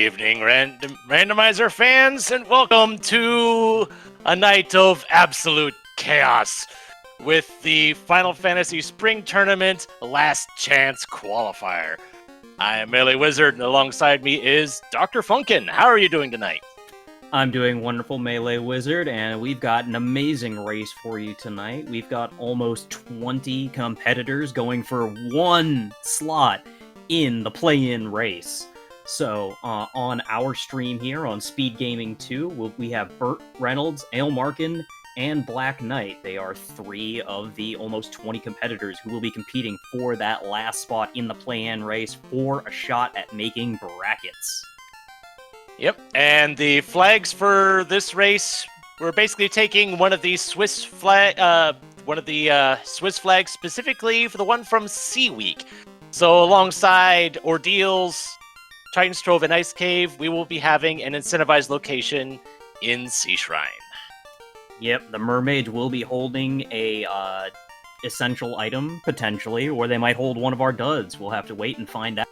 evening, Randomizer fans, and welcome to a night of absolute chaos with the Final Fantasy Spring Tournament Last Chance Qualifier. I am Melee Wizard, and alongside me is Dr. Funkin. How are you doing tonight? I'm doing wonderful, Melee Wizard, and we've got an amazing race for you tonight. We've got almost 20 competitors going for one slot in the play-in race. So, on our stream here on Speed Gaming 2, we have Burt Reynolds, Ale Markin, and Black Knight. They are three of the almost 20 competitors who will be competing for that last spot in the play-in race for a shot at making brackets. Yep, and the flags for this race, we're basically taking one of the Swiss flags specifically for the one from Sea Week. So alongside Ordeals, Titan's Trove, and Ice Cave, we will be having an incentivized location in Sea Shrine. Yep, the Mermaids will be holding a essential item, potentially, or they might hold one of our duds. We'll have to wait and find out.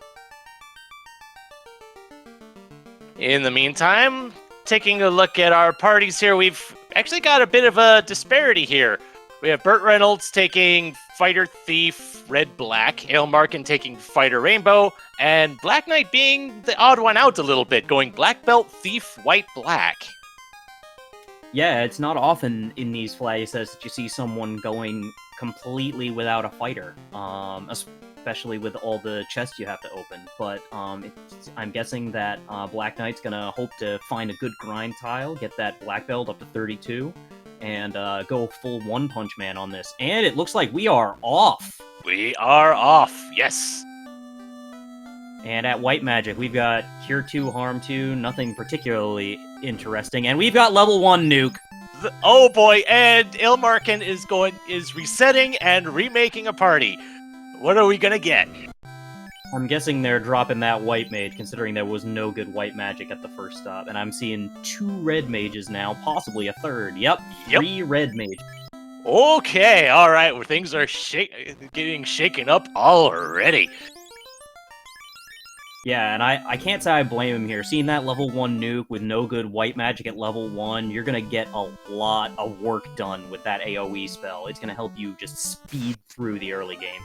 In the meantime, taking a look at our parties here, we've actually got a bit of a disparity here. We have Burt Reynolds taking Fighter Thief Red-Black, Ale Markin taking Fighter Rainbow, and Black Knight being the odd one out a little bit, going Black Belt Thief White-Black. Yeah, it's not often in these flag sets that you see someone going completely without a fighter, especially with all the chests you have to open. But I'm guessing that Black Knight's gonna hope to find a good grind tile, get that Black Belt up to 32, and go full One Punch Man on this. And it looks like we are off! We are off, yes! And at White Magic, we've got Cure 2, Harm 2, nothing particularly interesting, and we've got level 1 Nuke. Oh boy, and Ale Markin is resetting and remaking a party. What are we gonna get? I'm guessing they're dropping that White Mage, considering there was no good White Magic at the first stop, and I'm seeing 2 Red Mages now, possibly a third. Yep. 3 Red Mages. Okay, alright, well, things are getting shaken up already. Yeah, and I can't say I blame him here. Seeing that level 1 Nuke with no good White Magic at level 1, you're gonna get a lot of work done with that AoE spell. It's gonna help you just speed through the early game.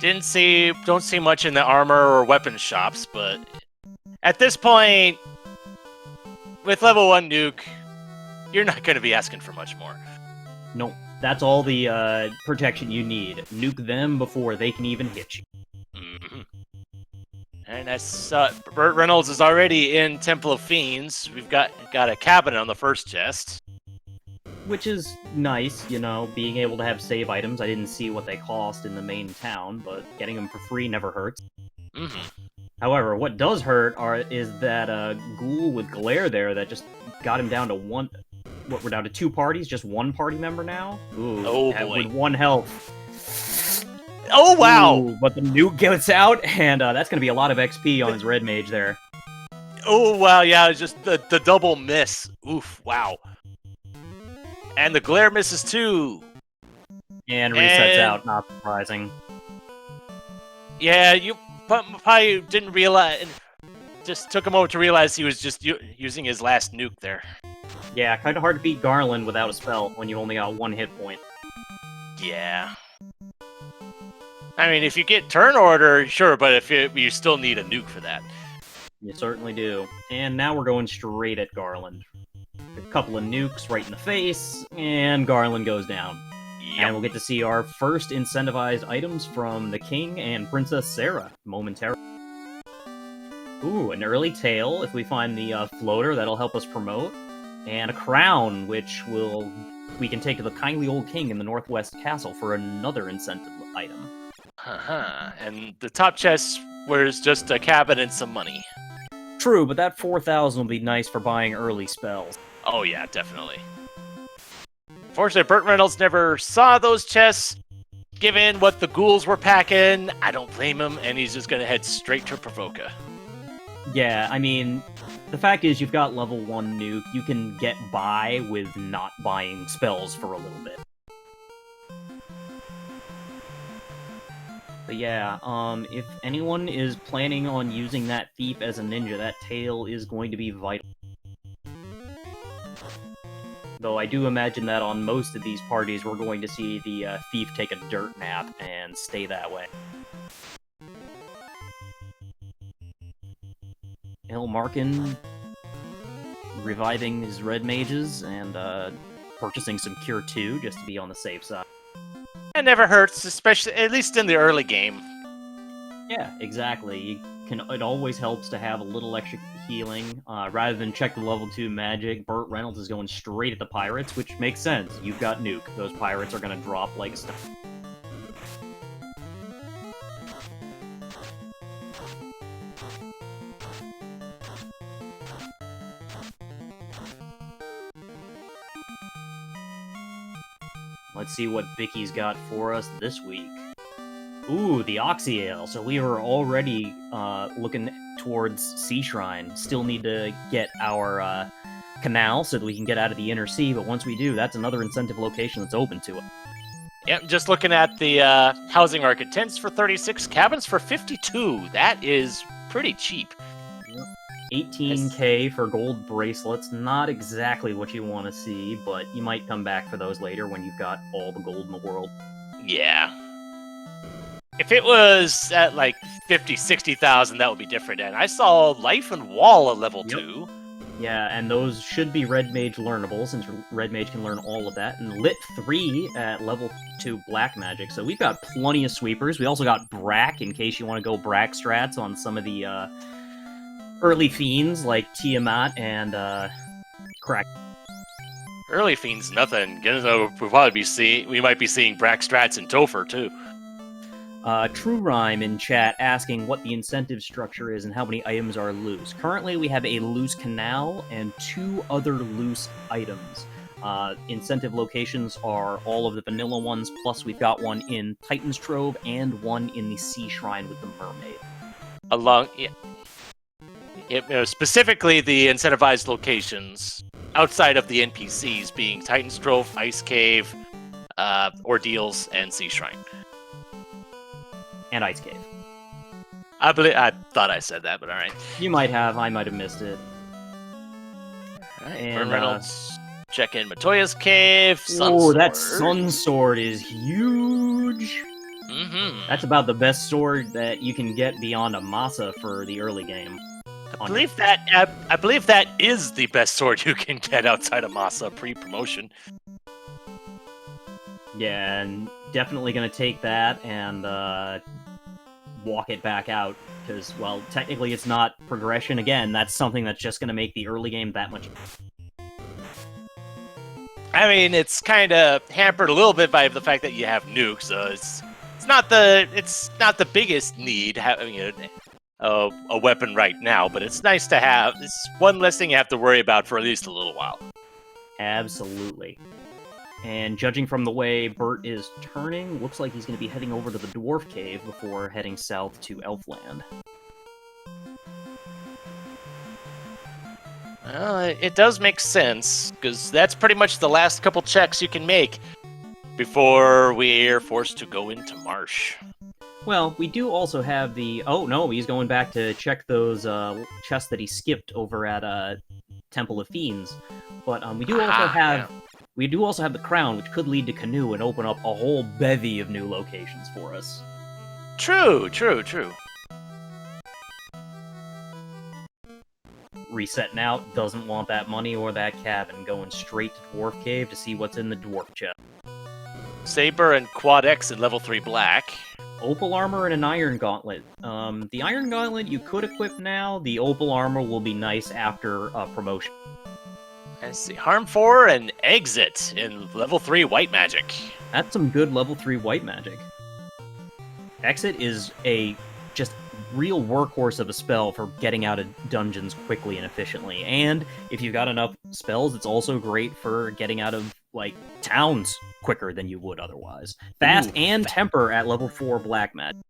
Don't see much in the armor or weapon shops, but at this point, with level 1 Nuke, you're not going to be asking for much more. Nope, that's all the protection you need. Nuke them before they can even hit you. Mm-hmm. And that's Burt Reynolds is already in Temple of Fiends. We've got a cabinet on the first chest. Which is nice, you know, being able to have save items. I didn't see what they cost in the main town, but getting them for free never hurts. Mm-hmm. However, what does hurt is that ghoul with glare there that just got him down to one... What, we're down to 2 parties? Just 1 party member now? Ooh, oh boy. With 1 health. Oh wow! Ooh, but the nuke gets out, and that's going to be a lot of XP on his red mage there. Oh wow, yeah, it's just the double miss. Oof, wow. And the glare misses too. And resets out, not surprising. Yeah, you probably didn't realize... Just took a moment to realize he was just using his last nuke there. Yeah, kind of hard to beat Garland without a spell when you only got 1 hit point. Yeah. I mean, if you get turn order, sure, but if you still need a nuke for that. You certainly do. And now we're going straight at Garland. A couple of nukes right in the face, and Garland goes down. Yep. And we'll get to see our first incentivized items from the King and Princess Sarah momentarily. Ooh, an early tail if we find the floater, that'll help us promote. And a crown, which we can take to the kindly old king in the Northwest Castle for another incentive item. And the top chest was just a cabin and some money. True, but that 4,000 will be nice for buying early spells. Oh yeah, definitely. Fortunately, Burt Reynolds never saw those chests. Given what the ghouls were packing, I don't blame him, and he's just gonna head straight to Provoca. Yeah, I mean, the fact is you've got level 1 nuke, you can get by with not buying spells for a little bit. But yeah, if anyone is planning on using that thief as a ninja, that tail is going to be vital. Though I do imagine that on most of these parties, we're going to see the thief take a dirt nap and stay that way. Markin reviving his red mages and purchasing some Cure 2 just to be on the safe side. It never hurts, especially at least in the early game. Yeah, exactly. It always helps to have a little extra healing. Rather than check the level 2 magic, Burt Reynolds is going straight at the pirates, which makes sense. You've got Nuke. Those pirates are going to drop like a stone. Let's see what Vicky's got for us this week. Ooh, the Oxy Ale. So we were already looking towards Sea Shrine. Still need to get our canal so that we can get out of the inner sea, but once we do, that's another incentive location that's open to us. Yep, just looking at the housing market. Tents for 36, cabins for 52. That is pretty cheap. 18k for gold bracelets. Not exactly what you want to see, but you might come back for those later when you've got all the gold in the world. Yeah. If it was at like 50, 60,000, that would be different. And I saw Life and Wall at level 2. Yeah, and those should be Red Mage learnable, since Red Mage can learn all of that. And Lit 3 at level 2 Black Magic. So we've got plenty of sweepers. We also got Brack, in case you want to go Brack strats on some of the early fiends, like Tiamat and Crack. Early fiends, nothing. We might be seeing Brack strats and Topher, too. True Rhyme in chat asking what the incentive structure is and how many items are loose. Currently, we have a loose canal and 2 other loose items. Incentive locations are all of the vanilla ones, plus we've got one in Titan's Trove and one in the Sea Shrine with the Mermaid. Specifically the incentivized locations outside of the NPCs being Titan's Trove, Ice Cave, Ordeals, and Sea Shrine. And Ice Cave. I thought I said that, but all right. You might have. I might have missed it. And Reynolds, check in Matoya's Cave. Oh, that Sun Sword is huge. Mm-hmm. That's about the best sword that you can get beyond a Masa for the early game. I believe that is the best sword you can get outside of Masa pre-promotion. Yeah, and definitely going to take that and walk it back out, because, well, technically it's not progression. Again, that's something that's just going to make the early game that much. I mean, it's kind of hampered a little bit by the fact that you have Nuke, so it's not the biggest need having a weapon right now, but it's nice to have. It's one less thing you have to worry about for at least a little while. Absolutely. And judging from the way Burt is turning, looks like he's going to be heading over to the Dwarf Cave before heading south to Elfland. Well, it does make sense, because that's pretty much the last couple checks you can make before we're forced to go into Marsh. Well, we do also have the... Oh, no, he's going back to check those chests that he skipped over at Temple of Fiends. But we do also have... Yeah. We do also have the Crown, which could lead to Canoe and open up a whole bevy of new locations for us. True. Resetting out, doesn't want that money or that cabin, going straight to Dwarf Cave to see what's in the Dwarf chest. Saber and Quad X at level 3 Black. Opal Armor and an Iron Gauntlet. The Iron Gauntlet you could equip now, the Opal Armor will be nice after promotion. Let's see, Harm 4 and Exit in level 3 White Magic. That's some good level 3 White Magic. Exit is a just real workhorse of a spell for getting out of dungeons quickly and efficiently. And if you've got enough spells, it's also great for getting out of, like, towns quicker than you would otherwise. Fast and Temper at level 4 Black Magic.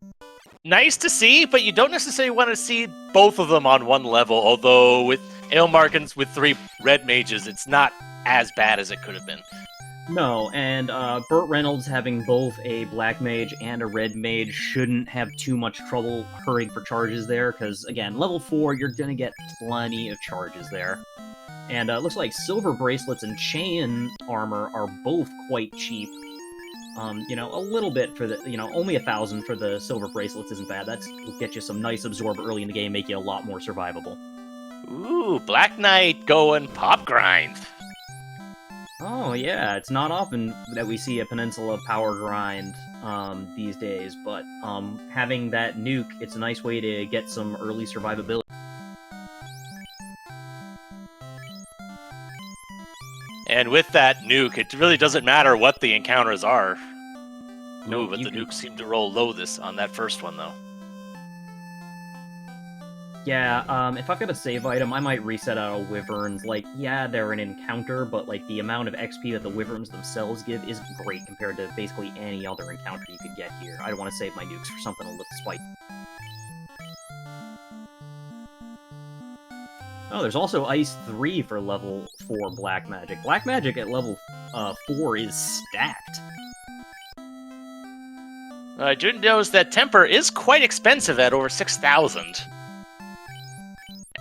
Nice to see, but you don't necessarily want to see both of them on one level, although with Aelmarkins with 3 red mages, it's not as bad as it could have been. No, and Burt Reynolds having both a black mage and a red mage shouldn't have too much trouble hurrying for charges there, because, again, level 4, you're gonna get plenty of charges there. And it looks like silver bracelets and chain armor are both quite cheap. A little bit for the, only 1,000 for the silver bracelets isn't bad. Will get you some nice absorb early in the game, make you a lot more survivable. Ooh, Black Knight going pop grind. Oh yeah, it's not often that we see a Peninsula power grind these days, but having that nuke, it's a nice way to get some early survivability. And with that nuke, it really doesn't matter what the encounters are. No, but the nuke seemed to roll low on that first one, though. Yeah, if I've got a save item, I might reset out a Wyverns. Like, yeah, they're an encounter, but like the amount of XP that the Wyverns themselves give isn't great compared to basically any other encounter you could get here. I don't want to save my nukes for something a little spite. Oh, there's also Ice 3 for level 4 Black Magic. Black Magic at level 4 is stacked. I do notice that Temper is quite expensive at over 6,000.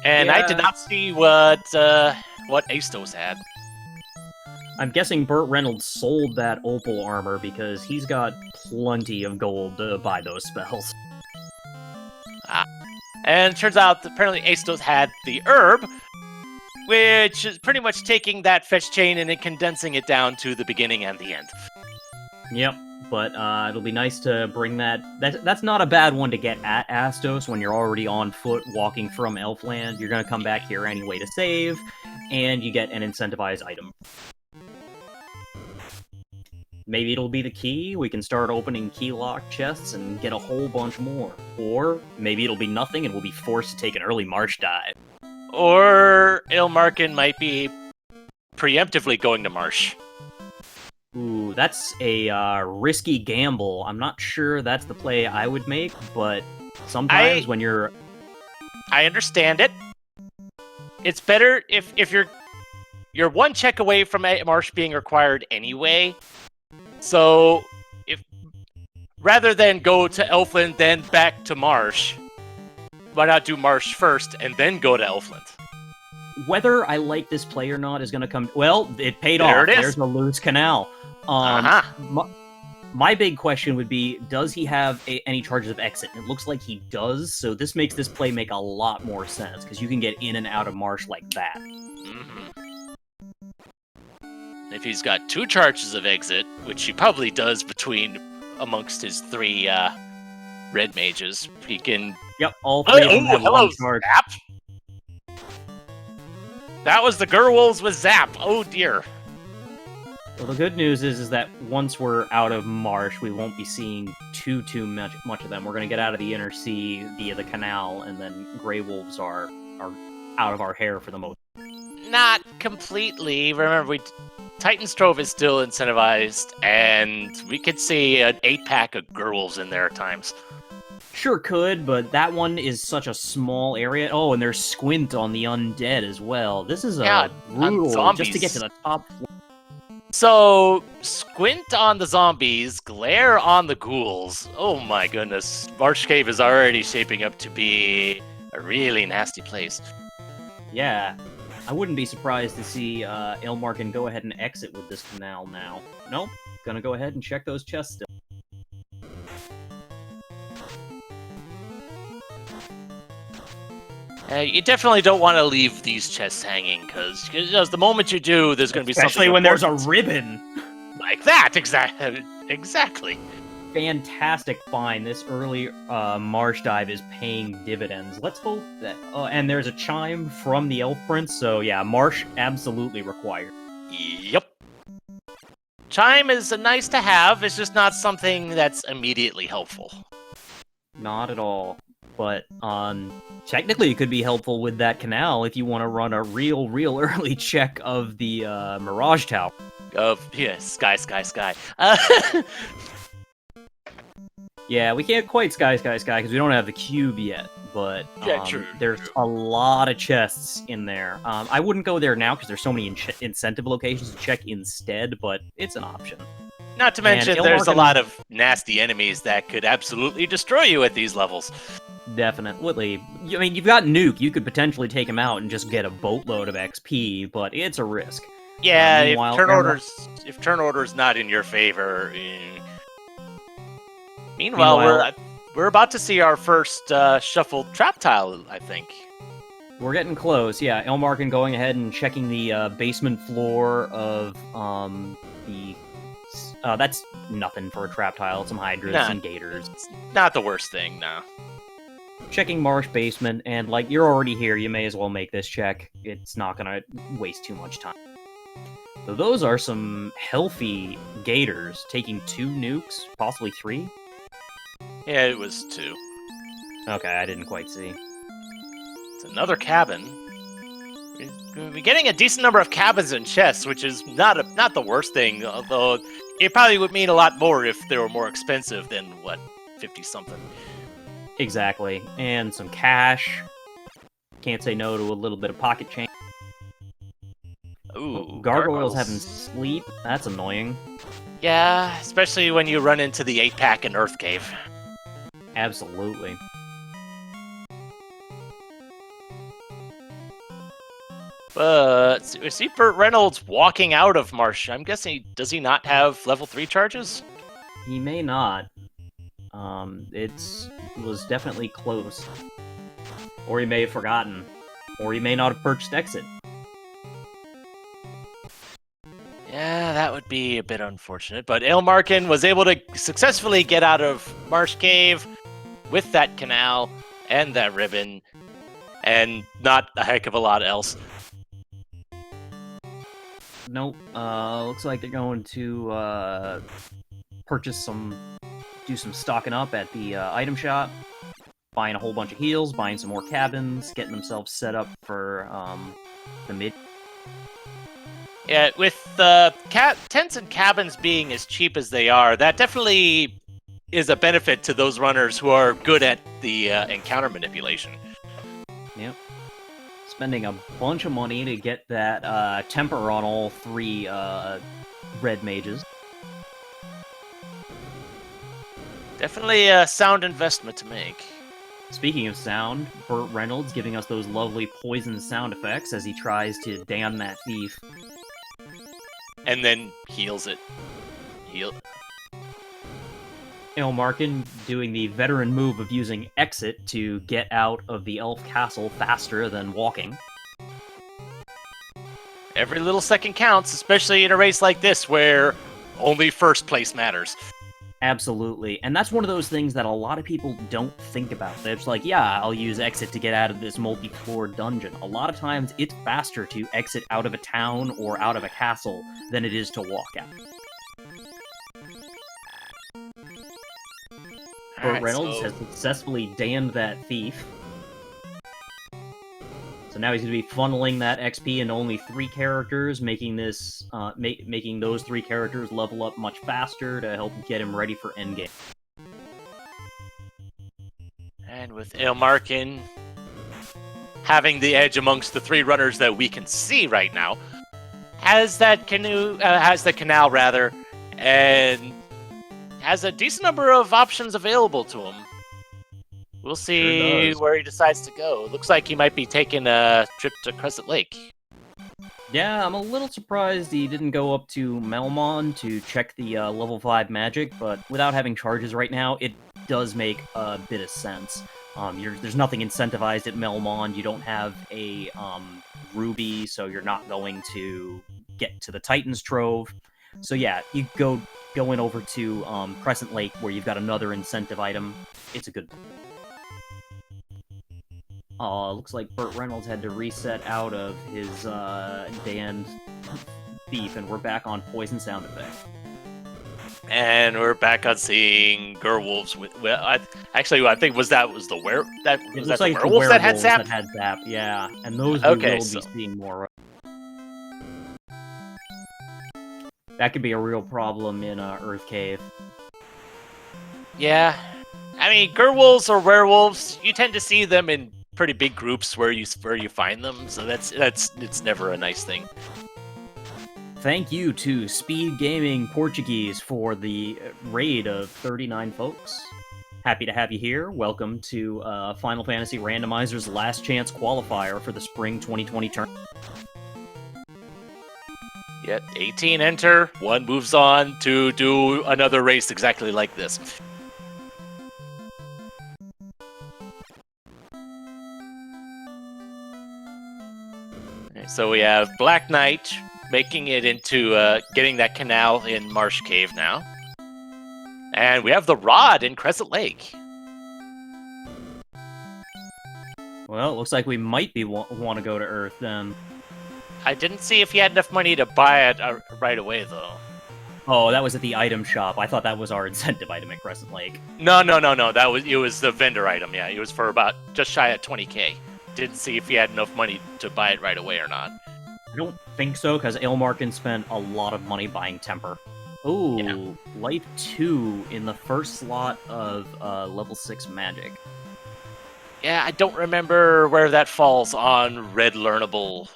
And yeah. I did not see what Astos had. I'm guessing Burt Reynolds sold that Opal armor because he's got plenty of gold to buy those spells. And it turns out that apparently Astos had the herb, which is pretty much taking that fetch chain and then condensing it down to the beginning and the end. Yep, but it'll be nice to bring that. That's not a bad one to get at Astos when you're already on foot walking from Elfland. You're going to come back here anyway to save, and you get an incentivized item. Maybe it'll be the key. We can start opening key lock chests and get a whole bunch more. Or maybe it'll be nothing and we'll be forced to take an early marsh dive. Or Ilmarkin might be preemptively going to marsh. Ooh, that's a risky gamble. I'm not sure that's the play I would make, but sometimes when you're... I understand it. It's better if you're one check away from a marsh being required anyway. So, rather than go to Elfland, then back to Marsh, why not do Marsh first and then go to Elfland? Whether I like this play or not is going to come... Well, it paid There off. it is. There's the loose canal. My big question would be, does he have any charges of exit? And it looks like he does, so this makes this play make a lot more sense, because you can get in and out of Marsh like that. If he's got 2 charges of exit, which he probably does amongst his 3 red mages, he can... Yep, all 3 of them have hello, one charge. Zap! That was the Gerwolves with Zap! Oh dear. Well, the good news is that once we're out of Marsh, we won't be seeing too much of them. We're going to get out of the Inner Sea via the canal, and then Grey Wolves are out of our hair for the most. Not completely. Remember, Titan's Trove is still incentivized, and we could see an 8-pack of Gerwolves in there at times. Sure could, but that one is such a small area. Oh, and there's Squint on the Undead as well. This is brutal just to get to the top floor. So, Squint on the zombies, Glare on the ghouls. Oh my goodness. Marsh Cave is already shaping up to be a really nasty place. Yeah. I wouldn't be surprised to see Ilmarkin go ahead and exit with this canal now. Nope. Gonna go ahead and check those chests still. You definitely don't want to leave these chests hanging, because the moment you do, there's going to be something Especially when important. there's a ribbon! Like that, exactly. Fantastic find. This early Marsh dive is paying dividends. Let's hope that... and there's a chime from the Elf Prince, so yeah, Marsh absolutely required. Yep. Chime is nice to have, it's just not something that's immediately helpful. Not at all. But, technically it could be helpful with that canal if you want to run a real early check of the, Mirage Tower. Sky. Yeah, we can't quite sky, because we don't have the cube yet. but Yeah, true, there's true. a lot of chests in there. I wouldn't go there now because there's so many incentive locations to check instead, but it's an option. Not to mention, there's a lot of nasty enemies that could absolutely destroy you at these levels. Definitely. I mean, you've got Nuke. You could potentially take him out and just get a boatload of XP, but it's a risk. Yeah, meanwhile, if turn order's not in your favor. Meanwhile, we're about to see our first shuffled trap tile, I think. We're getting close. Yeah, Elmarkin going ahead and checking the basement floor of the. That's nothing for a trap tile. Some hydras and gators. It's not the worst thing, no. Checking marsh basement, and like you're already here, you may as well make this check. It's not gonna waste too much time. So those are some healthy gators taking 2 nukes, possibly 3. Yeah, it was 2. Okay, I didn't quite see. It's another cabin. We're getting a decent number of cabins and chests, which is not the worst thing. Although it probably would mean a lot more if they were more expensive than 50 something. Exactly, and some cash. Can't say no to a little bit of pocket change. Ooh, gargoyles having sleep. That's annoying. Yeah, especially when you run into the 8-pack in Earth Cave. Absolutely. But we see Burt Reynolds walking out of Marsh. I'm guessing, does he not have level 3 charges? He may not. It was definitely close. Or he may have forgotten. Or he may not have purchased Exit. Yeah, that would be a bit unfortunate. But Elmarkin was able to successfully get out of Marsh Cave with that canal and that ribbon, and not a heck of a lot else. Nope. Looks like they're going to do some stocking up at the item shop, buying a whole bunch of heals, buying some more cabins, getting themselves set up for the mid. Yeah, with tents and cabins being as cheap as they are, that definitely is a benefit to those runners who are good at the encounter manipulation. Yep. Spending a bunch of money to get that temper on all 3 red mages. Definitely a sound investment to make. Speaking of sound, Burt Reynolds giving us those lovely poison sound effects as he tries to damn that thief. And then heals it. Elmarkin doing the veteran move of using Exit to get out of the elf castle faster than walking. Every little second counts, especially in a race like this where only first place matters. Absolutely, and that's one of those things that a lot of people don't think about. They're just like, yeah, I'll use Exit to get out of this multi-floor dungeon. A lot of times, it's faster to exit out of a town or out of a castle than it is to walk out. Burt Reynolds has successfully damned that thief. So now he's going to be funneling that XP into only 3 characters, making this, making those 3 characters level up much faster to help get him ready for endgame. And with Elmarkin having the edge amongst the 3 runners that we can see right now, has the canal rather, and has a decent number of options available to him. We'll see where he decides to go. Looks like he might be taking a trip to Crescent Lake. Yeah, I'm a little surprised he didn't go up to Melmon to check the level 5 magic, but without having charges right now, it does make a bit of sense. There's nothing incentivized at Melmon. You don't have a ruby, so you're not going to get to the Titan's Trove. So yeah, you go in over to Crescent Lake, where you've got another incentive item. It's a good... looks like Burt Reynolds had to reset out of his damned thief, and we're back on poison sound effect. And we're back on seeing werewolves with. I think was the werewolves that had zap. Yeah, and those we will be seeing more of. That could be a real problem in Earth Cave. Yeah, I mean, Gerwolves or werewolves, you tend to see them in pretty big groups where you find them, so it's never a nice thing. Thank you to Speed Gaming Portuguese for the raid of 39 folks. Happy to have you here. Welcome to Final Fantasy Randomizer's Last Chance Qualifier for the Spring 2020 tournament. Yet 18 enter, 1 moves on to do another race exactly like this. So we have Black Knight making it into getting that canal in Marsh Cave now. And we have the Rod in Crescent Lake. Well, it looks like we might be want to go to Earth then. I didn't see if he had enough money to buy it right away, though. Oh, that was at the item shop. I thought that was our incentive item at Crescent Lake. No. It was the vendor item. Yeah, it was for about just shy of 20K. Didn't see if he had enough money to buy it right away or not. I don't think so, because Ailmarkin spent a lot of money buying Temper. Ooh, yeah. Life 2 in the first slot of level 6 magic. Yeah, I don't remember where that falls on Red Learnable.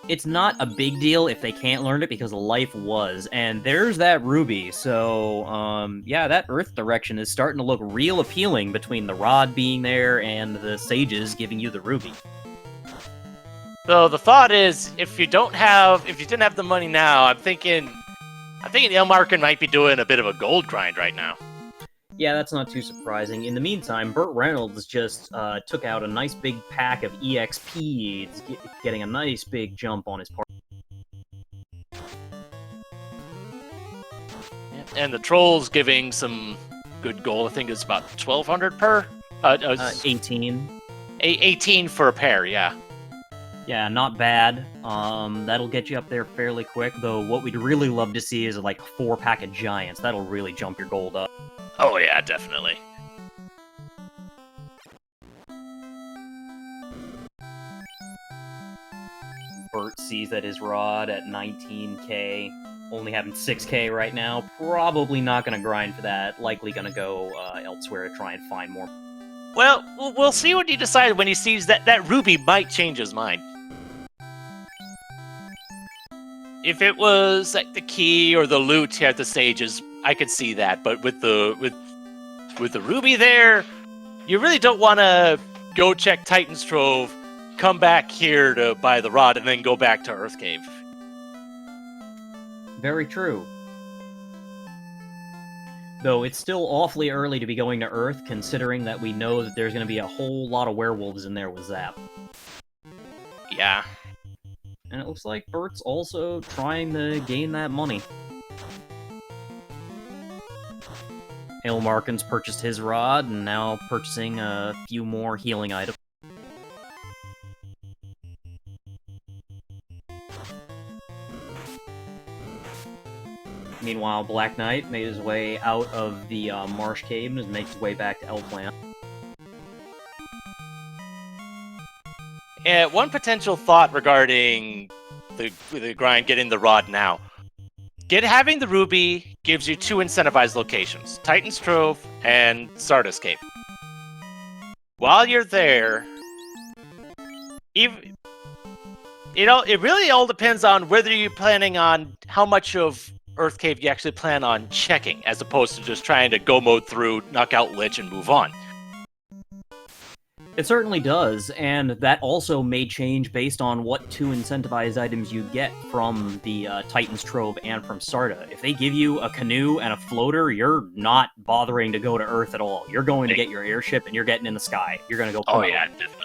It's not a big deal if they can't learn it, because Life was. And there's that Ruby, so, yeah, that Earth direction is starting to look real appealing between the Rod being there and the Sages giving you the Ruby. So the thought is, if you didn't have the money now, I'm thinking Ailmarkin might be doing a bit of a gold grind right now. Yeah, that's not too surprising. In the meantime, Burt Reynolds just took out a nice big pack of EXP, getting a nice big jump on his part. And the Troll's giving some good gold. I think it's about 1,200 per? 18. 18 for a pair, yeah. Yeah, not bad. That'll get you up there fairly quick, though what we'd really love to see is like a 4-pack of Giants. That'll really jump your gold up. Oh yeah, definitely. Burt sees that his Rod at 19k, only having 6k right now, probably not going to grind for that, likely going to go elsewhere to try and find more. Well, we'll see what he decides when he sees that Ruby might change his mind. If it was like the key or the loot here at the Sages, I could see that, but with the Ruby there, you really don't want to go check Titan's Trove, come back here to buy the Rod, and then go back to Earth Cave. Very true. Though it's still awfully early to be going to Earth, considering that we know that there's going to be a whole lot of werewolves in there with Zap. Yeah. And it looks like Burt's also trying to gain that money. Ailmarkin's purchased his Rod, and now purchasing a few more healing items. Meanwhile, Black Knight made his way out of the Marsh Cave and is making his way back to Elfland. Yeah, one potential thought regarding the grind, getting the Rod now. Having the Ruby gives you 2 incentivized locations, Titan's Trove and Stardust Cave. While you're there, it really all depends on whether you're planning on how much of Earth Cave you actually plan on checking, as opposed to just trying to go mode through, knock out Lich, and move on. It certainly does, and that also may change based on what 2 incentivized items you get from the Titan's Trove and from Sarda. If they give you a canoe and a floater, you're not bothering to go to Earth at all. You're going to get your airship, and you're getting in the sky. You're going to go... Oh yeah, definitely.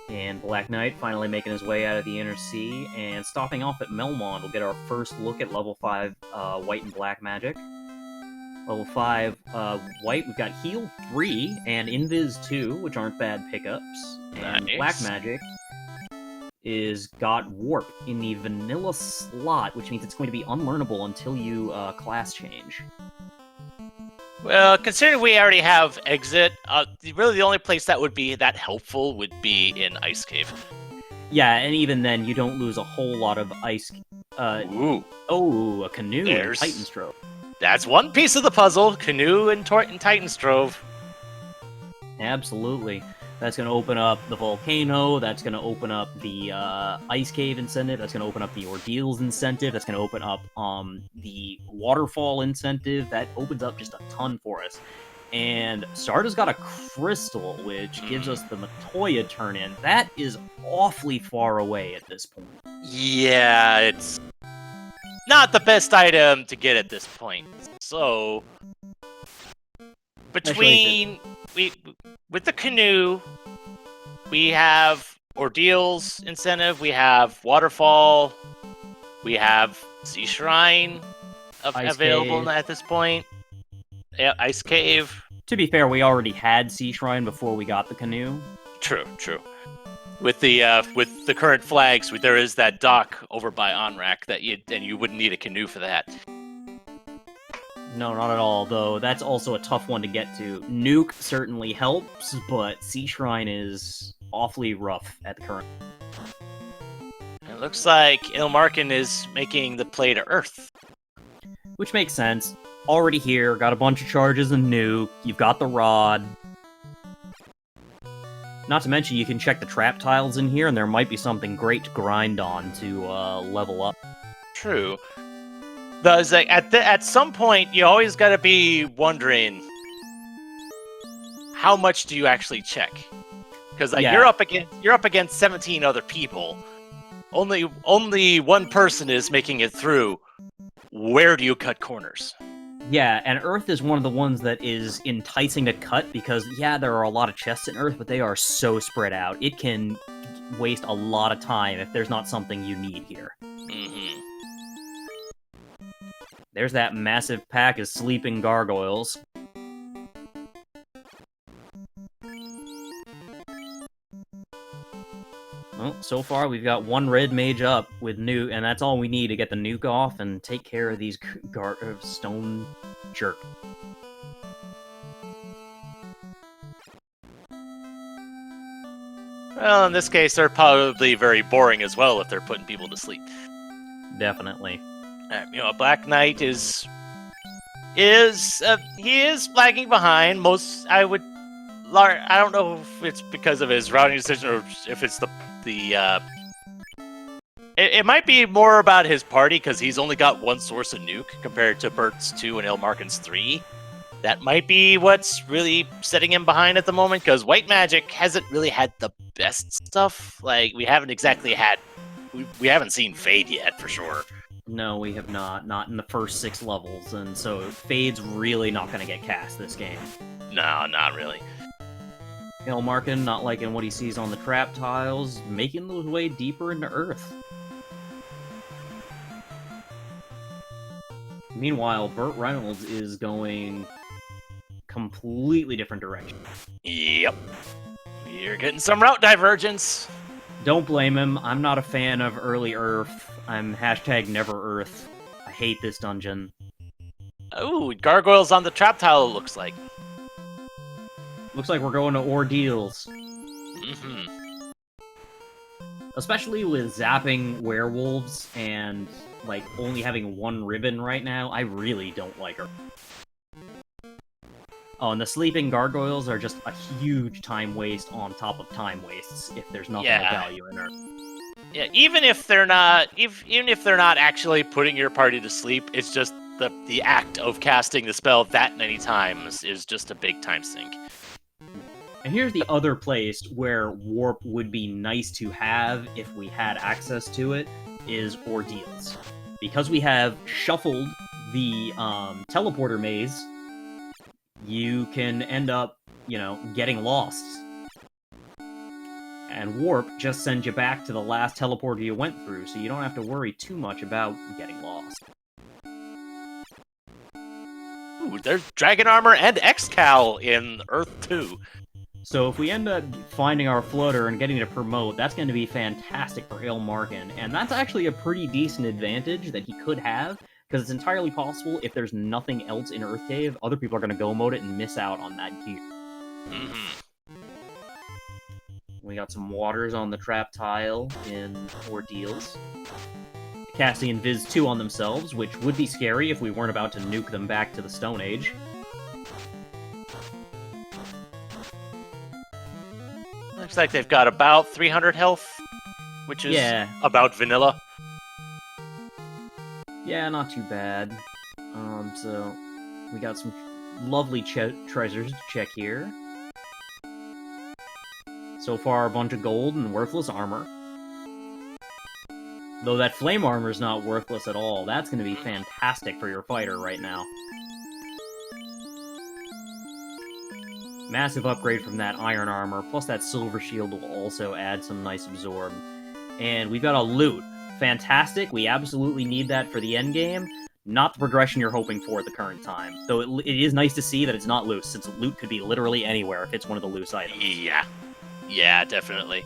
And Black Knight finally making his way out of the Inner Sea, and stopping off at Melmond, we'll get our first look at level 5 White and Black magic. Level 5 White, we've got Heal 3 and Invis 2, which aren't bad pickups. And nice. Black magic is got Warp in the vanilla slot, which means it's going to be unlearnable until you class change. Well, considering we already have exit, really the only place that would be that helpful would be in Ice Cave. Yeah, and even then, you don't lose a whole lot of ice. Ooh, A canoe There's- in Titan's Trove. that's one piece of the puzzle. Canoe and Titan's Trove. Absolutely. That's going to open up the volcano. That's going to open up the ice cave incentive. That's going to open up the ordeals incentive. That's going to open up the waterfall incentive. That opens up just a ton for us. And Sarda's got a crystal, which gives us the Matoya turn-in. That is awfully far away at this point. Yeah, it's not the best item to get at this point. So, between with the canoe, we have ordeals incentive, we have waterfall, we have sea shrine available cave. at this point. Yeah, ice cave. To be fair, we already had Sea Shrine before we got the canoe. True. With the current flags, there is that dock over by Onrak that you wouldn't need a canoe for that. No, not at all, though. That's also a tough one to get to. Nuke certainly helps, but Sea Shrine is awfully rough at the current. It looks like Ilmarkin is making the play to Earth. Which makes sense. Already here, got a bunch of charges and Nuke, you've got the rod. Not to mention, you can check the trap tiles in here, and there might be something great to grind on to level up. True. Though, it's like at some point, you always got to be wondering, how much do you actually check? Because you're up against 17 other people. Only one person is making it through. Where do you cut corners? Yeah, and Earth is one of the ones that is enticing to cut because, yeah, there are a lot of chests in Earth, but they are so spread out. It can waste a lot of time if there's not something you need here. Mm-hmm. There's that massive pack of sleeping gargoyles. Well, so far we've got one red mage up with nuke, and that's all we need to get the nuke off and take care of these stone jerk. Well, in this case, they're probably very boring as well if they're putting people to sleep. Definitely. Black Knight is lagging behind. I don't know if it's because of his routing decision or if it's it might be more about his party because he's only got one source of nuke compared to Burt's 2 and Ilmarkin's 3. That might be what's really setting him behind at the moment because White Magic hasn't really had the best stuff. Like, we haven't exactly had... We haven't seen Fade yet, for sure. No, we have not. Not in the first 6 levels, and so Fade's really not going to get cast this game. No, not really. Ilmarkin not liking what he sees on the trap tiles, making his way deeper into Earth. Meanwhile, Burt Reynolds is going completely different direction. Yep. You're getting some route divergence. Don't blame him. I'm not a fan of early Earth. I'm #never Earth. I hate this dungeon. Ooh, gargoyles on the trap tile, it looks like. Looks like we're going to ordeals. Mm-hmm. Especially with zapping werewolves and, like, only having one ribbon right now, I really don't like her. Oh, and the sleeping gargoyles are just a huge time waste on top of time wastes if there's nothing of value in her. Yeah, even if they're not actually putting your party to sleep, it's just the act of casting the spell that many times is just a big time sink. And here's the other place where warp would be nice to have if we had access to it, is ordeals. Because we have shuffled the teleporter maze, you can end up, getting lost. And warp just sends you back to the last teleporter you went through, so you don't have to worry too much about getting lost. Ooh, there's Dragon Armor and Excal in Earth 2. So if we end up finding our floater and getting to promote, that's going to be fantastic for Ilmarkin, and that's actually a pretty decent advantage that he could have, because it's entirely possible if there's nothing else in Earth Cave, other people are going to go mode it and miss out on that gear. We got some waters on the trap tile in Ordeals. Cassie and Viz 2 on themselves, which would be scary if we weren't about to nuke them back to the Stone Age. Looks like they've got about 300 health, which is about vanilla. Yeah, not too bad. So we got some lovely treasures to check here. So far, a bunch of gold and worthless armor. Though that flame armor is not worthless at all. That's going to be fantastic for your fighter right now. Massive upgrade from that iron armor, plus that silver shield will also add some nice absorb. And we've got a loot. Fantastic, we absolutely need that for the end game. Not the progression you're hoping for at the current time. Though it is nice to see that it's not loose, since loot could be literally anywhere if it's one of the loose items. Yeah, definitely.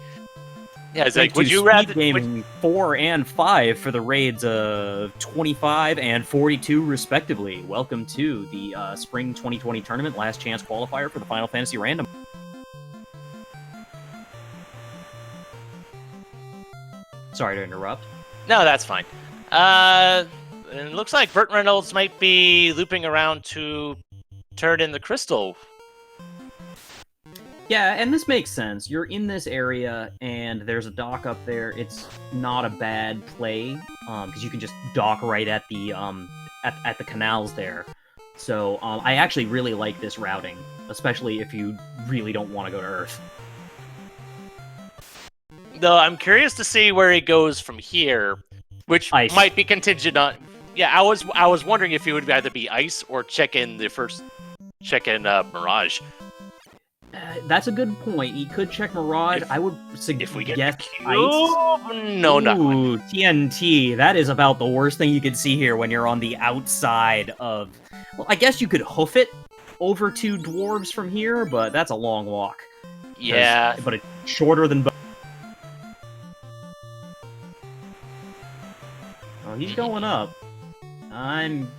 Yeah, it's like, would you rather gaming 4 and 5 for the raids of 25 and 42 respectively? Welcome to the Spring 2020 tournament, last chance qualifier for the Final Fantasy Random. Sorry to interrupt. No, that's fine. It looks like Burt Reynolds might be looping around to turn in the crystal. Yeah, and this makes sense. You're in this area, and there's a dock up there. It's not a bad play, because you can just dock right at the at the canals there. So I actually really like this routing, especially if you really don't want to go to Earth. Though I'm curious to see where he goes from here, which might be contingent on. Yeah, I was wondering if he would either be ice or check in Mirage. That's a good point. He could check Mirage. I would suggest if we get ice. No, not TNT. That is about the worst thing you could see here when you're on the outside of. Well, I guess you could hoof it over to dwarves from here, but that's a long walk. Yeah, but it's shorter than. Oh, he's going up. I'm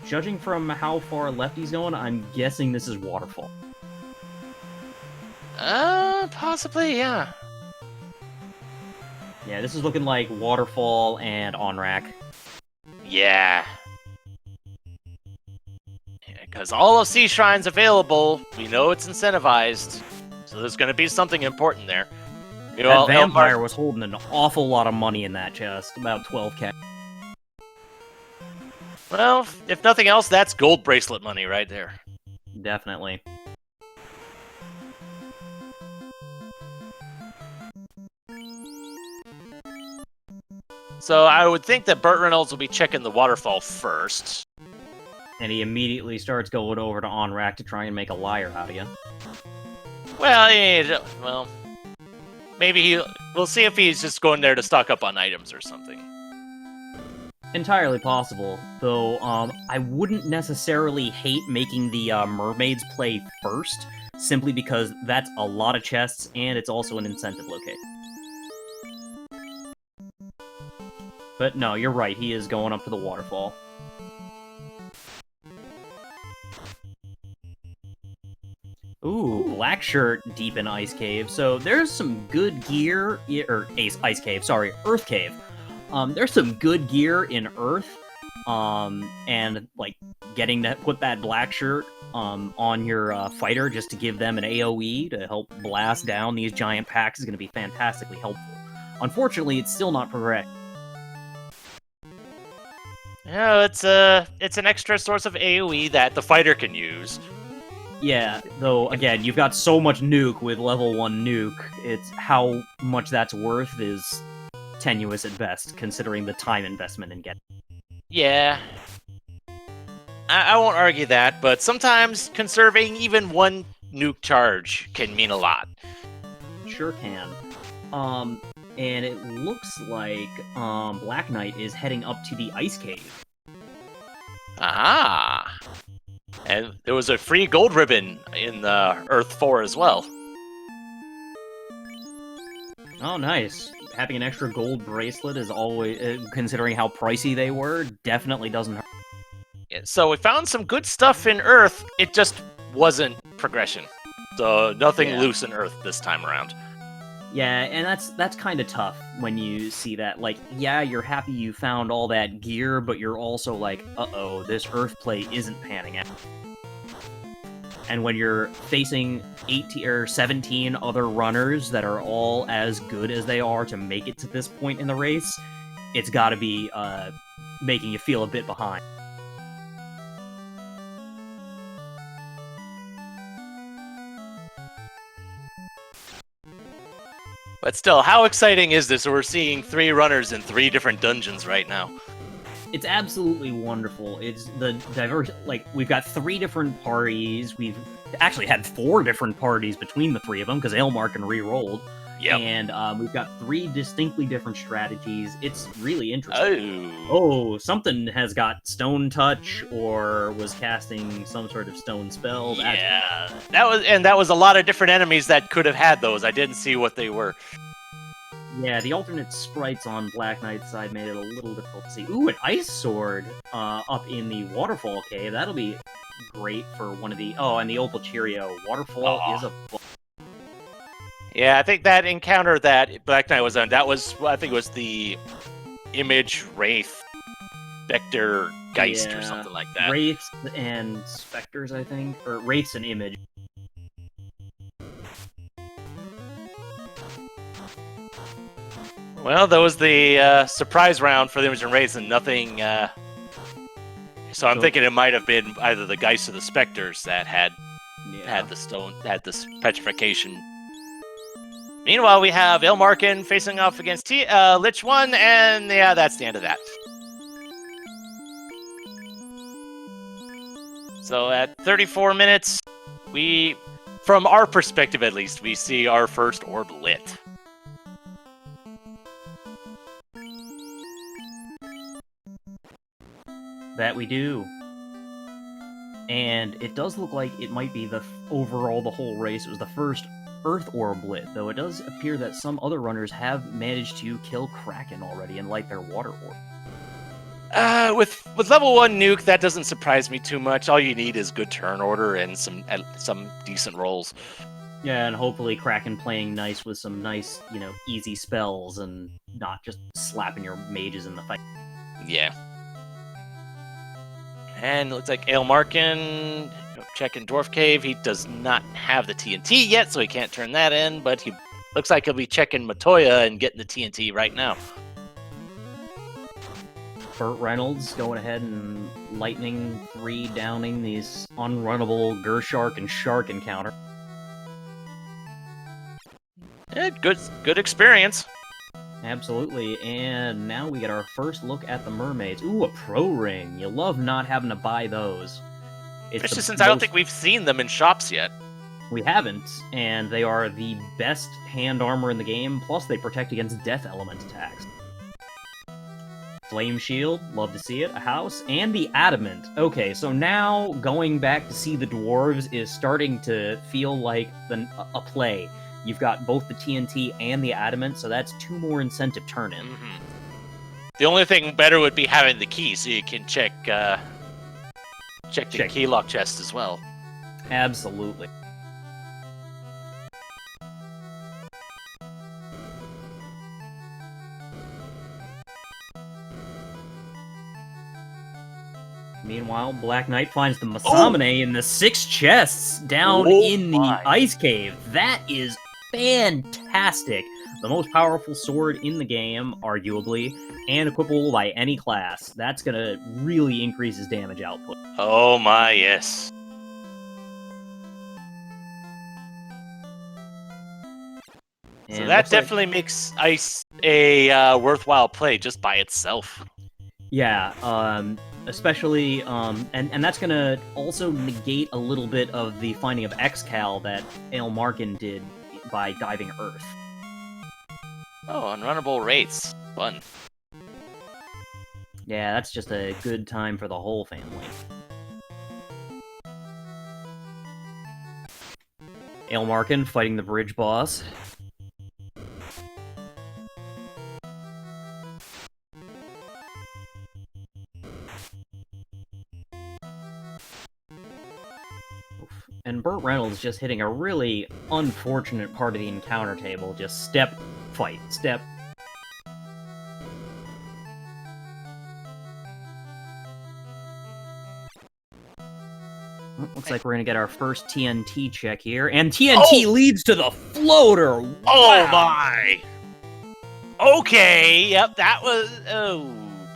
judging from how far left he's going. I'm guessing this is waterfall. Possibly, yeah. Yeah, this is looking like waterfall and on rack. Yeah. Because all of Sea Shrine's available, we know it's incentivized, so there's going to be something important there. You know, that vampire was holding an awful lot of money in that chest, about 12k. Well, if nothing else, that's gold bracelet money right there. Definitely. So I would think that Burt Reynolds will be checking the waterfall first. And he immediately starts going over to on-rack to try and make a liar out of you. Well, maybe we'll see if he's just going there to stock up on items or something. Entirely possible, though I wouldn't necessarily hate making the Mermaids play first, simply because that's a lot of chests, and it's also an incentive location. But no, you're right, he is going up to the waterfall. Ooh, black shirt deep in Ice Cave. So there's some good gear, or Ice Cave, sorry, Earth Cave. There's some good gear in Earth, and like getting to put that black shirt on your fighter just to give them an AoE to help blast down these giant packs is going to be fantastically helpful. Unfortunately, it's still not progressed. Yeah, it's an extra source of AoE that the fighter can use. Yeah, though, again, you've got so much nuke with level 1 nuke, it's how much that's worth is tenuous at best, considering the time investment in getting. Yeah. I won't argue that, but sometimes conserving even one nuke charge can mean a lot. Sure can. And it looks like Black Knight is heading up to the Ice Cave. Ah! And there was a free gold ribbon in Earth 4 as well. Oh, nice. Having an extra gold bracelet is always, considering how pricey they were, definitely doesn't hurt. So we found some good stuff in Earth. It just wasn't progression. So nothing loose in Earth this time around. Yeah, and that's kind of tough when you see that. Like, yeah, you're happy you found all that gear, but you're also like, uh-oh, this Earth play isn't panning out. And when you're facing 18 or 17 other runners that are all as good as they are to make it to this point in the race, it's got to be making you feel a bit behind. But still, how exciting is this? We're seeing 3 runners in 3 different dungeons right now. It's absolutely wonderful. It's the diverse. Like, we've got 3 different parties. We've actually had 4 different parties between the 3 of them because Ailmarkin re-rolled. Yep. And we've got 3 distinctly different strategies. It's really interesting. Oh, something has got stone touch or was casting some sort of stone spell. Yeah, that was a lot of different enemies that could have had those. I didn't see what they were. Yeah, the alternate sprites on Black Knight's side made it a little difficult to see. Ooh, an ice sword up in the waterfall cave. That'll be great for one of the... Oh, and the Opal Cheerio. Waterfall is a... Yeah, I think that encounter that Black Knight was on, that was, I think it was the Image, Wraith, Spectre, Geist, or something like that. Wraiths and Spectres, I think. Or Wraiths and Image. Well, that was the surprise round for the Image and Wraiths, and nothing... So I'm thinking it might have been either the Geist or the Spectres that had the stone, had this petrification. Meanwhile, we have Ailmarkin facing off against Lich 1, and yeah, that's the end of that. So at 34 minutes, from our perspective at least, we see our first orb lit. That we do. And it does look like it might be the whole race. It was the first Earth orb lit, though it does appear that some other runners have managed to kill Kraken already and light their water orb. With level 1 nuke, that doesn't surprise me too much. All you need is good turn order and some decent rolls. Yeah, and hopefully Kraken playing nice with some nice, easy spells and not just slapping your mages in the fight. Yeah. And it looks like Ailmarkin checking Dwarf Cave. He does not have the TNT yet, so he can't turn that in, but he looks like he'll be checking Matoya and getting the TNT right now. Burt Reynolds going ahead and lightning 3 downing these unrunnable Gershark and Shark encounter. Yeah, good experience. Absolutely, and now we get our first look at the Mermaids. Ooh, a pro ring. You love not having to buy those. Especially since I don't think we've seen them in shops yet. We haven't, and they are the best hand armor in the game, plus they protect against death element attacks. Flame shield, love to see it, a house, and the adamant. Okay, so now going back to see the dwarves is starting to feel like a play. You've got both the TNT and the adamant, so that's 2 more incentive turn-in. Mm-hmm. The only thing better would be having the key, so you can check the key lock chest as well. Absolutely. Meanwhile, Black Knight finds the Masamune in the 6 chests down in the ice cave. That is fantastic. The most powerful sword in the game, arguably, and equipable by any class. That's going to really increase his damage output. Oh my, yes. And so that definitely makes ice a worthwhile play just by itself. Yeah, especially, and that's gonna also negate a little bit of the finding of Excal that Ailmarkin did by diving Earth. Oh, unrunnable rates. Fun. Yeah, that's just a good time for the whole family. Ailmarkin fighting the bridge boss. And Burt Reynolds just hitting a really unfortunate part of the encounter table. Just step, fight, step. Looks like we're gonna get our first TNT check here. And TNT leads to the floater! Wow. Oh my! Okay, yep, that was... Oh,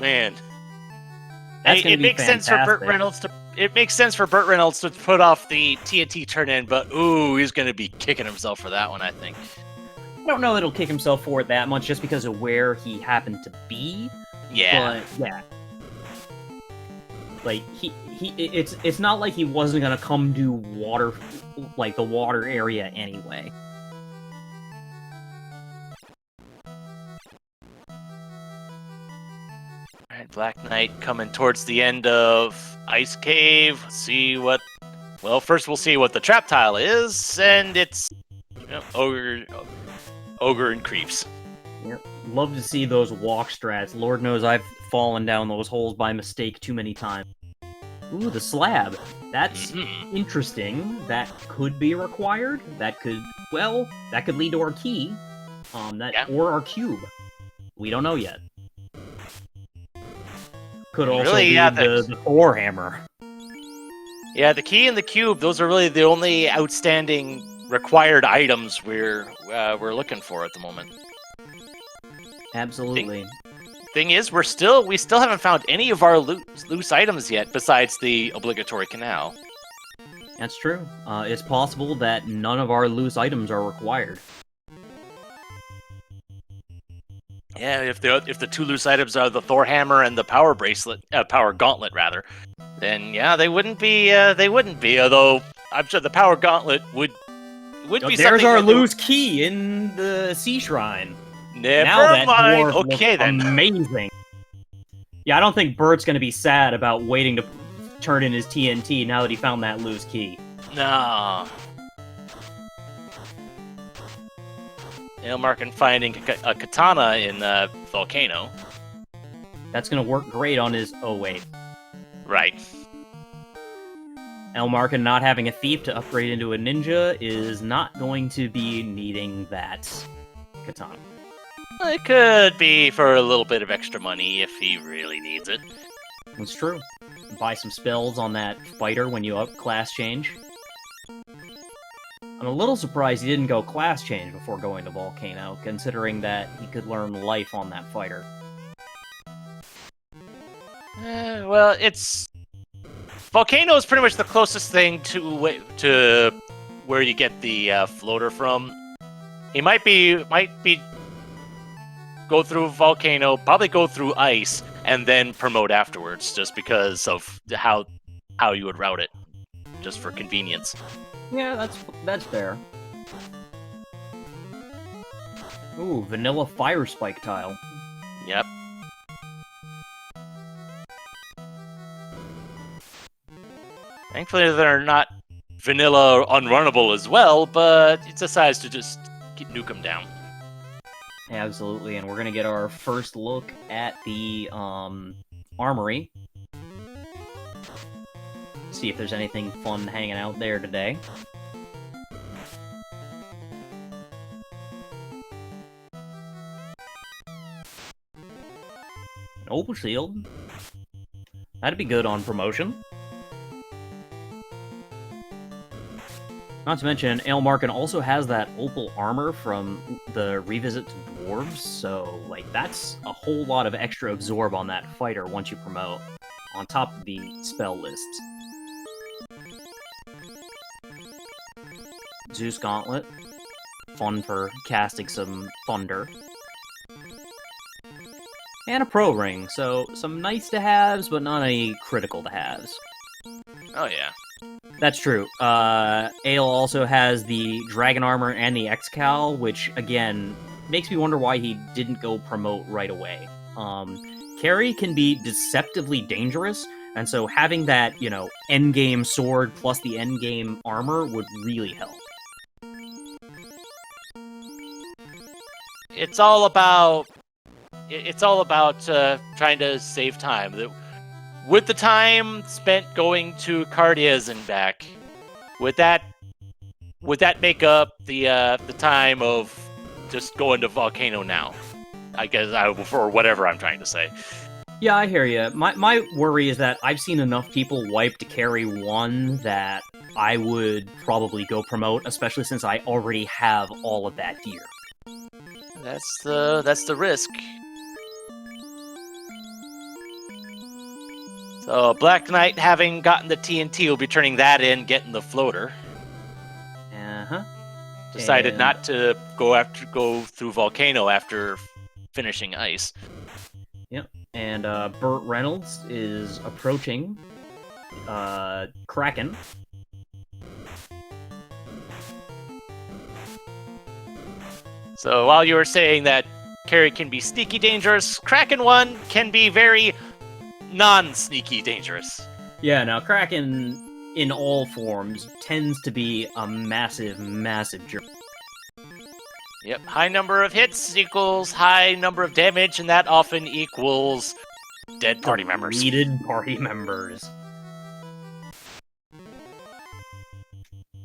man. That's gonna it be makes sense for Burt fantastic. Reynolds to... It makes sense for Burt Reynolds to put off the TNT turn-in, but ooh, he's going to be kicking himself for that one, I think. I don't know that he'll kick himself for it that much just because of where he happened to be. Yeah. But, yeah. Like, it's not like he wasn't gonna come to water, like, the water area anyway. Alright, Black Knight coming towards the end of Ice Cave. Let's see what... Well, first we'll see what the trap tile is, and it's... Ogre and Creeps. Yeah. Love to see those walk strats. Lord knows I've fallen down those holes by mistake too many times. Ooh, the slab. That's interesting. That could be required. That could, well, that could lead to our key. Or our cube. We don't know yet. Could also Really, be yeah, the Thor hammer. Yeah, the key and the cube, those are really the only outstanding required items we're looking for at the moment. Absolutely. Thing is, we still haven't found any of our loose items yet, besides the obligatory canal. That's true. It's possible that none of our loose items are required. Yeah, if the two loose items are the Thor hammer and the power gauntlet rather, then yeah, they wouldn't be. Although I'm sure the power gauntlet would be something. There's our loose key in the sea shrine. Never mind. Okay then. Amazing. Yeah, I don't think Burt's gonna be sad about waiting to turn in his TNT now that he found that loose key. No. Ailmarkin finding a katana in Volcano. That's gonna work great on his... Oh, wait. Right. Ailmarkin not having a thief to upgrade into a ninja is not going to be needing that katana. It could be for a little bit of extra money if he really needs it. That's true. Buy some spells on that fighter when you up class change. I'm a little surprised he didn't go class change before going to Volcano, considering that he could learn life on that fighter. Well, it's... Volcano is pretty much the closest thing to where you get the floater from. He might be go through Volcano, probably go through Ice, and then promote afterwards, just because of how you would route it, just for convenience. Yeah, that's fair. Ooh, vanilla fire spike tile. Yep. Thankfully, they're not vanilla unrunnable as well, but it decides to just nuke them down. Absolutely, and we're gonna get our first look at the armory. See if there's anything fun hanging out there today. An opal shield. That'd be good on promotion. Not to mention, Ailmarkin also has that opal armor from the revisit to dwarves, so like that's a whole lot of extra absorb on that fighter once you promote, on top of the spell lists. Zeus Gauntlet, fun for casting some thunder. And a pro ring, so some nice to haves, but not any critical to haves. Oh yeah. That's true. Ale also has the Dragon Armor and the X-Cal, which, again, makes me wonder why he didn't go promote right away. Carry can be deceptively dangerous, and so having that, you know, endgame sword plus the endgame armor would really help. It's all about trying to save time. With the time spent going to Cardias and back, would that make up the time of just going to Volcano now? I guess for whatever I'm trying to say. Yeah, I hear you. My worry is that I've seen enough people wipe to carry 1 that I would probably go promote, especially since I already have all of that gear. That's the risk. So Black Knight, having gotten the TNT, will be turning that in, getting the floater. Uh-huh. Decided And- not to go through Volcano after finishing Ice. Yep. And Burt Reynolds is approaching Kraken. So while you were saying that Carry can be sneaky dangerous, Kraken 1 can be very non-sneaky dangerous. Yeah, now Kraken, in all forms, tends to be a massive, massive jerk. Yep, high number of hits equals high number of damage, and that often equals dead party members. Deleted party members.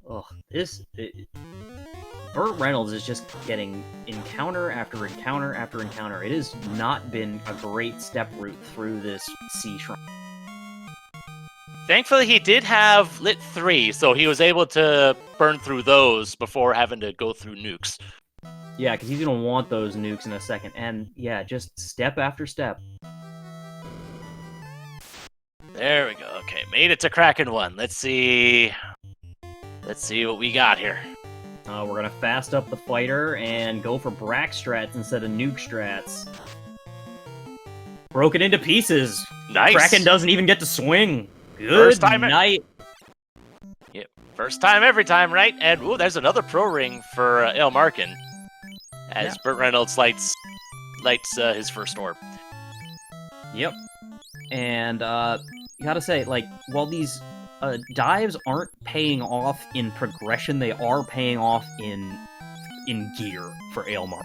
Ugh, Burt Reynolds is just getting encounter after encounter after encounter. It has not been a great step route through this sea shrine. Thankfully, he did have Lit 3, so he was able to burn through those before having to go through nukes. Yeah, because he's going to want those nukes in a second. And yeah, just step after step. There we go. Okay, made it to Kraken 1. Let's see what we got here. We're going to fast up the fighter and go for Brack strats instead of nuke strats. Broken into pieces. Nice. Kraken doesn't even get to swing. Good First time night. Yep, first time every time, right? And ooh, there's another pro ring for El Markin as Burt Reynolds lights his first orb. Yep. And you gotta say, like, while these dives aren't paying off in progression, they are paying off in gear for Aelmar.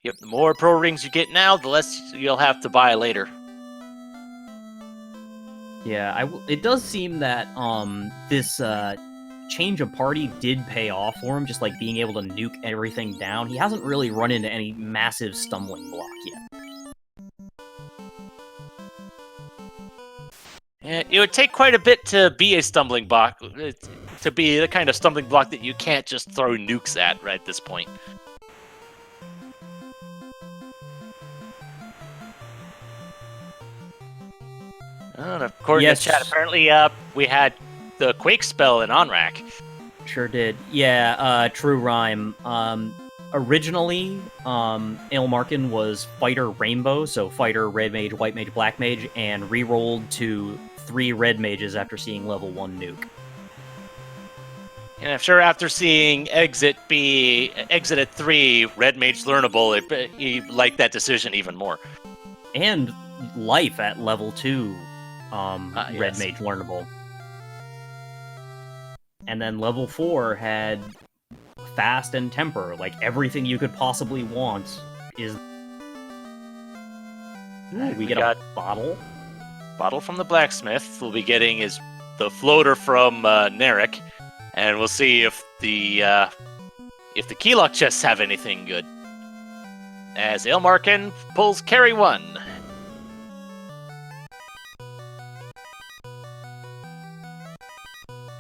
Yep, the more pro rings you get now, the less you'll have to buy later. Yeah, it does seem that this change of party did pay off for him, just like being able to nuke everything down. He hasn't really run into any massive stumbling block yet. Yeah, it would take quite a bit to be a stumbling block, to be the kind of stumbling block that you can't just throw nukes at right at this point. According to chat, apparently we had the Quake spell in Onrak. Sure did. Yeah, true rhyme. Originally, Aelmarkin was Fighter Rainbow, so Fighter, Red Mage, White Mage, Black Mage, and rerolled to 3 Red Mages after seeing level 1 nuke. And I'm sure after seeing Exit at 3, Red Mage learnable, he liked that decision even more. And Life at level 2, Red yes. Mage learnable. And then level 4 had Fast and Temper, like everything you could possibly want is... Ooh, we get a bottle. Bottle from the blacksmith. We'll be getting the floater from Narek, and we'll see if the Keylock chests have anything good. As Aelmarkin pulls carry 1.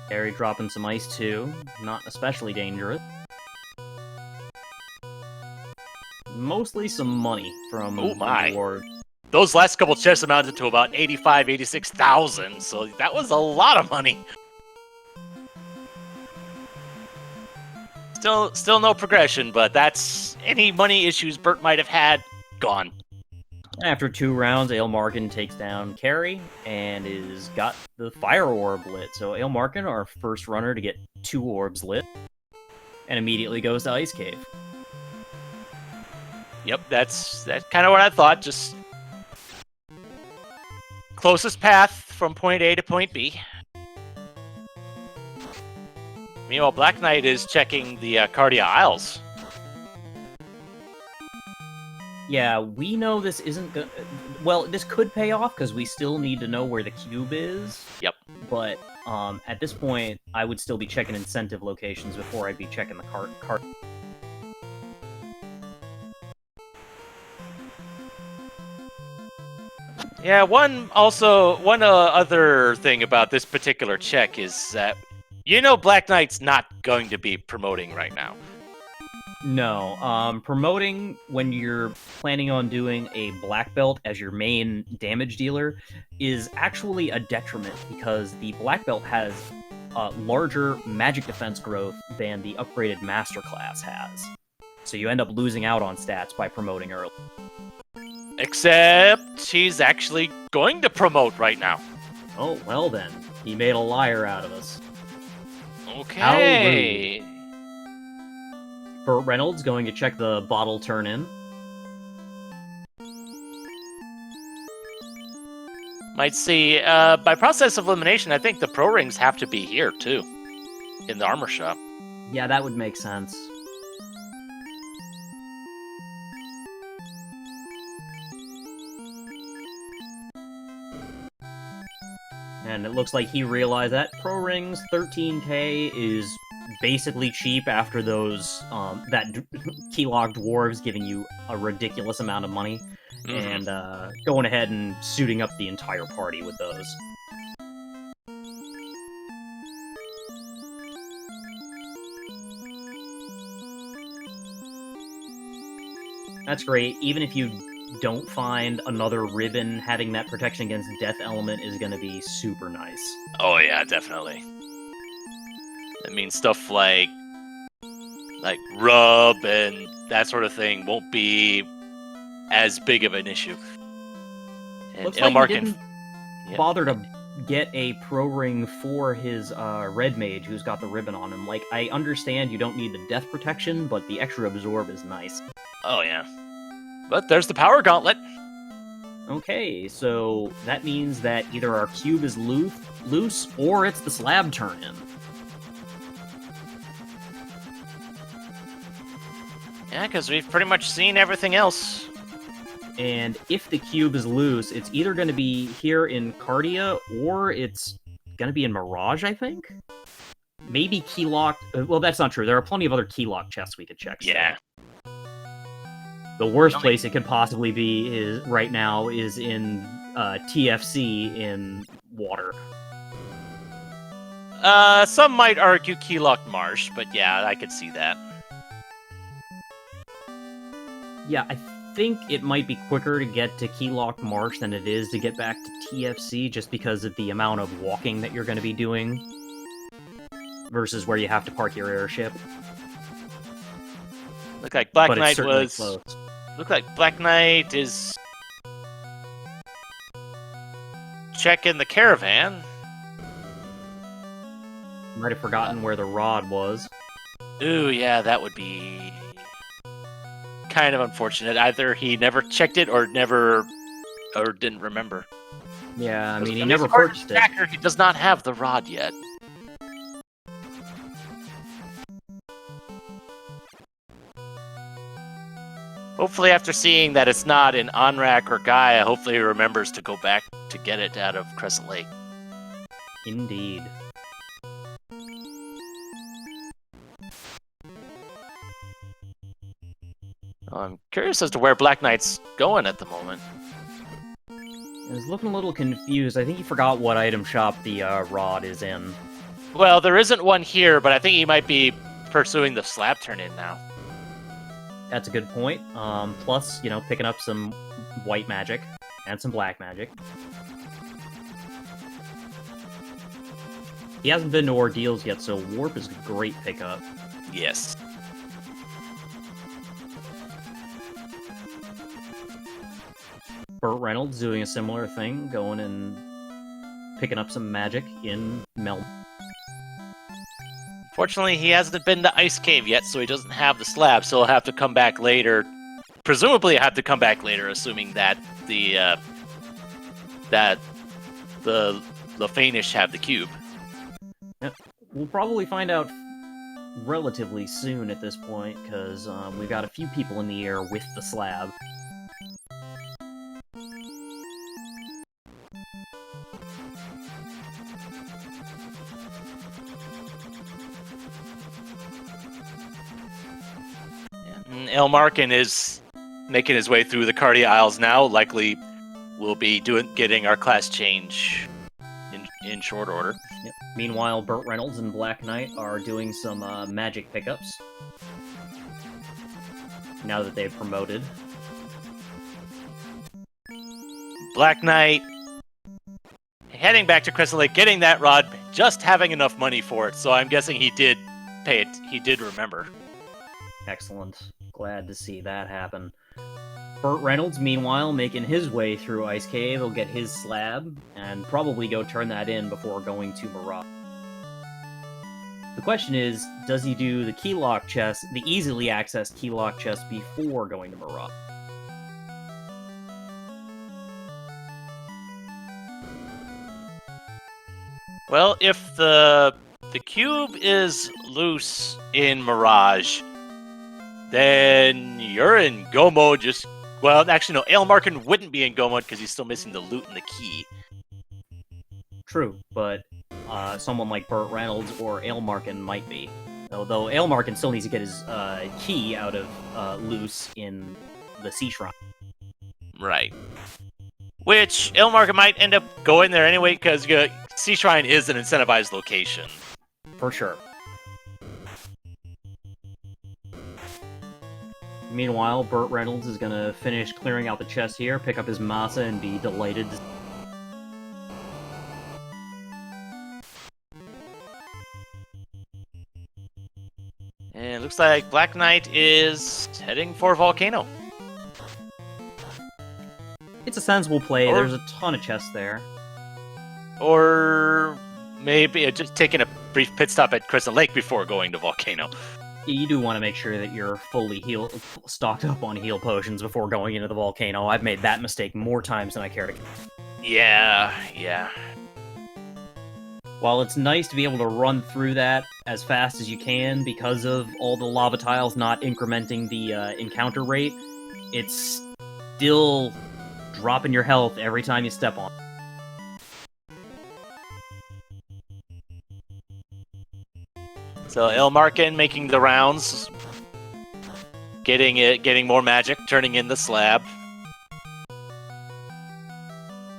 Harry dropping some ice too, not especially dangerous. Mostly some money from the reward. Those last couple chests amounted to about 86,000, so that was a lot of money. Still no progression, but that's any money issues Burt might have had gone. After 2 rounds, Aelmarkin takes down Carrie and is got the fire orb lit. So Aelmarkin, our first runner to get 2 orbs lit, and immediately goes to Ice Cave. Yep, that's kind of what I thought. Just closest path from point A to point B. Meanwhile, Black Knight is checking the Cardia Isles. Yeah, we know this isn't gonna... Well, this could pay off, because we still need to know where the cube is. Yep. but at this point, I would still be checking incentive locations before I'd be checking the cart. Yeah, one other thing about this particular check is that Black Knight's not going to be promoting right now. No, promoting when you're planning on doing a black belt as your main damage dealer is actually a detriment because the black belt has larger magic defense growth than the upgraded master class has. So you end up losing out on stats by promoting early. Except he's actually going to promote right now. Oh, well then. He made a liar out of us. Okay. Burt Reynolds going to check the bottle turn-in. Might see, by process of elimination, I think the pro rings have to be here, too. In the armor shop. Yeah, that would make sense. And it looks like he realized that Pro Rings 13k is basically cheap after those key-locked dwarves giving you a ridiculous amount of money, and going ahead and suiting up the entire party with those. That's great. Even if you don't find another ribbon, having that protection against death element is going to be super nice. Oh yeah, definitely. That means stuff like rub and that sort of thing won't be as big of an issue. And Looks Elmar like he didn't bother to get a pro ring for his red mage who's got the ribbon on him. Like, I understand you don't need the death protection, but the extra absorb is nice. Oh yeah. But there's the power gauntlet. Okay, so that means that either our cube is loose or it's the slab turn-in. Yeah, because we've pretty much seen everything else. And if the cube is loose, it's either going to be here in Cardia or it's going to be in Mirage, I think? Maybe key-locked... Well, that's not true. There are plenty of other key-locked chests we could check. Yeah. The worst place it could possibly be right now is in TFC in water. Some might argue key-locked Marsh, but yeah, I could see that. Yeah, I think it might be quicker to get to key-locked Marsh than it is to get back to TFC, just because of the amount of walking that you're going to be doing versus where you have to park your airship. Look like Black But Knight it's was... close. Look like Black Knight is... checking the caravan. Might have forgotten where the rod was. Ooh, yeah, that would be... kind of unfortunate. Either he never checked it or didn't remember. Yeah, I mean, he never purchased it. He does not have the rod yet. Hopefully, after seeing that it's not an Onrak or Gaia, hopefully he remembers to go back to get it out of Crescent Lake. Indeed. I'm curious as to where Black Knight's going at the moment. I was looking a little confused. I think he forgot what item shop the rod is in. Well, there isn't one here, but I think he might be pursuing the slab turn-in now. That's a good point. Plus, picking up some white magic and some black magic. He hasn't been to Ordeals yet, so Warp is a great pickup. Yes. Burt Reynolds doing a similar thing, going and picking up some magic in Mel. Fortunately, he hasn't been to Ice Cave yet, so he doesn't have the slab, so he'll have to come back later. Presumably, he'll have to come back later, assuming that the Fainish have the cube. Yeah, we'll probably find out relatively soon at this point, because we've got a few people in the air with the slab. Elmarkin is making his way through the Cardia Isles now. Likely we'll be getting our class change in short order. Yep. Meanwhile, Burt Reynolds and Black Knight are doing some magic pickups. Now that they've promoted. Black Knight heading back to Crystal Lake, getting that rod, just having enough money for it. So I'm guessing he did pay it. He did remember. Excellent. Glad to see that happen. Burt Reynolds, meanwhile, making his way through Ice Cave. He'll get his slab and probably go turn that in before going to Mirage. The question is, does he do the key lock chest, the easily accessed key lock chest, before going to Mirage? Well, if the cube is loose in Mirage, then you're in go mode. Well, actually, no. Elmarkin wouldn't be in go mode because he's still missing the loot and the key. True, but someone like Burt Reynolds or Elmarkin might be. Although Elmarkin still needs to get his key out of loose in the Sea Shrine. Right. Which Elmarkin might end up going there anyway because Sea Shrine is an incentivized location. For sure. Meanwhile, Burt Reynolds is going to finish clearing out the chest here, pick up his masa, and be delighted to... And it looks like Black Knight is heading for Volcano. It's a sensible play. There's a ton of chests there. Or maybe just taking a brief pit stop at Crystal Lake before going to Volcano. You do want to make sure that you're fully stocked up on heal potions before going into the volcano. I've made that mistake more times than I care to. Yeah. While it's nice to be able to run through that as fast as you can because of all the lava tiles not incrementing the encounter rate, it's still dropping your health every time you step on. So Elmarkin making the rounds, getting more magic, turning in the slab.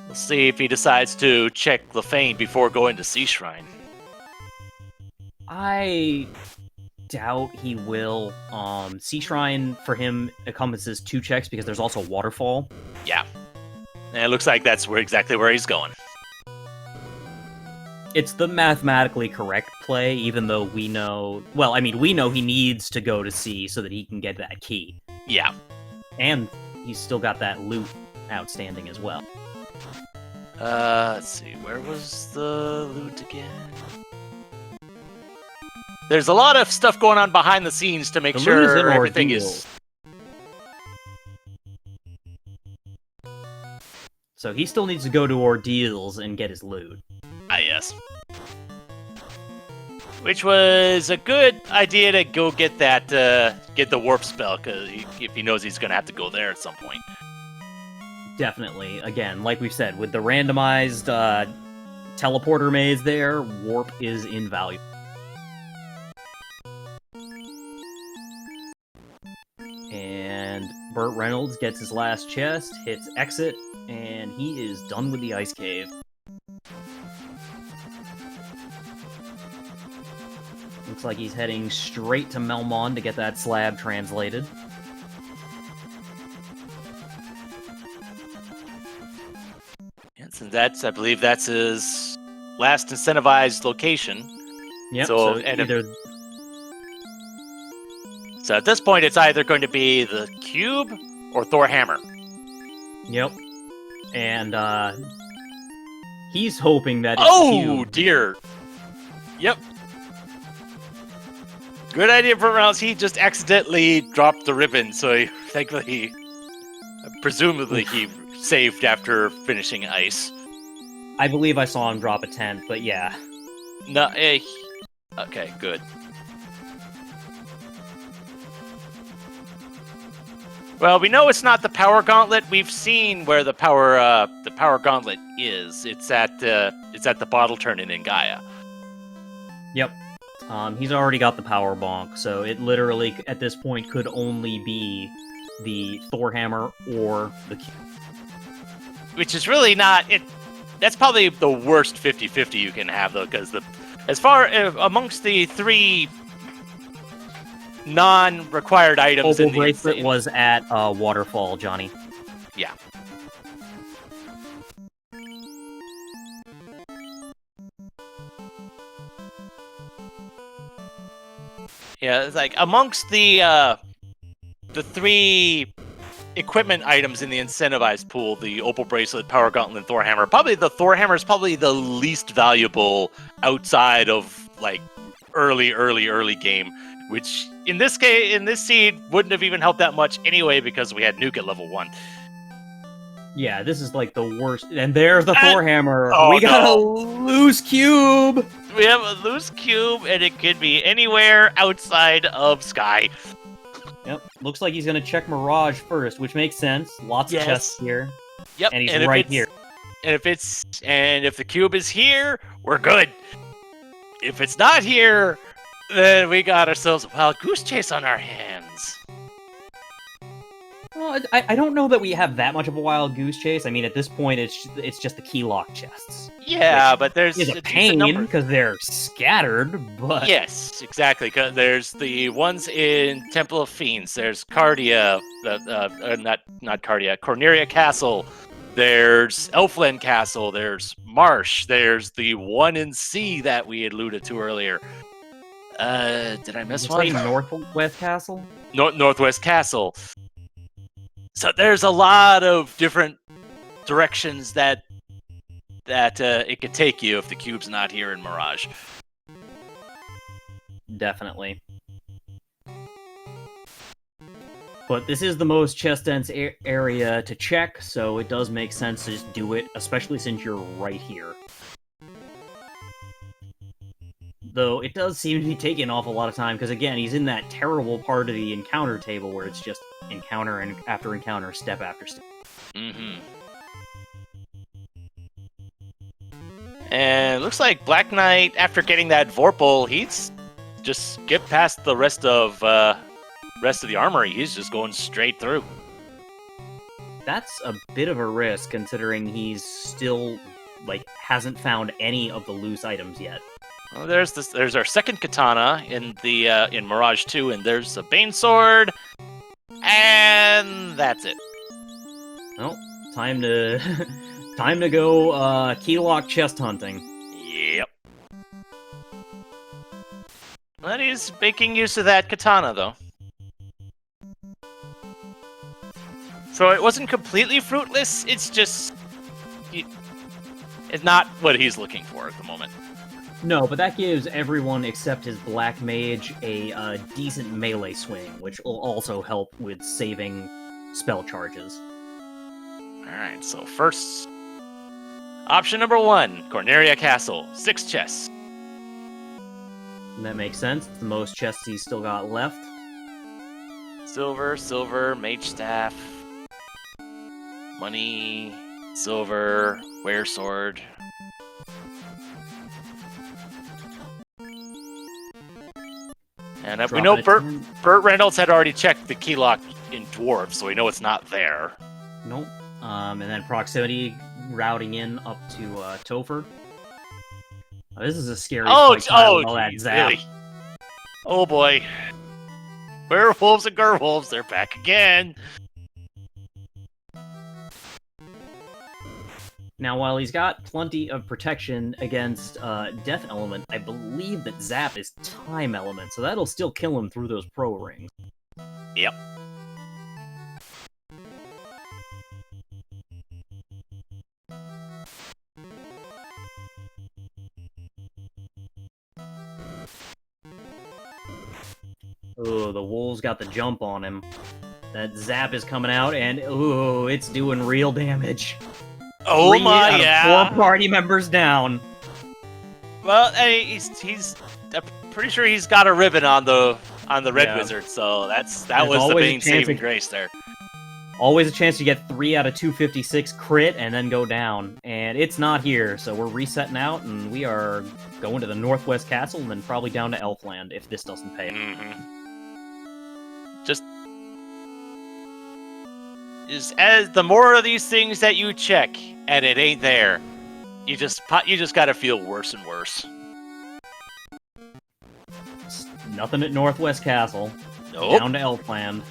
We'll see if he decides to check Lefane before going to Sea Shrine. I doubt he will. Sea Shrine for him encompasses 2 checks because there's also Waterfall. Yeah, and it looks like that's exactly where he's going. It's the mathematically correct play, even though we know... Well, I mean, we know he needs to go to sea so that he can get that key. Yeah. And he's still got that loot outstanding as well. Let's see. Where was the loot again? There's a lot of stuff going on behind the scenes to make sure everything is... So he still needs to go to Ordeals and get his loot. Ah, yes. Which was a good idea to go get that, get the warp spell, because if he knows he's going to have to go there at some point. Definitely. Again, like we've said, with the randomized teleporter maze there, warp is invaluable. And Burt Reynolds gets his last chest, hits exit, and he is done with the ice cave. Looks like he's heading straight to Melmond to get that slab translated. And I believe that's his last incentivized location. Yep, so at this point, it's either going to be the cube or Thor hammer. Yep. And he's hoping that it's cube. Oh, dear. Yep. Good idea, Burt Reynolds. He just accidentally dropped the ribbon, so presumably he saved after finishing ice. I believe I saw him drop a tent, but yeah. No, okay, good. Well, we know it's not the power gauntlet. We've seen where the power gauntlet is. It's at the bottle turn in Gaia. Yep. He's already got the power bonk, so it literally, at this point, could only be the Thor hammer or the cube. Which is really not it. That's probably the worst 50-50 you can have, though, because amongst the 3 non-required items Opal in the bracelet was at Waterfall, Johnny. Yeah. Yeah, it's like amongst the 3 equipment items in the incentivized pool, the Opal bracelet, Power Gauntlet, and Thor hammer. Probably the Thor hammer is probably the least valuable outside of like early game, which in this case, in this seed, wouldn't have even helped that much anyway because we had Nuke at level 1. Yeah, this is like the worst. And there's the Thor hammer. Oh, we got a loose cube. We have a loose cube, and it could be anywhere outside of Sky. Yep. Looks like he's going to check Mirage first, which makes sense. Lots of chests here. Yep. And he's right here. And if the cube is here, we're good. If it's not here, then we got ourselves a wild goose chase on our hands. Well, I don't know that we have that much of a wild goose chase. I mean, at this point, it's just the key lock chests. Yeah, but there's a pain because they're scattered. But yes, exactly. Cause there's the ones in Temple of Fiends. There's Cardia, not Cardia, Corneria Castle. There's Elfland Castle. There's Marsh. There's the one in C that we had alluded to earlier. Did I miss one? Northwest Castle. Northwest Castle. So there's a lot of different directions that it could take you if the cube's not here in Mirage. Definitely. But this is the most chest dense area to check, so it does make sense to just do it, especially since you're right here. Though it does seem to be taking an awful lot of time, because again, he's in that terrible part of the encounter table where it's just encounter and after encounter, step after step. Mm-hmm. And it looks like Black Knight, after getting that Vorpal, he's just skipped past the rest of the armory. He's just going straight through. That's a bit of a risk, considering he's still hasn't found any of the loose items yet. Well, there's our second katana in Mirage 2, and there's a Bane sword, and that's it. Well, time to go key lock chest hunting. Yep. But he's making use of that katana, though. So it wasn't completely fruitless. It's just it's not what he's looking for at the moment. No, but that gives everyone except his Black Mage a decent melee swing, which will also help with saving spell charges. Alright, so first... Option number 1, Corneria Castle, 6 chests. And that makes sense. It's the most chests he's still got left. Silver, mage staff, money, silver, wear sword. And we know Burt Reynolds had already checked the key lock in Dwarf, so we know it's not there. Nope. And then proximity routing in up to Topher. Oh, this is a scary fight. Really? Oh boy. Werewolves and Gerwolves, they're back again. Now, while he's got plenty of protection against Death Element, I believe that Zap is Time Element, so that'll still kill him through those Pro Rings. Yep. Oh, the Wolves got the jump on him. That Zap is coming out, and ooh, it's doing real damage. Oh 3 my, out yeah. of 4 party members down. Well, he's I'm pretty sure he's got a ribbon on the Red Wizard, so that was the main saving grace there. Always a chance to get 3 out of 256 crit and then go down. And it's not here, so we're resetting out, and we are going to the Northwest Castle and then probably down to Elfland if this doesn't pay. Just as the more of these things that you check and it ain't there, you just gotta feel worse and worse. Nothing at Northwest Castle. Nope. Down to Elfland.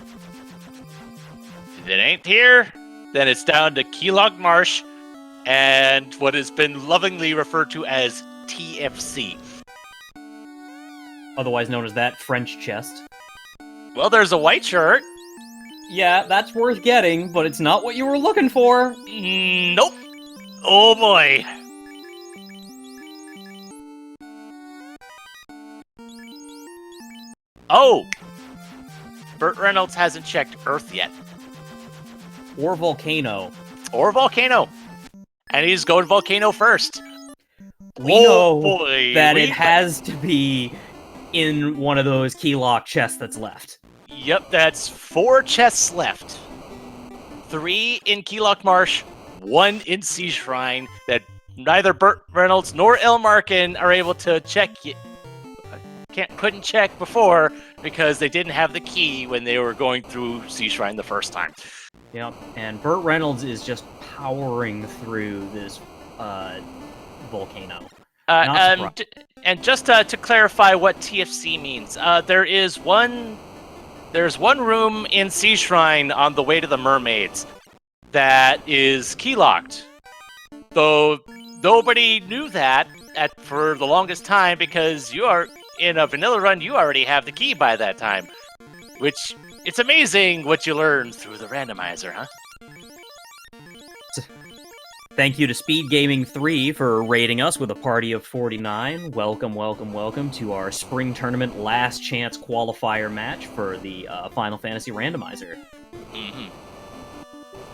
If it ain't here, then it's down to Keylog Marsh and what has been lovingly referred to as TFC. Otherwise known as that French chest. Well, there's a white shirt. Yeah, that's worth getting, but it's not what you were looking for. Nope. Oh boy. Oh! Burt Reynolds hasn't checked Earth yet. Or Volcano. Or Volcano. And he's going Volcano first. We know that it has to be in one of those keylock chests that's left. Yep, that's 4 chests left. 3 in Keylock Marsh, 1 in Sea Shrine that neither Burt Reynolds nor Elmarkin are able to check yet. Couldn't check before because they didn't have the key when they were going through Sea Shrine the first time. Yep, and Burt Reynolds is just powering through this volcano. And just to clarify what TFC means, there's one room in Sea Shrine on the way to the Mermaids that is key-locked. Though nobody knew that for the longest time because in a vanilla run, you already have the key by that time. Which, it's amazing what you learn through the randomizer, huh? Thank you to Speed Gaming 3 for rating us with a party of 49. Welcome, welcome, welcome to our Spring Tournament Last Chance Qualifier match for the Final Fantasy Randomizer. Mm-hmm.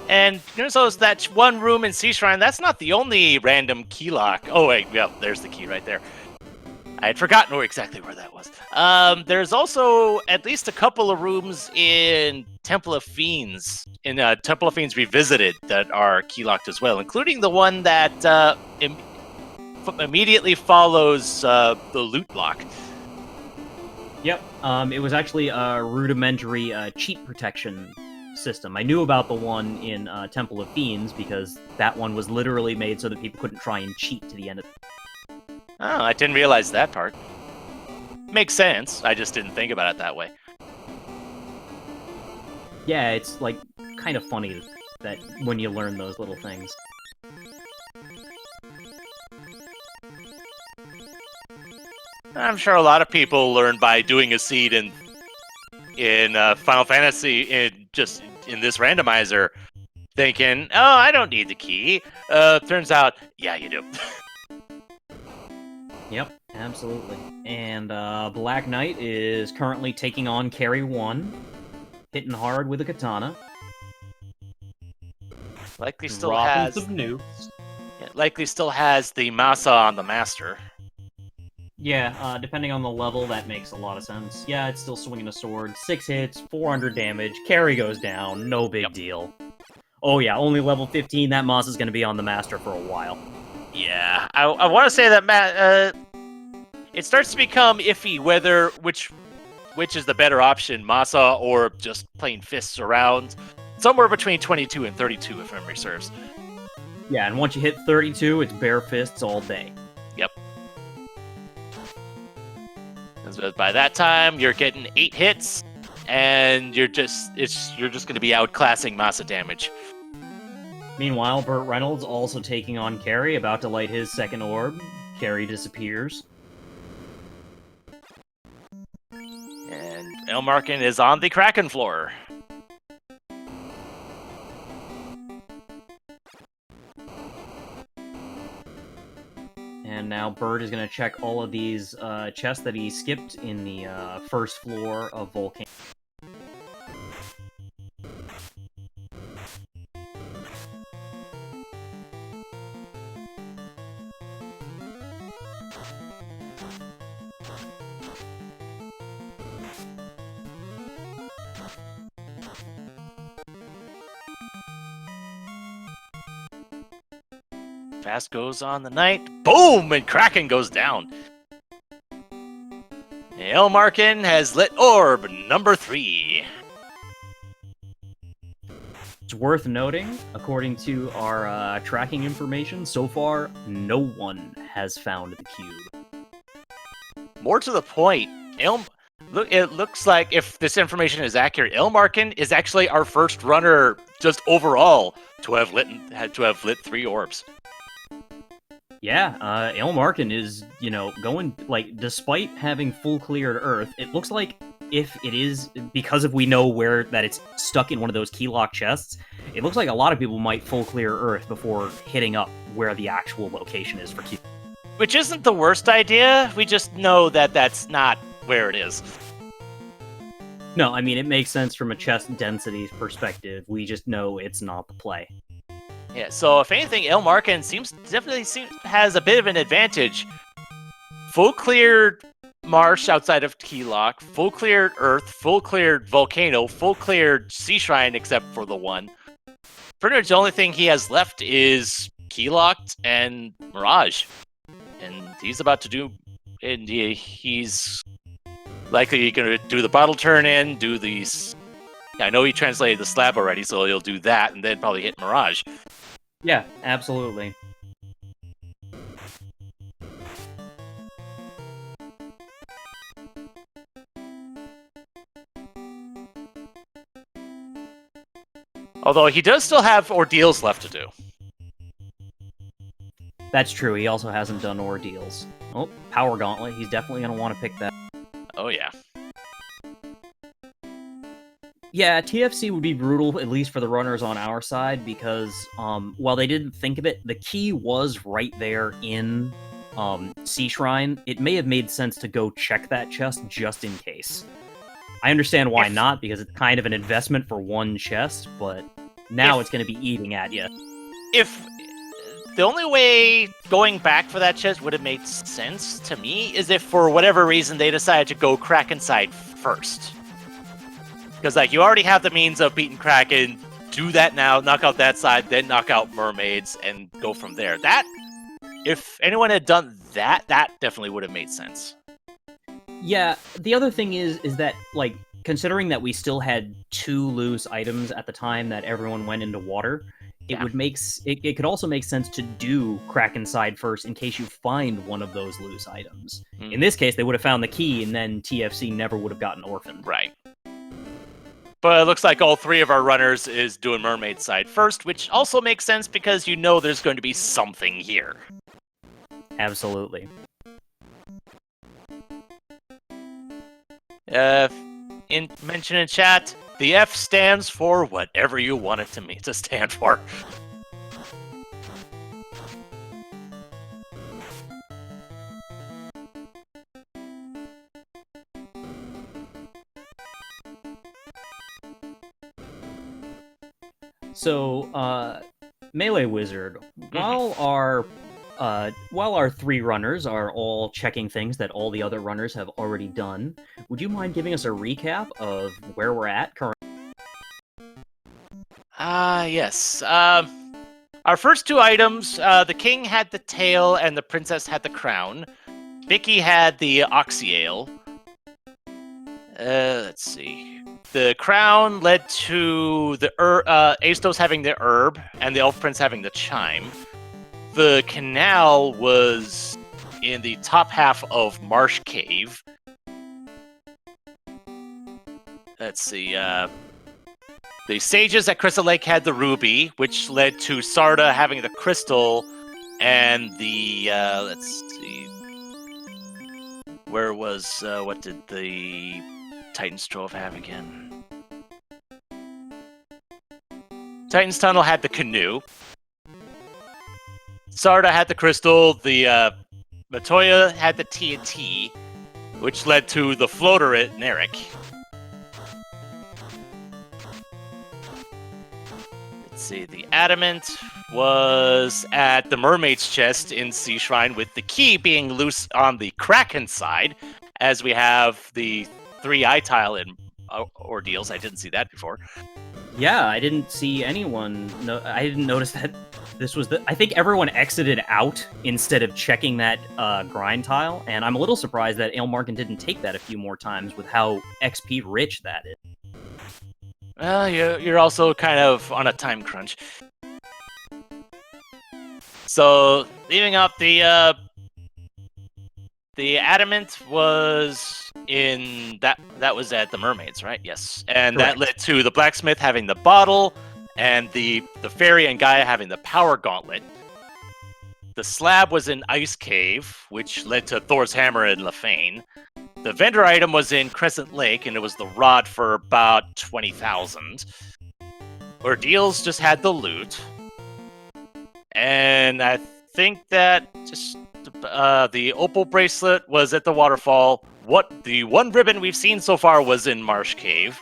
And there's that one room in Sea Shrine, that's not the only random key lock. Oh wait, yeah, there's the key right there. I had forgotten exactly where that was. There's also at least a couple of rooms in Temple of Fiends, Temple of Fiends Revisited, that are key-locked as well, including the one that immediately follows the loot block. Yep, it was actually a rudimentary cheat protection system. I knew about the one in Temple of Fiends because that one was literally made so that people couldn't try and cheat to the end of it. Oh, I didn't realize that part. Makes sense. I just didn't think about it that way. Yeah, it's like kind of funny that when you learn those little things. I'm sure a lot of people learn by doing a seed in Final Fantasy in this randomizer, thinking, "Oh, I don't need the key." Turns out, yeah, you do. Yep, absolutely. And Black Knight is currently taking on Carry 1, hitting hard with a katana. Likely still has some nukes. Yeah, likely still has the Masa on the Master. Yeah, depending on the level, that makes a lot of sense. Yeah, it's still swinging a sword. 6 hits, 400 damage, Carry goes down, no big deal. Oh yeah, only level 15, that Masa's going to be on the Master for a while. Yeah, I want to say that it starts to become iffy which is the better option, Masa or just plain fists around. Somewhere between 22 and 32, if memory serves. Yeah, and once you hit 32, it's bare fists all day. Yep. By that time, you're getting 8 hits, and you're just going to be outclassing Masa damage. Meanwhile, Burt Reynolds also taking on Carry, about to light his second orb. Carry disappears. And Elmarkin is on the Kraken floor. And now Burt is going to check all of these chests that he skipped in the first floor of Volcano. Fast goes on the night. Boom! And Kraken goes down. Elmarkin has lit orb number 3. It's worth noting, according to our tracking information, so far, no one has found the cube. More to the point, it looks like, if this information is accurate, Elmarkin is actually our first runner, just overall, to have lit 3 orbs. Yeah, Elmarkin is, going, despite having full cleared Earth, it looks like if it is, because we know that it's stuck in one of those keylock chests, it looks like a lot of people might full clear Earth before hitting up where the actual location is for Q. Which isn't the worst idea, we just know that that's not where it is. No, I mean, it makes sense from a chest density perspective, we just know it's not the play. Yeah, so if anything, Elmarkin definitely has a bit of an advantage. Full cleared marsh outside of Keylock, full cleared Earth, full cleared Volcano, full cleared Sea Shrine except for the one. Pretty much the only thing he has left is Keylocked and Mirage. And he's about to do... And he's likely going to do the bottle turn in, do these... I know he translated the slab already, so he'll do that, and then probably hit Mirage. Yeah, absolutely. Although he does still have ordeals left to do. That's true, he also hasn't done ordeals. Oh, Power Gauntlet, he's definitely going to want to pick that. Oh yeah. Yeah, TFC would be brutal, at least for the runners on our side, because while they didn't think of it, the key was right there in Sea Shrine. It may have made sense to go check that chest just in case. I understand why not, because it's kind of an investment for one chest, but now it's going to be eating at you. If the only way going back for that chest would have made sense to me is if for whatever reason they decided to go Kraken side first. Because, you already have the means of beating Kraken, do that now, knock out that side, then knock out Mermaids, and go from there. If anyone had done that, that definitely would have made sense. Yeah, the other thing is that, considering that we still had 2 loose items at the time that everyone went into water, it could also make sense to do Kraken side first in case you find one of those loose items. In this case, they would have found the key, and then TFC never would have gotten orphaned. Right. But it looks like all 3 of our runners is doing Mermaid side first, which also makes sense because there's going to be something here. Absolutely. Mention in chat, the F stands for whatever you want it to stand for. So, Melee Wizard, while our 3 runners are all checking things that all the other runners have already done, would you mind giving us a recap of where we're at currently? Yes. Our first 2 items, the king had the tail and the princess had the crown. Vicky had the Oxyale. Let's see. The crown led to the Astos having the herb and the elf prince having the chime. The canal was in the top half of Marsh Cave. Let's see. The sages at Crystal Lake had the ruby, which led to Sarda having the crystal, and the let's see. Where was what did the Titan's Trove have again? Titan's Tunnel had the canoe. Sarda had the crystal. The Matoya had the TNT, which led to the floater at Narek. Let's see. The adamant was at the Mermaid's chest in Sea Shrine, with the key being loose on the Kraken side, as we have the 3 eye tile in ordeals. I didn't see that before. Yeah, I didn't see anyone. No, I didn't notice that this was the. I think everyone exited out instead of checking that grind tile, and I'm a little surprised that Ailmarkin didn't take that a few more times with how XP rich that is. Well, you're also kind of on a time crunch. So, leaving out the adamant was in that was at the Mermaids, right? Yes. And Correct. that led to the blacksmith having the bottle and the fairy and Gaia having the power gauntlet. The slab was in Ice Cave, which led to Thor's hammer and Lefane. The vendor item was in Crescent Lake, and it was the rod for about 20,000. Ordeals just had the loot. And I think that just the opal bracelet was at the waterfall. What the one ribbon we've seen so far was in Marsh Cave.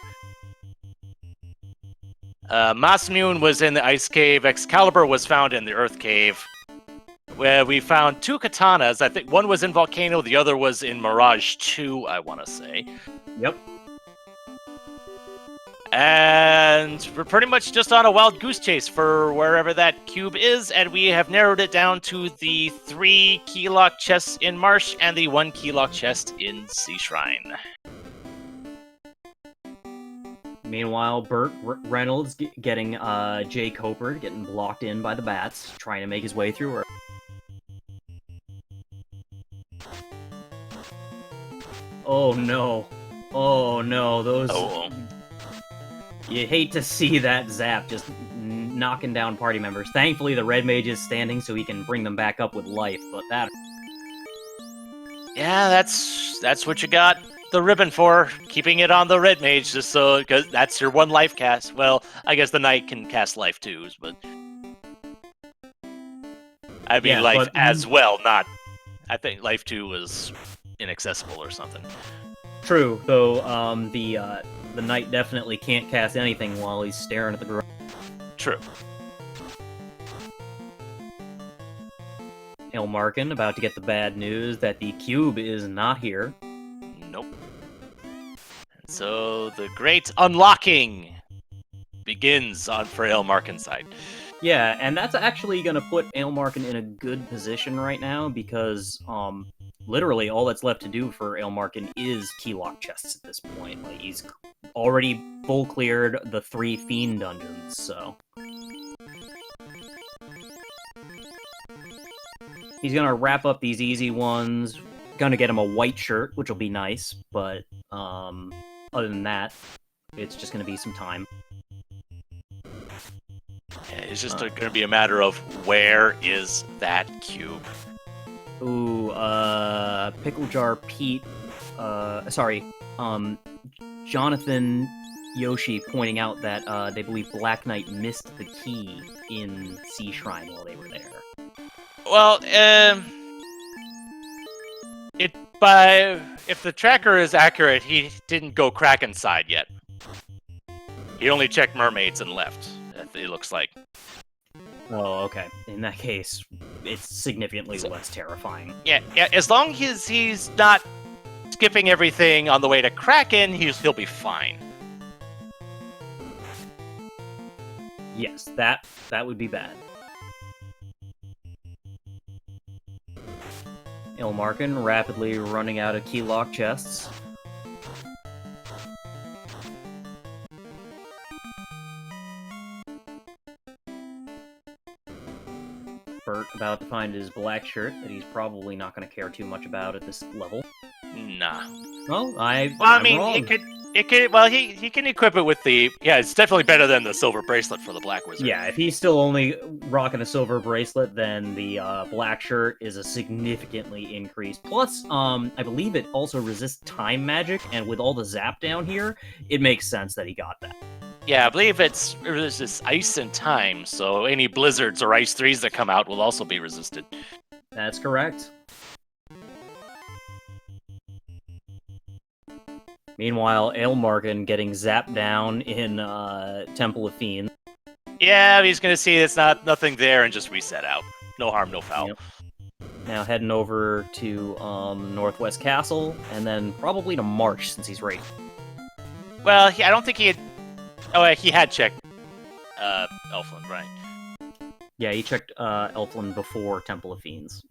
Masmune was in the Ice Cave. Excalibur was found in the Earth Cave, where we found 2 katanas. I think one was in Volcano, the other was in Mirage 2, I want to say. Yep. And we're pretty much just on a wild goose chase for wherever that cube is, and we have narrowed it down to the 3 keylock chests in Marsh and the 1 keylock chest in Sea Shrine. Meanwhile, Burt Reynolds getting Jay Coper getting blocked in by the bats, trying to make his way through her. Oh no. Oh no, those... Oh. You hate to see that zap just knocking down party members. Thankfully, the red mage is standing so he can bring them back up with life, but that... Yeah, that's what you got the ribbon for, keeping it on the red mage, just so, because that's your 1 life cast. Well, I guess the knight can cast life too, but... I mean, Yeah, life but... as well, not... I think life 2 was inaccessible or something. True, though the knight definitely can't cast anything while he's staring at the ground. True. Ailmarkin about to get the bad news that the cube is not here. Nope. So the great unlocking begins for Ailmarkin's side. Yeah, and that's actually going to put Ailmarkin in a good position right now because literally all that's left to do for Ailmarkin is keylock chests at this point. Like, he's already full cleared the 3 fiend dungeons, so he's gonna wrap up these easy ones. Gonna get him a white shirt, which will be nice, but other than that, it's just gonna be some time. Yeah, it's just going to be a matter of where is that cube. Ooh, Pickle Jar Pete, Jonathan Yoshi pointing out that they believe Black Knight missed the key in Sea Shrine while they were there. Well, if the tracker is accurate, he didn't go crack inside yet. He only checked Mermaids and left, it looks like. Oh, okay. In that case, it's significantly less terrifying. Yeah, as long as he's not skipping everything on the way to Kraken, he'll be fine. Yes, that would be bad. Ailmarkin rapidly running out of keylock chests. Burt about to find his black shirt that he's probably not going to care too much about at this level. Nah. Well, I I'm mean, wrong. it could. Well, he can equip it with the. Yeah, it's definitely better than the silver bracelet for the Black Wizard. Yeah, if he's still only rocking a silver bracelet, then the black shirt is a significantly increased. Plus, I believe it also resists time magic, and with all the zap down here, it makes sense that he got that. Yeah, I believe it's this ice and time, so any blizzards or ice 3s that come out will also be resisted. That's correct. Meanwhile, Ailmarkin getting zapped down in Temple of Fiends. Yeah, he's gonna see it's nothing there and just reset out. No harm, no foul. Yep. Now heading over to Northwest Castle, and then probably to Marsh since he's right. Well, I don't think he had. Oh, he had checked Elfland, right? Yeah, he checked Elfland before Temple of Fiends.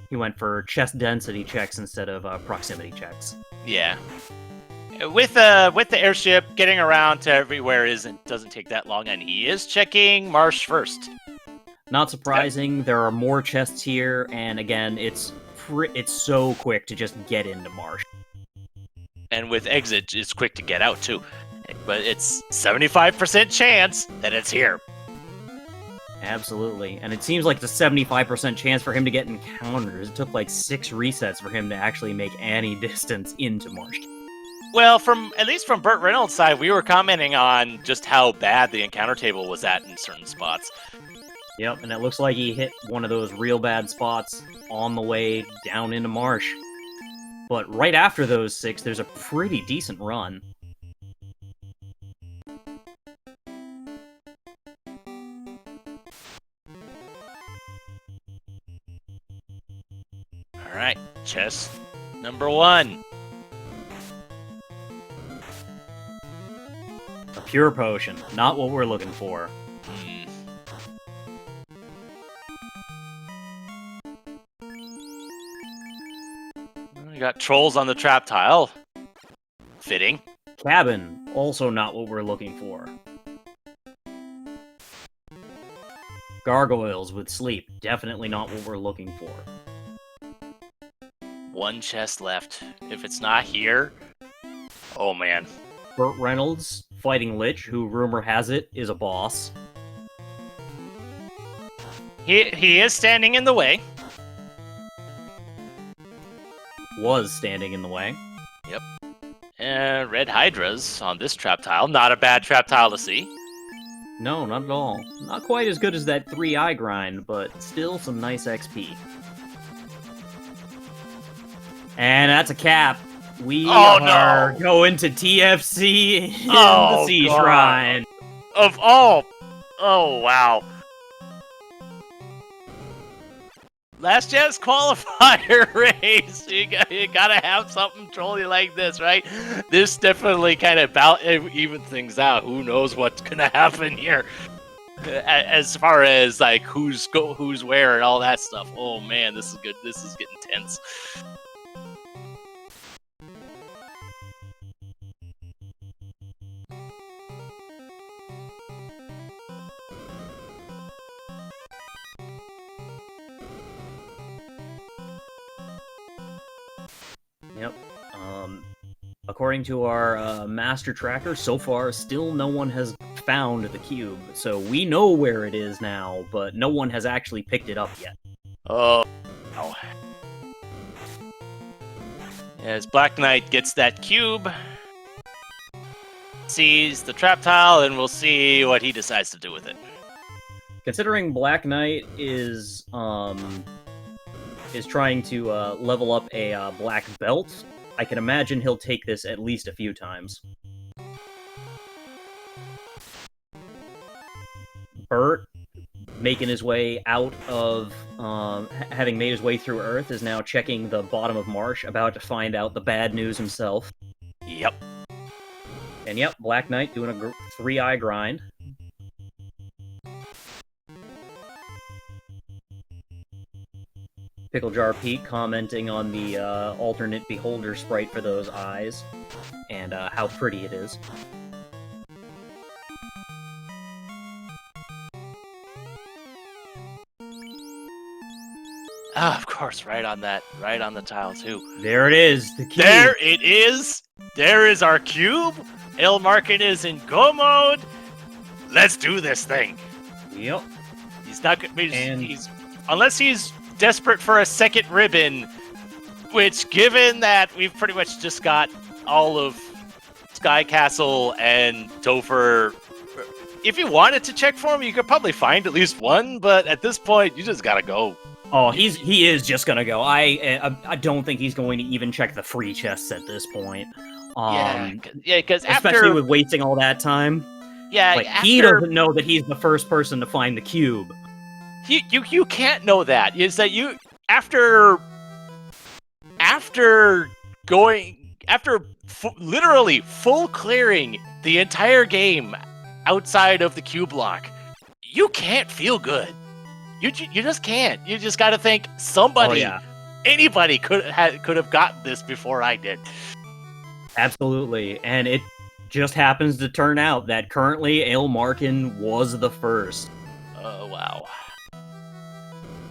He went for chest density checks instead of proximity checks. Yeah. With the airship getting around to everywhere doesn't take that long, and he is checking Marsh first. Not surprising. There are more chests here, and again, it's so quick to just get into Marsh. And with exit, it's quick to get out too. But it's 75% chance that it's here. Absolutely. And it seems like it's a 75% chance for him to get encounters. It took like 6 resets for him to actually make any distance into Marsh. Well, at least from Burt Reynolds' side, we were commenting on just how bad the encounter table was at in certain spots. Yep, and it looks like he hit one of those real bad spots on the way down into Marsh. But right after those 6, there's a pretty decent run. Alright, chest number 1. A pure potion, not what we're looking for. We got trolls on the trap tile. Fitting. Cabin, also not what we're looking for. Gargoyles with sleep, definitely not what we're looking for. 1 chest left. If it's not here, oh man. Burt Reynolds fighting Lich, who rumor has it is a boss. He is standing in the way. Was standing in the way. Yep. Red Hydras on this trap tile. Not a bad trap tile to see. No, not at all. Not quite as good as that 3-eye grind, but still some nice XP. And that's a cap. We are going to TFC in the Sea Shrine. Of all... Oh, wow. Last chance qualifier race. You gotta have something trolly like this, right? This definitely kind of even things out. Who knows what's gonna happen here? As far as like who's where and all that stuff. Oh man, this is good. This is getting tense. Yep. According to our master tracker, so far, still no one has found the cube. So we know where it is now, but no one has actually picked it up yet. Oh. As Black Knight gets that cube, sees the trap tile, and we'll see what he decides to do with it. Considering Black Knight is trying to level up a black belt, I can imagine he'll take this at least a few times. Burt, making his way out of, having made his way through Earth, is now checking the bottom of Marsh, about to find out the bad news himself. Yep. And yep, Black Knight doing a 3-eye grind. Pickle Jar Pete commenting on the alternate beholder sprite for those eyes, and how pretty it is. Ah, of course, right on the tile too. There it is, the cube. There it is. There is our cube. El Markin is in go mode. Let's do this thing. Yep. He's not gonna he's unless he's desperate for a second ribbon, which, given that we've pretty much just got all of Sky Castle and Topher, if you wanted to check for him, you could probably find at least one, but at this point, you just gotta go. Oh, he is just gonna go. I don't think he's going to even check the free chests at this point. Yeah, because especially with wasting all that time. Yeah, like, he doesn't know that he's the first person to find the cube. You can't know that. Is that you after after literally full clearing the entire game outside of the Q block, you can't feel good. You just can't. You just got to think somebody, anybody could have gotten this before I did. Absolutely, and it just happens to turn out that currently Ailmarkin was the first. Oh, wow.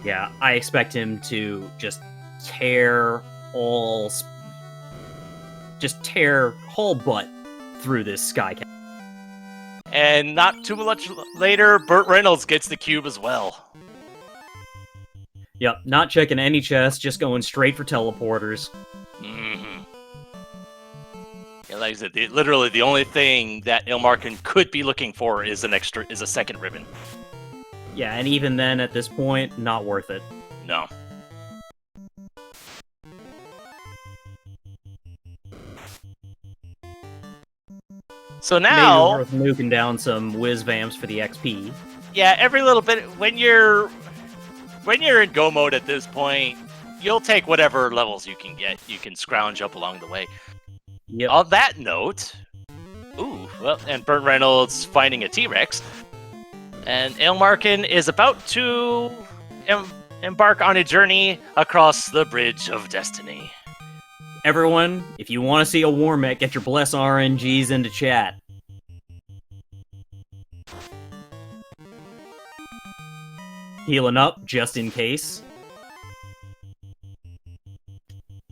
Yeah, I expect him to just tear whole butt through this sky cap. And not too much later, Burt Reynolds gets the cube as well. Yep, not checking any chests, just going straight for teleporters. Mm-hmm. Yeah, like I said, literally the only thing that Ailmarkin could be looking for is a second ribbon. Yeah, and even then, at this point, not worth it. No. So now, maybe worth nuking down some whiz vamps for the XP. Yeah, every little bit. When you're in go mode at this point, you'll take whatever levels you can get. You can scrounge up along the way. Yep. On that note, and Burt Reynolds finding a T-Rex, and Ailmarkin is about to embark on a journey across the Bridge of Destiny. Everyone, if you want to see a war mech, get your Bless RNGs into chat. Healing up, just in case.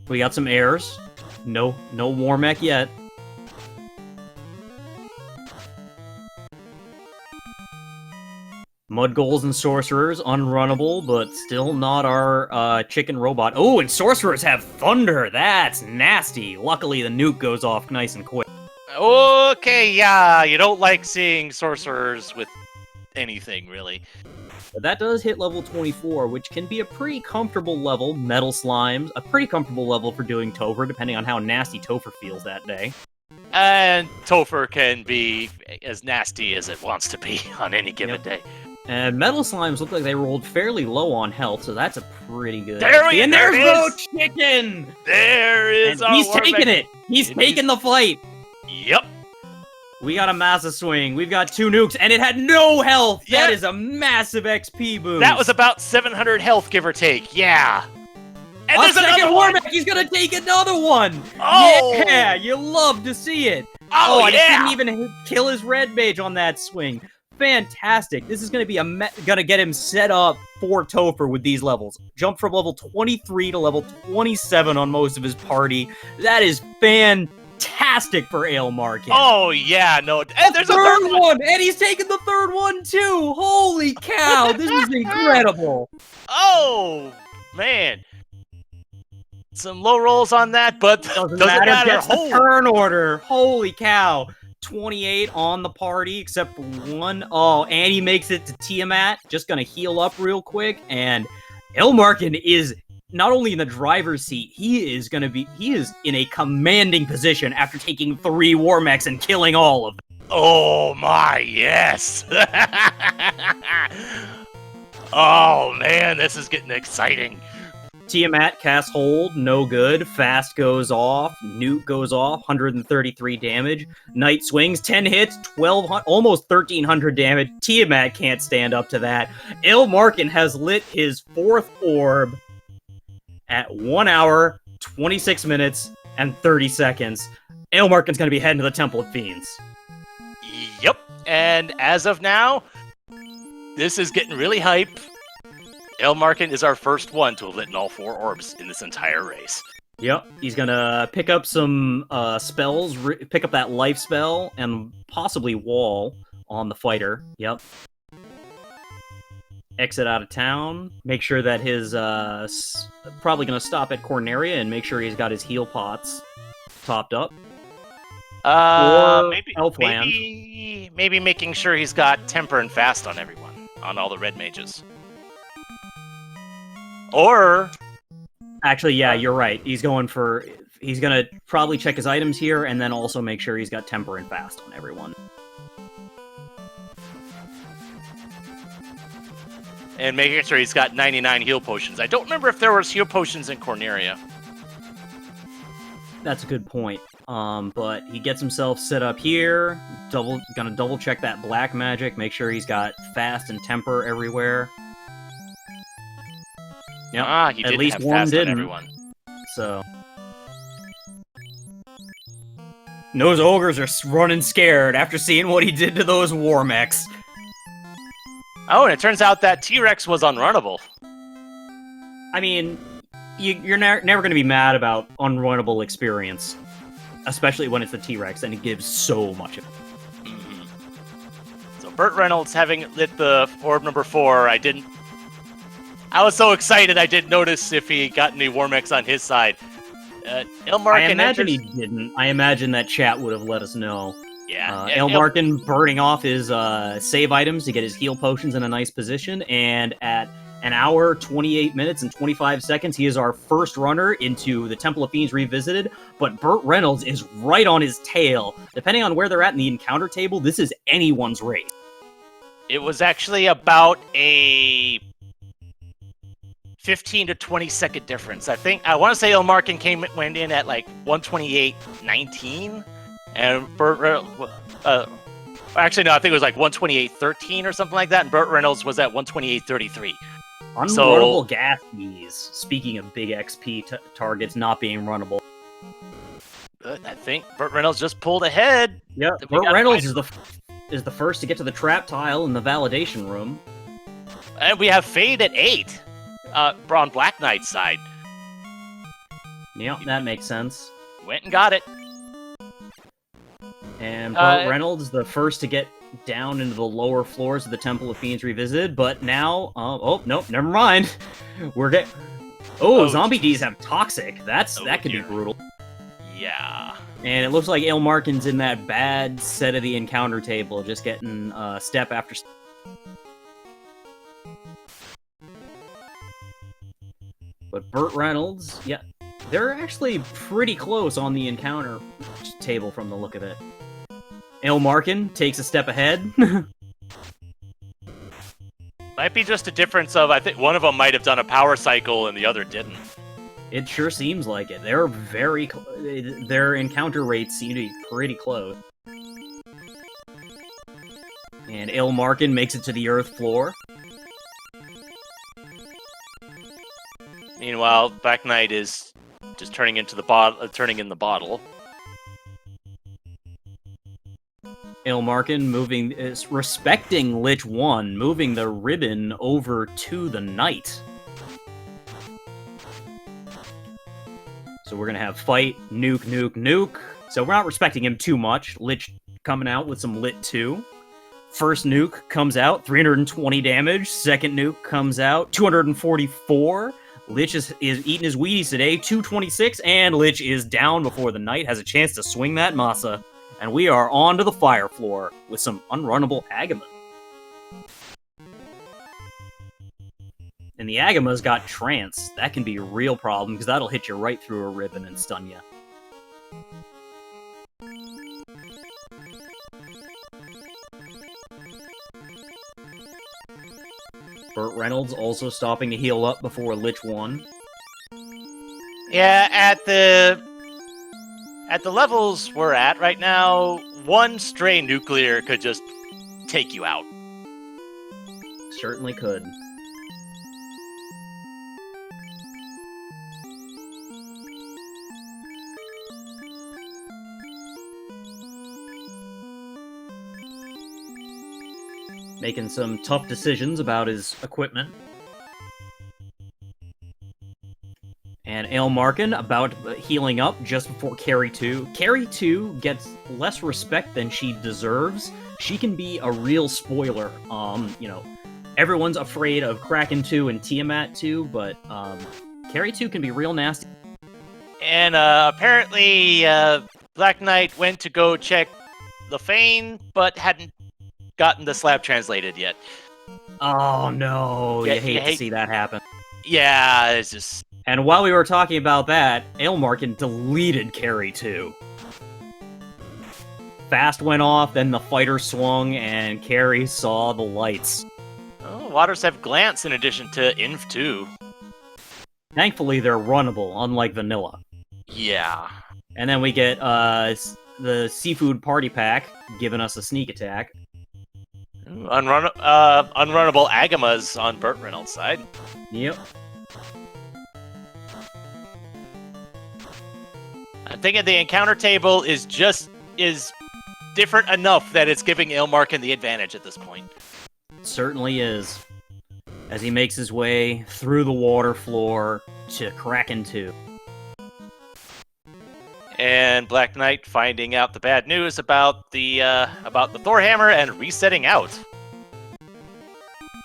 We got some airs. No war mech yet. Mud Ghouls and Sorcerers, unrunnable, but still not our chicken robot. Oh, and Sorcerers have Thunder! That's nasty! Luckily, the nuke goes off nice and quick. Okay, yeah, you don't like seeing Sorcerers with anything, really. But that does hit level 24, which can be a pretty comfortable level. Metal Slimes, a pretty comfortable level for doing Topher, depending on how nasty Topher feels that day. And Topher can be as nasty as it wants to be on any given day. And Metal Slimes look like they rolled fairly low on health, so that's a pretty good. And there's no chicken! There is and he's taking it! He's taking the fight! Yep. We got a massive swing. We've got 2 nukes, and it had no health! Yep. That is a massive XP boost! That was about 700 health, give or take. Yeah. And there's another war mech! He's gonna take another one! Oh! Yeah! You love to see it! Oh, I didn't even kill his red mage on that swing. Fantastic. This is going to be gonna get him set up for Topher with these levels. Jump from level 23 to level 27 on most of his party. That is fantastic for Ailmarkin. Oh, yeah, no. And there's a third one! And he's taking the third one, too! Holy cow, this is incredible! Oh, man. Some low rolls on that, but doesn't matter. Gets the turn order. Holy cow. 28 on the party, except for one. Oh, and he makes it to Tiamat. Just gonna heal up real quick, and Ailmarkin is not only in the driver's seat, he is in a commanding position after taking 3 war mechs and killing all of them. Oh my, yes! Oh man, this is getting exciting. Tiamat casts hold, no good. Fast goes off, nuke goes off, 133 damage. Night swings, 10 hits, 1200, almost 1300 damage. Tiamat can't stand up to that. Ailmarkin has lit his 4th orb at 1 hour, 26 minutes, and 30 seconds. Ailmarkin's going to be heading to the Temple of Fiends. Yep, and as of now, this is getting really hype. Ailmarkin is our first one to have lit all 4 orbs in this entire race. Yep, he's gonna pick up some spells, pick up that life spell, and possibly wall on the fighter. Yep. Exit out of town. Make sure that his probably gonna stop at Corneria and make sure he's got his heal pots topped up. Maybe making sure he's got temper and fast on everyone, on all the red mages. Or, actually, yeah, you're right. He's gonna probably check his items here, and then also make sure he's got temper and fast on everyone. And making sure he's got 99 heal potions. I don't remember if there was heal potions in Corneria. That's a good point. But he gets himself set up here. Gonna double check that black magic. Make sure he's got fast and temper everywhere. Yep. He at did least have one fast on didn't. everyone. So those ogres are running scared after seeing what he did to those war mechs. Oh, and it turns out that T-Rex was unrunnable. I mean, you're never going to be mad about unrunnable experience, especially when it's the T-Rex, and it gives so much of it. Mm-hmm. So Burt Reynolds having lit the orb number 4, I was so excited I didn't notice if he got any war mechs on his side. I imagine he didn't. I imagine that chat would have let us know. Yeah. Elmarkin burning off his save items to get his heal potions in a nice position, and at an hour, 28 minutes, and 25 seconds, he is our first runner into the Temple of Fiends Revisited, but Burt Reynolds is right on his tail. Depending on where they're at in the encounter table, this is anyone's race. It was actually about a 15 to 20 second difference. I want to say Elmarkin went in at like 128.19, and Burt actually no, I think it was like 128.13 or something like that, and Burt Reynolds was at 128.33. Unrunnable gas fees. Speaking of big XP targets not being runnable. I think Burt Reynolds just pulled ahead. Yeah, Burt Reynolds is the first to get to the trap tile in the validation room. And we have Fade at 8 on Black Knight's side. Yeah, that makes sense. Went and got it. And Burt Reynolds, the first to get down into the lower floors of the Temple of Fiends Revisited, but now, oh, nope, never mind. Zombie Ds have Toxic. That could be brutal. Yeah. And it looks like Elmarkin's in that bad set of the encounter table, just getting step after step. But Burt Reynolds, yeah, they're actually pretty close on the encounter table from the look of it. Elmarkin takes a step ahead. Might be just a difference of, I think one of them might have done a power cycle and the other didn't. It sure seems like it. They're their encounter rates seem to be pretty close. And Elmarkin makes it to the earth floor. Meanwhile, Black Knight is just turning in the bottle. Elmarkin is respecting Lich 1, moving the ribbon over to the knight. So we're gonna have fight, nuke, nuke, nuke. So we're not respecting him too much. Lich coming out with some Lit 2. First nuke comes out, 320 damage. Second nuke comes out, 244. Lich is eating his Wheaties today, 226, and Lich is down before the knight has a chance to swing that massa. And we are on to the fire floor with some unrunnable Agama. And the Agama's got Trance. That can be a real problem, because that'll hit you right through a ribbon and stun you. Burt Reynolds also stopping to heal up before Lich 1. Yeah, at the levels we're at right now, one stray nuclear could just take you out. Certainly could. Making some tough decisions about his equipment. And Elmarkin about healing up just before Carry 2. Carry 2 gets less respect than she deserves. She can be a real spoiler. Everyone's afraid of Kraken 2 and Tiamat 2, but Carry 2 can be real nasty. And apparently Black Knight went to go check the Fane, but hadn't gotten the slab translated yet. Oh no, you hate to see that happen. Yeah, it's just... And while we were talking about that, Elmarkin deleted Carry 2. Fast went off, then the fighter swung, and Carry saw the lights. Oh, waters have Glance in addition to Inv 2. Thankfully, they're runnable, unlike Vanilla. Yeah. And then we get the Seafood Party Pack giving us a sneak attack. Unrunnable Agamas on Burt Reynolds' side. Yep. I'm thinking the encounter table is different enough that it's giving Ilmarkin the advantage at this point. It certainly is. As he makes his way through the water floor to Kraken 2. And Black Knight finding out the bad news about the Thor hammer and resetting out.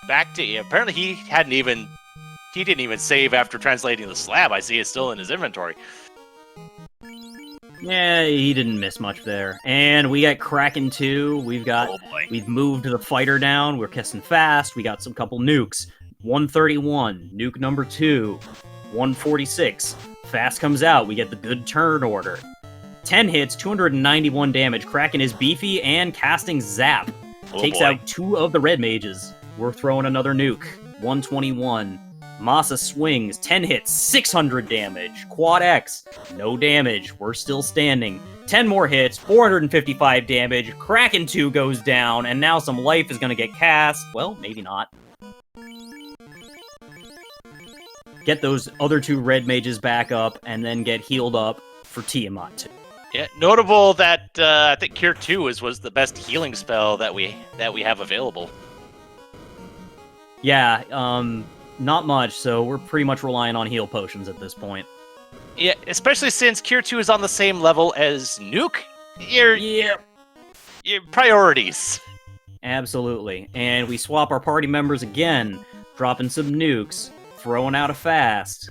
Back to apparently he didn't even save after translating the slab. I see it's still in his inventory. Yeah, he didn't miss much there. And we got Kraken 2. We've moved the fighter down. We're kissing fast. We got some couple nukes. 131, nuke number 2. 146. Fast comes out. We get the good turn order. 10 hits, 291 damage. Kraken is beefy and casting Zap. Takes out 2 of the red mages. We're throwing another nuke. 121. Masa swings. 10 hits, 600 damage. Quad X, no damage. We're still standing. 10 more hits, 455 damage. Kraken 2 goes down, and now some life is going to get cast. Well, maybe not. Get those other 2 red mages back up, and then get healed up for Tiamat 2. Yeah, notable that I think Cure 2 was the best healing spell that we have available. Yeah, not much, so we're pretty much relying on heal potions at this point. Yeah, especially since Cure 2 is on the same level as Nuke. Your priorities. Absolutely. And we swap our party members again, dropping some nukes, throwing out a fast.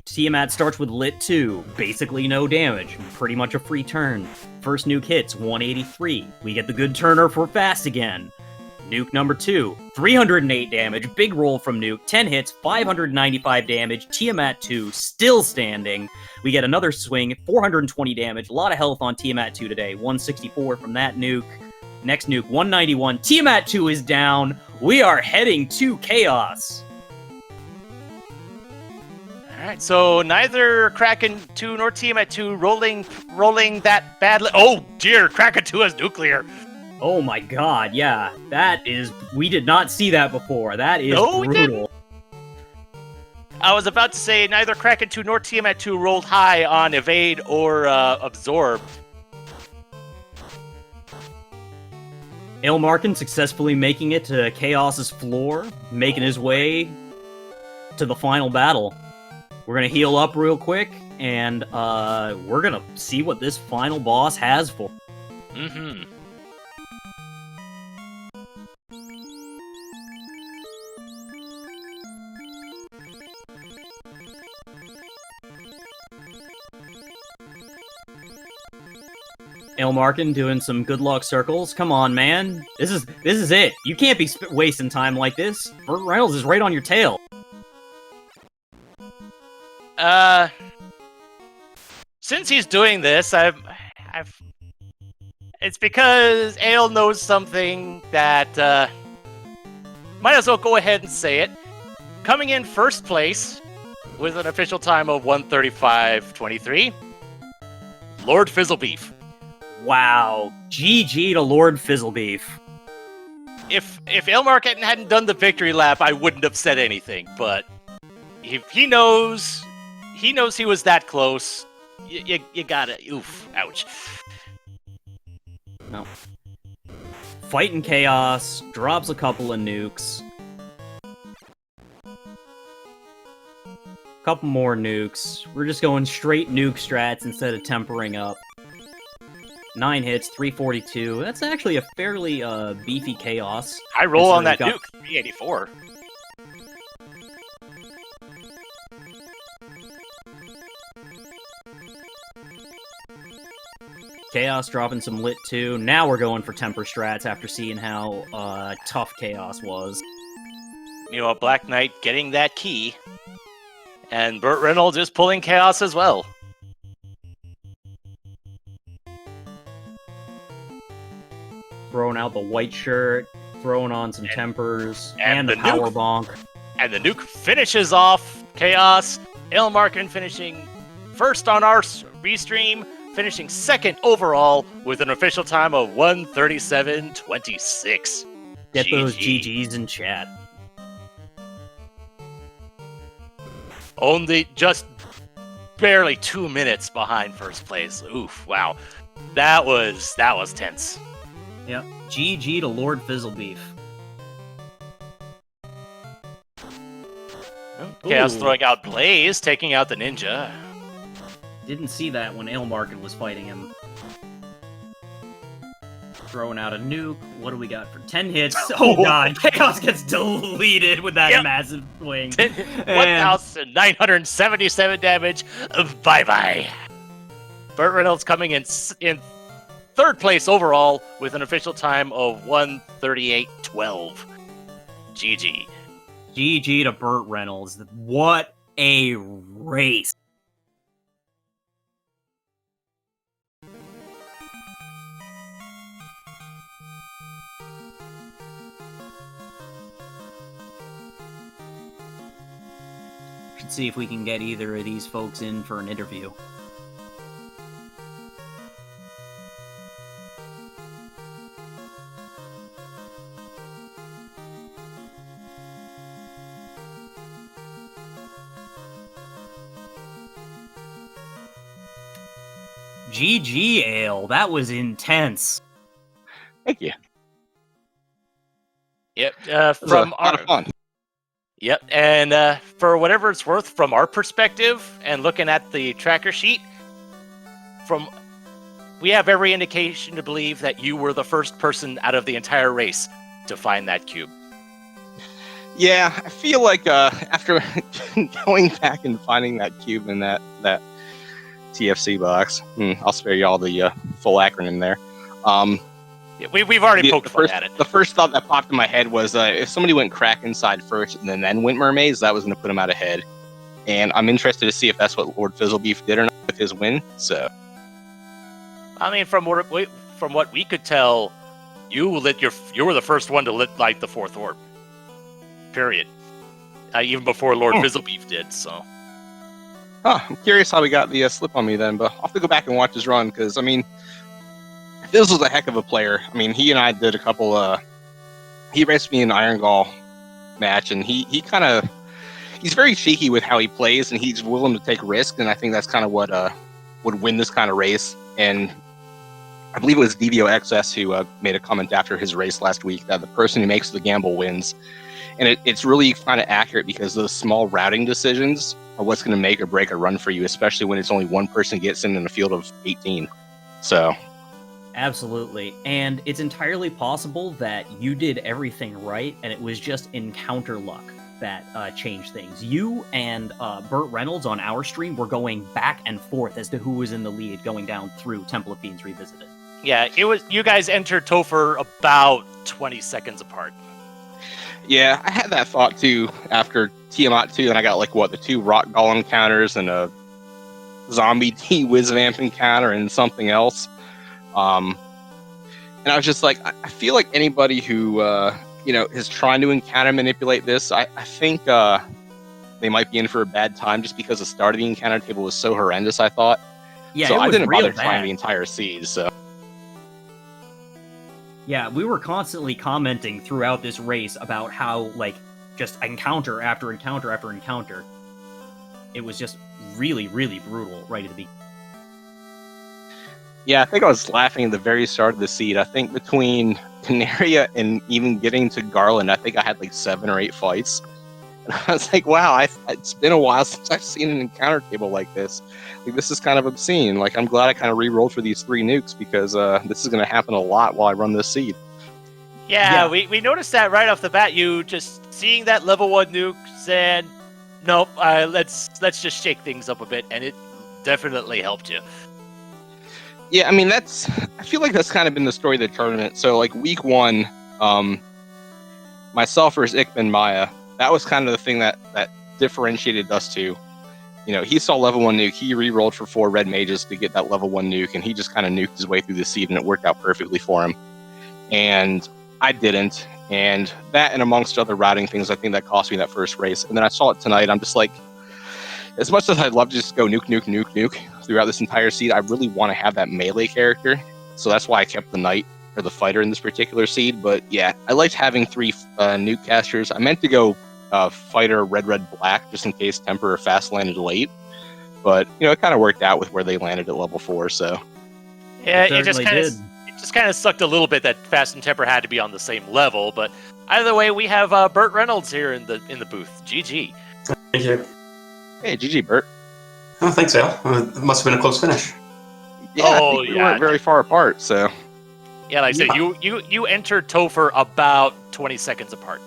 Tiamat starts with Lit 2, basically no damage, pretty much a free turn. First nuke hits, 183. We get the good turner for fast again. Nuke number 2, 308 damage, big roll from Nuke, 10 hits, 595 damage, Tiamat 2 still standing. We get another swing, 420 damage, a lot of health on Tiamat 2 today, 164 from that nuke. Next nuke, 191, Tiamat 2 is down, we are heading to Chaos. Alright, so neither Kraken 2 nor Tiamat 2 rolling that badly. Oh dear, Kraken 2 has nuclear. Oh my god, yeah. That is... We did not see that before. That is brutal. I was about to say neither Kraken 2 nor Tiamat 2 rolled high on Evade or Absorb. Ilmarkin successfully making it to Chaos's floor, making his way to the final battle. We're gonna heal up real quick, and we're gonna see what this final boss has for. Mm-hmm. Ilmarkin doing some good luck circles. Come on, man. This is it. You can't be wasting time like this. Burt Reynolds is right on your tail. Since he's doing this, it's because Ale knows something that, might as well go ahead and say it. Coming in first place with an official time of 1:35:23, Lord Fizzlebeef. Wow. GG to Lord Fizzlebeef. If Ilmarkin hadn't done the victory lap, I wouldn't have said anything, but he knows he was that close. You gotta, oof, ouch. No. Fighting Chaos, drops a couple of nukes. Couple more nukes. We're just going straight nuke strats instead of tempering up. 9 hits, 342. That's actually a fairly beefy Chaos. I roll on that nuke, 384. Chaos dropping some Lit 2. Now we're going for temper strats after seeing how tough Chaos was. You know, Black Knight getting that key. And Burt Reynolds is pulling Chaos as well. Throwing out the white shirt, throwing on some tempers, and the power bonk. And the nuke finishes off Chaos. Ilmarkin finishing first on our B-Stream, finishing second overall with an official time of 1:37:26. Get those GG. GGs in chat. Only just barely 2 minutes behind first place. Oof, wow. That was tense. Yep. GG to Lord Fizzlebeef. Chaos Ooh. throwing out Blaze, taking out the ninja. Didn't see that when Ailmarket was fighting him. Throwing out a nuke. What do we got for 10 hits? Oh god, Chaos gets deleted with that massive swing. 1,977 damage. Bye-bye. Burt Reynolds coming in third place overall with an official time of 1:38:12. GG. GG to Burt Reynolds. What a race. Should see if we can get either of these folks in for an interview. GG Ale, that was intense. Thank you. Yep. It was From a lot of fun. Yep, and for whatever it's worth, from our perspective and looking at the tracker sheet, we have every indication to believe that you were the first person out of the entire race to find that cube. Yeah, I feel like after going back and finding that cube in that TFC box, I'll spare you all the full acronym there. Yeah, we've already poked fun at it. The first thought that popped in my head was if somebody went crack inside first and then went Mermaids, that was going to put him out ahead. And I'm interested to see if that's what Lord Fizzlebeef did or not with his win. So, I mean, from what we could tell, you were the first one to light the fourth orb. Period. Even before Lord Fizzlebeef did. So. I'm curious how he got the slip on me then, but I'll have to go back and watch his run because I mean. Fizz was a heck of a player. I mean, he and I did a couple. He raced me in an Iron Gall match, and he's very cheeky with how he plays, and he's willing to take risks. And I think that's kind of what would win this kind of race. And I believe it was DVO XS who made a comment after his race last week that the person who makes the gamble wins. And it's really kind of accurate because those small routing decisions are what's going to make or break a run for you, especially when it's only one person gets in a field of 18. So. Absolutely. And it's entirely possible that you did everything right, and it was just encounter luck that changed things. You and Burt Reynolds on our stream were going back and forth as to who was in the lead going down through Temple of Fiends Revisited. Yeah, it was. You guys entered Topher about 20 seconds apart. Yeah, I had that thought too after Tiamat 2, and I got the 2 Rock Golem encounters and a Zombie T Wizvamp encounter and something else. And I was just like, I feel like anybody who, is trying to encounter manipulate this, I think they might be in for a bad time just because the start of the encounter table was so horrendous, I thought. Yeah, so I didn't bother bad. trying the entire seed, so. Yeah, we were constantly commenting throughout this race about how, just encounter after encounter after encounter. It was just really, really brutal right at the beginning. Yeah, I think I was laughing at the very start of the seed. I think between Canaria and even getting to Garland, I think I had 7 or 8 fights. And I was like, wow, it's been a while since I've seen an encounter table like this. This is kind of obscene. I'm glad I kind of re-rolled for these 3 nukes because this is going to happen a lot while I run this seed. Yeah, we noticed that right off the bat. You just seeing that level 1 nuke said, nope, let's just shake things up a bit, and it definitely helped you. Yeah, I mean, I feel like that's kind of been the story of the tournament. So, week 1, myself versus Ikman Maya, that was kind of the thing that differentiated us two. He saw level 1 nuke, he re-rolled for 4 red mages to get that level 1 nuke, and he just kind of nuked his way through the seed, and it worked out perfectly for him. And I didn't, and that and amongst other routing things, I think that cost me that first race. And then I saw it tonight, I'm just like, as much as I'd love to just go nuke, nuke, nuke, nuke, throughout this entire seed. I really want to have that melee character, so that's why I kept the knight or the fighter in this particular seed. But yeah, I liked having 3 nuke casters. I meant to go fighter red black just in case temper or fast landed late, but it kind of worked out with where they landed at level 4. So Yeah, It certainly did. it just kind of sucked a little bit that Fast and Temper had to be on the same level. But either way, we have Burt Reynolds here in the booth. GG. Thank you. hey, GG, Bert. Oh, thanks, Al. It must have been a close finish. Yeah, I Oh, think we yeah. weren't very far apart. So Yeah, like I said, you entered Topher about 20 seconds apart.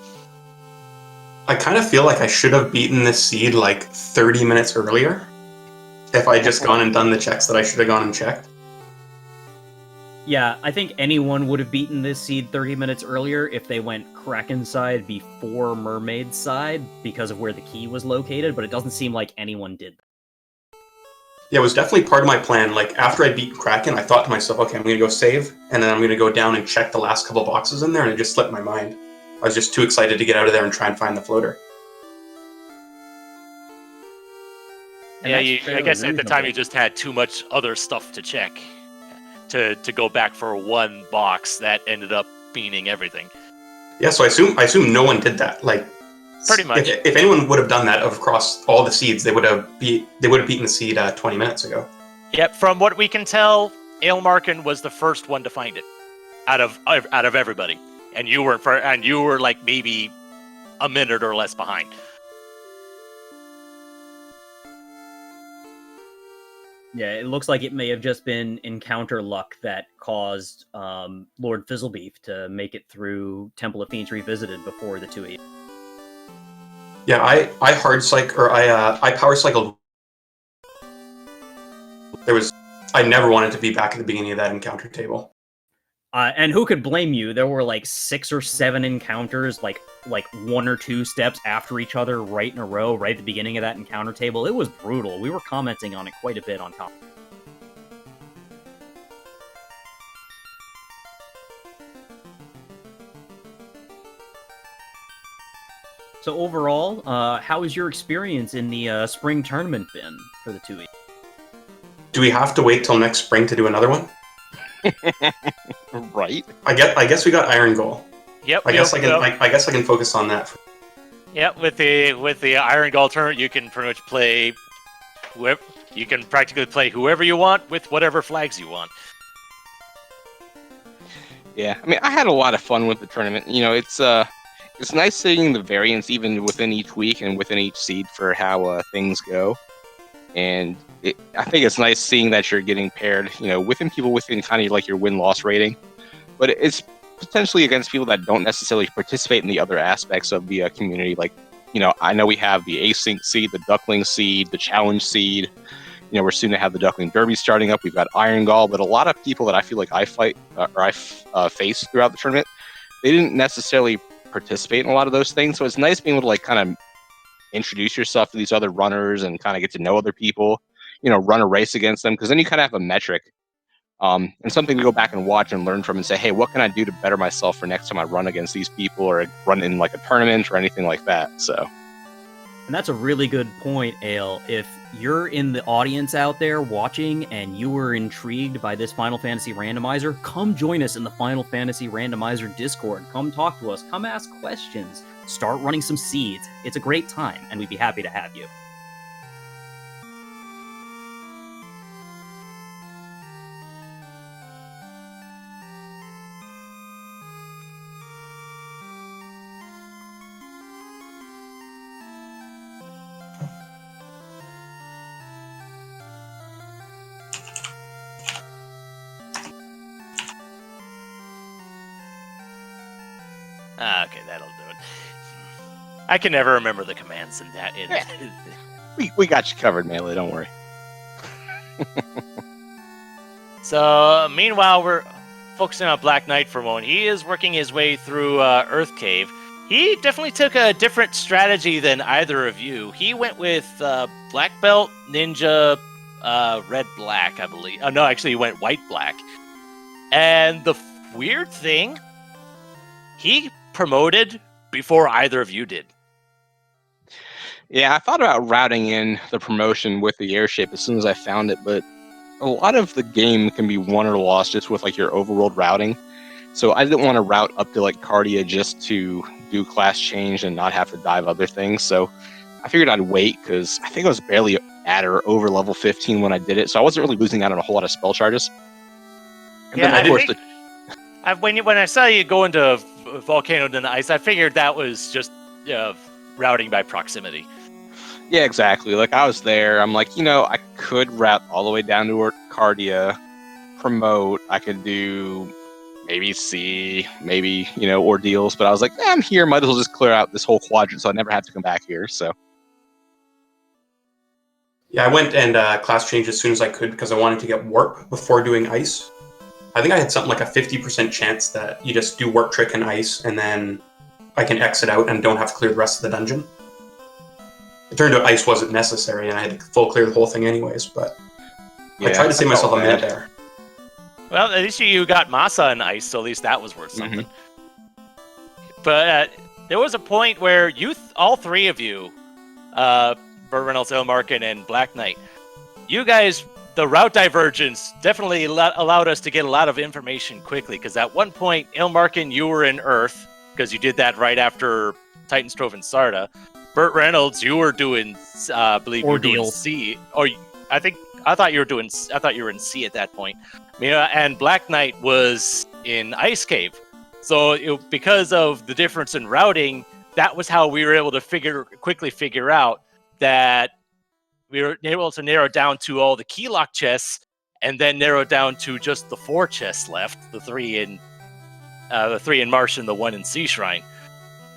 I kind of feel like I should have beaten this seed like 30 minutes earlier. If I just gone and done the checks that I should have gone and checked. Yeah, I think anyone would have beaten this seed 30 minutes earlier if they went Kraken side before Mermaid side because of where the key was located, but it doesn't seem like anyone did that. Yeah, it was definitely part of my plan. Like, after I beat Kraken, I thought to myself, okay, I'm going to go save, and then I'm going to go down and check the last couple boxes in there, and it just slipped my mind. I was just too excited to get out of there and try and find the floater. And Yeah, that's I fairly guess at the time reasonable. you just had too much other stuff to check to go back for one box that ended up meaning everything. Yeah, so I assume no one did that. Like, Pretty much. If anyone would have done that across all the seeds, they would have beaten the seed 20 minutes ago. Yep, from what we can tell, Ailmarkin was the first one to find it out of everybody, and you were like maybe a minute or less behind. Yeah, it looks like it may have just been encounter luck that caused Lord Fizzlebeef to make it through Temple of Fiends Revisited before the 2-8. Yeah, I power cycled. I never wanted to be back at the beginning of that encounter table. And who could blame you? There were like 6 or 7 encounters, like 1 or 2 steps after each other, right in a row, right at the beginning of that encounter table. It was brutal. We were commenting on it quite a bit on comment. So overall, how has your experience in the spring tournament been for the 2-8? Do we have to wait till next spring to do another one? right. I guess we got Iron Goal. Yep. I guess I can focus on that. Yep. With the Iron Gall tournament, you can pretty much play whoever. You can practically play whoever you want with whatever flags you want. Yeah, I mean, I had a lot of fun with the tournament. It's nice seeing the variance even within each week and within each seed for how things go. And I think it's nice seeing that you're getting paired, within people within kind of like your win-loss rating. But it's potentially against people that don't necessarily participate in the other aspects of the community. Like, I know we have the async seed, the duckling seed, the challenge seed. We're soon to have the Duckling Derby starting up. We've got Iron Gall, but a lot of people that I feel like I fight or I face throughout the tournament, they didn't necessarily participate in a lot of those things. So it's nice being able to like kind of introduce yourself to these other runners and kind of get to know other people, run a race against them, because then you kind of have a metric and something to go back and watch and learn from and say, hey, what can I do to better myself for next time I run against these people or run in like a tournament or anything like that. So. And that's a really good point, Ale. If you're in the audience out there watching and you were intrigued by this Final Fantasy Randomizer, come join us in the Final Fantasy Randomizer Discord. Come talk to us. Come ask questions. Start running some seeds. It's a great time, and we'd be happy to have you. Okay, that'll do it. I can never remember the commands in that. We got you covered, Melee, don't worry. So, meanwhile, we're focusing on Black Knight for a moment. He is working his way through Earth Cave. He definitely took a different strategy than either of you. He went with Black Belt, Ninja, Red Black, I believe. No, actually, he went White Black. And the weird thing, he promoted before either of you did. Yeah, I thought about routing in the promotion with the airship as soon as I found it, but a lot of the game can be won or lost just with like your overworld routing. So I didn't want to route up to like Cardia just to do class change and not have to dive other things. So I figured I'd wait because I think I was barely at or over level 15 when I did it, so I wasn't really losing out on a whole lot of spell charges. And Yeah, then, of course, when I saw you go into Volcano in the Ice, I figured that was just routing by proximity. yeah, exactly. Like I was there. I'm like, I could route all the way down to Cardia, promote. I could do maybe C, maybe ordeals. But I was like, I'm here. Might as well just clear out this whole quadrant, so I never have to come back here. So Yeah, I went and class changed as soon as I could because I wanted to get warp before doing ice. I think I had something like a 50% chance that you just do warp trick and ice, and then I can exit out and don't have to clear the rest of the dungeon. It turned out ice wasn't necessary, and I had to full clear the whole thing anyways, but I tried to save myself a minute there. Well, at least you got Masa and Ice, so at least that was worth something. But there was a point where all three of you, Burt Reynolds, Elmarkin, and Black Knight, you guys, the route divergence definitely allowed us to get a lot of information quickly, because at one point, Elmarkin, you were in Earth, because you did that right after Titan Strove and Sarda. Burt Reynolds, you were doing, I believe you were doing C. Or I thought you were in C at that point. And Black Knight was in Ice Cave. So because of the difference in routing, that was how we were able to quickly figure out that we were able to narrow down to all the key lock chests, and then narrow down to just the 4 chests left, the 3 in Marsh and the 1 in Sea Shrine.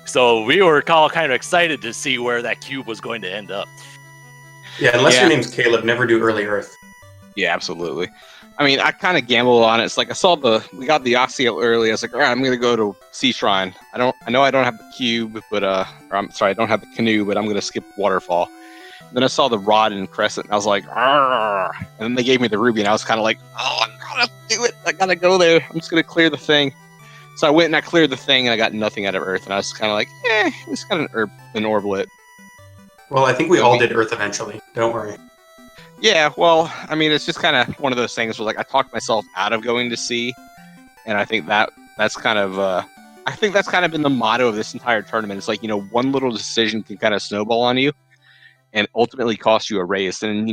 So we were all kind of excited to see where that cube was going to end up. Yeah, unless your name's Caleb, never do early Earth. Yeah, absolutely. I mean, I kind of gambled on it. It's like I saw we got the Oxio early. I was like, all right, I'm gonna go to Sea Shrine. I know I don't have the cube, but I don't have the canoe, but I'm gonna skip Waterfall. Then I saw the rod and crescent, and I was like, argh. And then they gave me the ruby, and I was kind of like, oh, I gotta do it. I gotta go there. I'm just gonna clear the thing. So I went and I cleared the thing, and I got nothing out of Earth, and I was kind of like, it's got an orblet. Well, I think we all did Earth eventually. Don't worry. Yeah, well, I mean, it's just kind of one of those things where, like, I talked myself out of going to sea, and I think that's kind of been the motto of this entire tournament. It's like, one little decision can kind of snowball on you, and ultimately cost you a race. And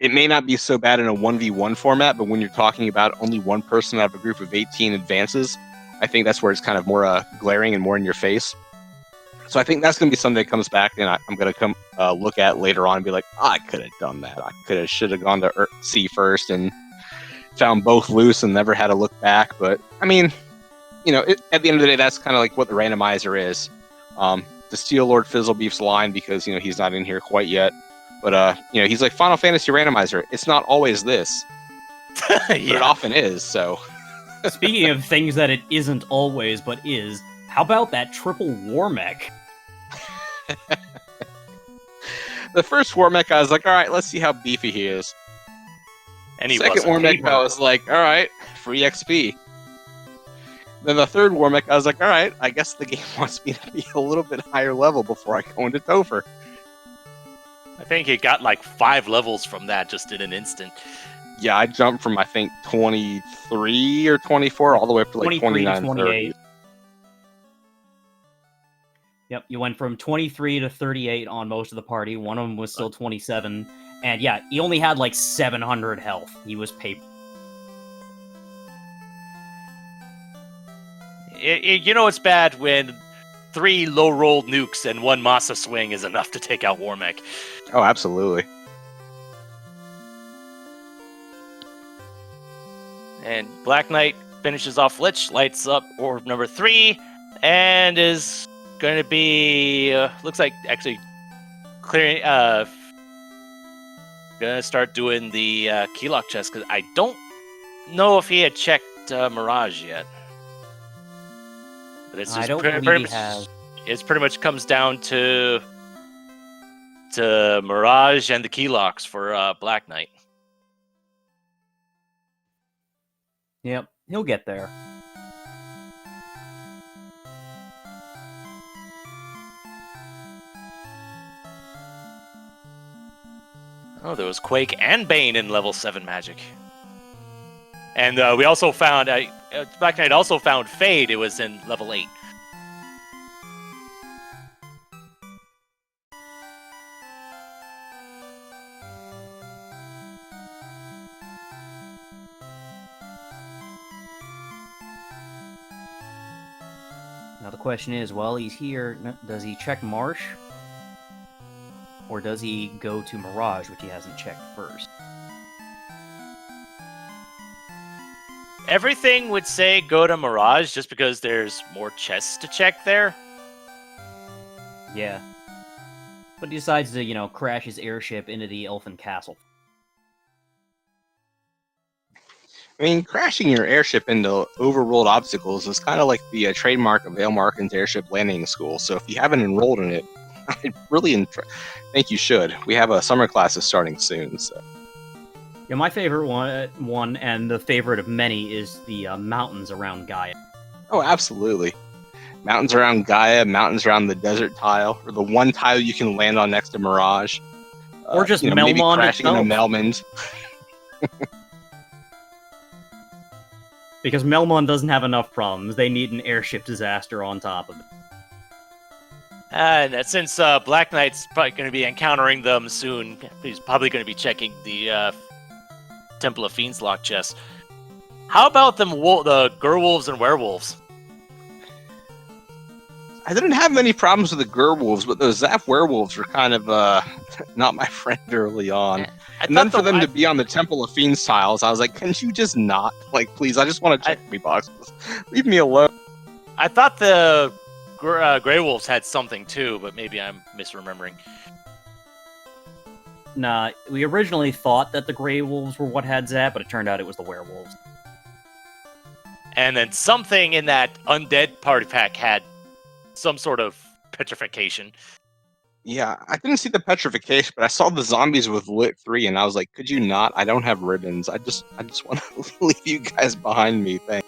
it may not be so bad in a 1v1 format, but when you're talking about only one person out of a group of 18 advances, I think that's where it's kind of more glaring and more in your face. So I think that's going to be something that comes back, and I'm going to come look at later on and be like, I could have done that. I should have gone to sea first and found both loose and never had to look back. But, I mean, at the end of the day, that's kind of like what the randomizer is. The Steel Lord Fizzlebeef's line, because, he's not in here quite yet. But, he's like, Final Fantasy Randomizer, it's not always this. Yeah. But it often is, so. Speaking of things that it isn't always, but is, how about that triple war mech? The first war mech, I was like, all right, let's see how beefy he is. And he Second war mech, I was like, all right, free XP. Then the third war mech, I was like, all right, I guess the game wants me to be a little bit higher level before I go into Topher. I think he got like 5 levels from that just in an instant. Yeah, I jumped from, I think, 23 or 24 all the way up to like 29 to 28. Yep, you went from 23 to 38 on most of the party. One of them was still 27. And yeah, he only had like 700 health. He was paper. It's bad when 3 low-rolled nukes and 1 Masa swing is enough to take out Warmech. Oh, absolutely. And Black Knight finishes off Lich, lights up orb number 3, and is going to be, looks like actually clearing, going to start doing the keylock chest, because I don't know if he had checked Mirage yet. But it's just I don't believe he has. It's pretty much comes down to Mirage and the keylocks for Black Knight. Yep, he'll get there. Oh, there was Quake and Bane in level 7 magic. And we also found... Black Knight also found Fade. It was in level 8. Now the question is, while he's here, does he check Marsh? Or does he go to Mirage, which he hasn't checked first? Everything would say go to Mirage just because there's more chests to check there. Yeah. But he decides to, crash his airship into the Elfin Castle. I mean, crashing your airship into overruled obstacles is kind of like the trademark of Vale Markin's Airship Landing School. So if you haven't enrolled in it, I really think you should. We have a summer classes starting soon. So. Yeah, my favorite one, and the favorite of many, is the mountains around Gaia. Oh, absolutely. Mountains around Gaia, mountains around the desert tile, or the one tile you can land on next to Mirage. Or just maybe Melmond crashing into itself. Melmond. Because Melmond doesn't have enough problems. They need an airship disaster on top of it. And since Black Knight's probably going to be encountering them soon, he's probably going to be checking the Temple of Fiends lock chest. How about the Gerwolves and Werewolves? I didn't have many problems with the Gerwolves, but those Zap Werewolves were kind of not my friend early on. And then for them to be on the Temple of Fiends tiles, I was like, can you just not? Like, please, I just want to check me boxes. Leave me alone. I thought the Grey Wolves had something too, but maybe I'm misremembering. Nah, we originally thought that the Grey Wolves were what had Zap, but it turned out it was the Werewolves. And then something in that undead party pack had some sort of petrification. Yeah, I didn't see the petrification, but I saw the zombies with Lit 3, and I was like, could you not? I don't have ribbons. I just want to leave you guys behind me. Thanks.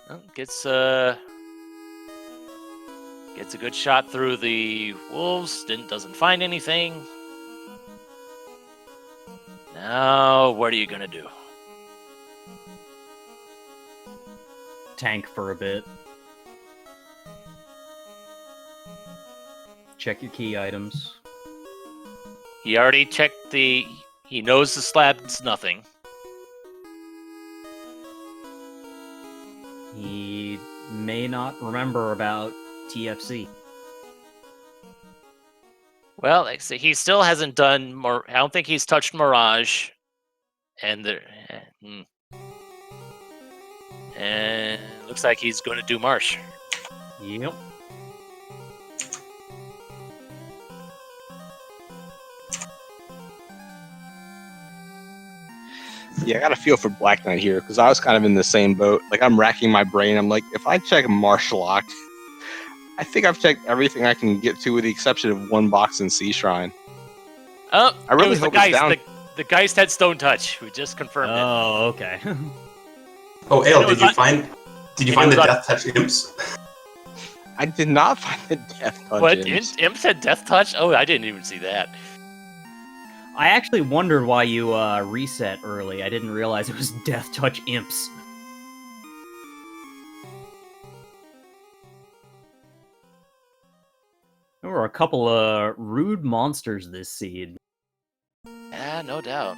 Well, gets a good shot through the wolves. Doesn't find anything. Now, what are you gonna do? Tank for a bit. Check your key items. He already checked the... He knows the slab's nothing. He may not remember about TFC. Well, he still hasn't done more. I don't think he's touched Mirage, and and looks like he's going to do Marsh. Yep. Yeah, I got a feel for Black Knight here, because I was kind of in the same boat. Like, I'm racking my brain. I'm like, if I check Marsh locked, I think I've checked everything I can get to, with the exception of one box in Sea Shrine. Oh, I really it was hope the it's Geist. down. The Geist had Stone Touch. We just confirmed it. Oh, okay. Oh, Ale, did you find the Death Touch imps? I did not find the Death Touch. What? imps. Imps had Death Touch? Oh, I didn't even see that. I actually wondered why you reset early. I didn't realize it was Death Touch Imps. There were a couple of rude monsters this seed. Yeah, no doubt.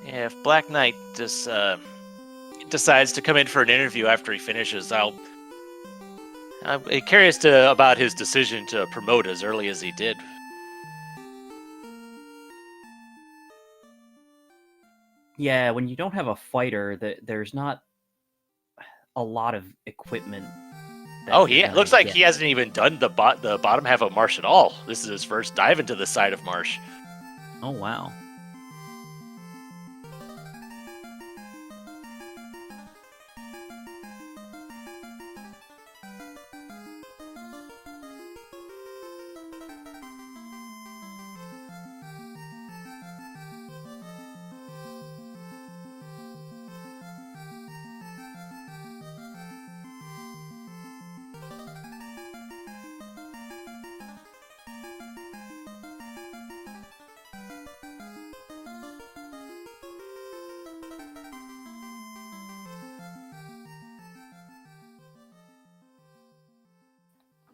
Yeah, if Black Knight just decides to come in for an interview after he finishes, I'm curious about his decision to promote as early as he did. Yeah, when you don't have a fighter, there's not a lot of equipment. Oh, he looks like he hasn't even done the bottom half of Marsh at all. This is his first dive into the side of Marsh. Oh, wow.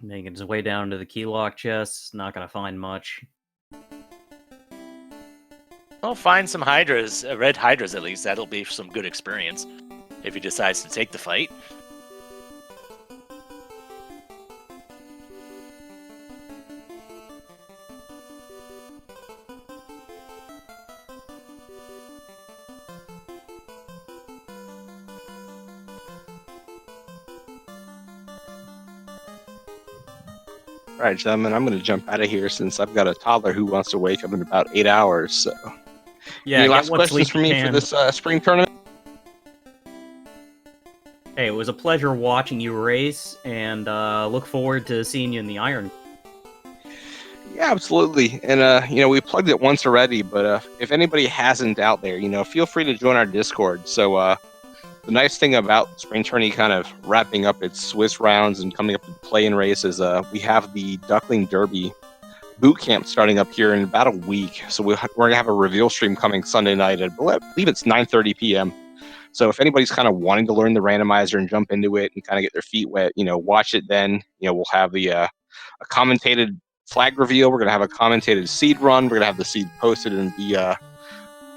Making his way down to the key lock chest. Not gonna find much. I'll find some hydras, red hydras at least. That'll be some good experience if he decides to take the fight. All right, gentlemen, I'm going to jump out of here since I've got a toddler who wants to wake up in about 8 hours. So, Yeah, any get last what questions sleep for you me can. for this spring tournament? Hey, it was a pleasure watching you race, and look forward to seeing you in the Iron. Yeah, absolutely. And we plugged it once already, but if anybody hasn't out there, feel free to join our Discord. So the nice thing about spring tourney kind of wrapping up its Swiss rounds and coming up to play-in races, we have the Duckling Derby boot camp starting up here in about a week. So we're gonna have a reveal stream coming Sunday night at, I believe it's 9:30 p.m. So if anybody's kind of wanting to learn the randomizer and jump into it and kind of get their feet wet, watch it then. We'll have a commentated flag reveal. We're going to have a commentated seed run. We're going to have the seed posted in the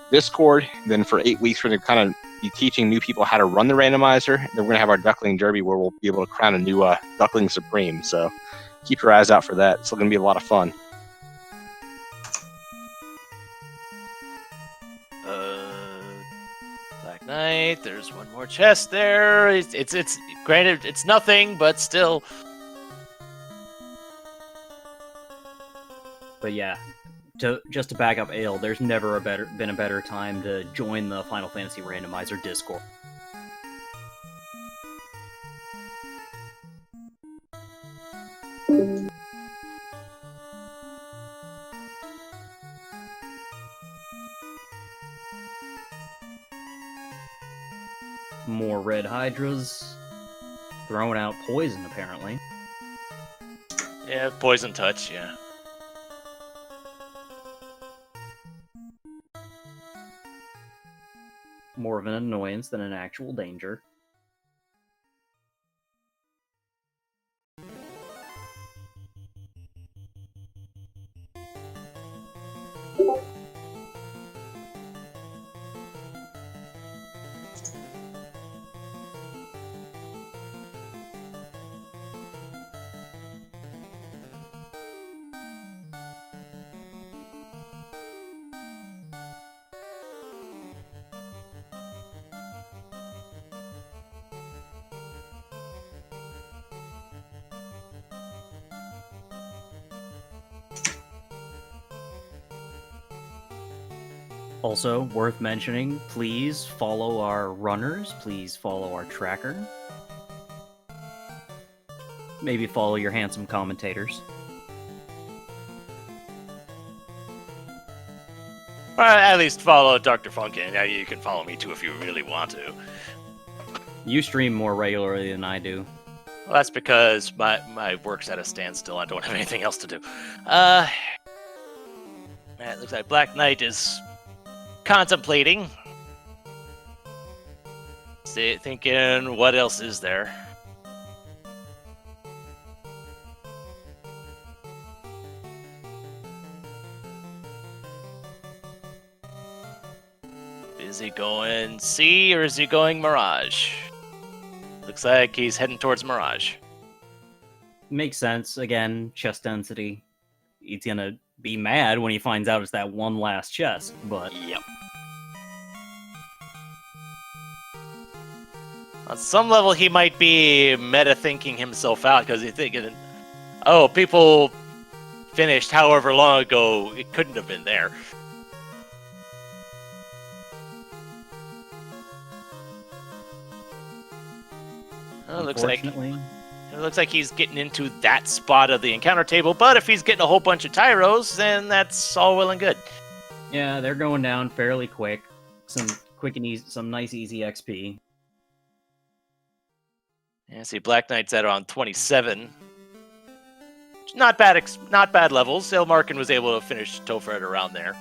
Discord. Then for 8 weeks, we're going to kind of be teaching new people how to run the randomizer. Then we're going to have our Duckling Derby where we'll be able to crown a new Duckling Supreme. So keep your eyes out for that. It's going to be a lot of fun. Black Knight. There's one more chest there. It's granted it's nothing, but still. But yeah, just to back up Ale, there's never been a better time to join the Final Fantasy Randomizer Discord. More red hydras. Throwing out poison, apparently. Yeah, poison touch, yeah. More of an annoyance than an actual danger. Also, worth mentioning, please follow our runners, please follow our tracker. Maybe follow your handsome commentators. Or at least follow Dr. Funkin. Yeah, you can follow me too if you really want to. You stream more regularly than I do. Well, that's because my work's at a standstill. I don't have anything else to do. It looks like Black Knight is contemplating. Thinking, what else is there? Is he going C or is he going Mirage? Looks like he's heading towards Mirage. Makes sense. Again, chest density. He's gonna be mad when he finds out it's that one last chest, but... Yep. On some level, he might be meta-thinking himself out, because he's thinking, oh, people finished however long ago, it couldn't have been there. Well, Unfortunately. it looks like he's getting into that spot of the encounter table, but if he's getting a whole bunch of tyros, then that's all well and good. Yeah, they're going down fairly quick. Some quick and easy, some nice easy XP. Yeah, see, Black Knight's at around 27. Not bad levels. Ilmarkin was able to finish Topher at around there.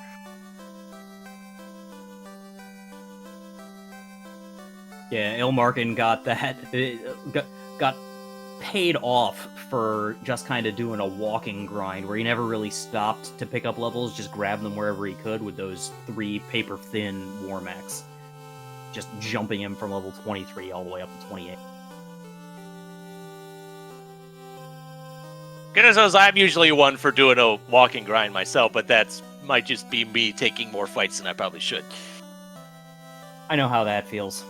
Yeah, Ilmarkin got that. Got paid off for just kind of doing a walking grind where he never really stopped to pick up levels, just grabbed them wherever he could with those 3 paper thin Warmax. Just jumping him from level 23 all the way up to 28. Goodness knows I'm usually one for doing a walking grind myself, but that might just be me taking more fights than I probably should. I know how that feels.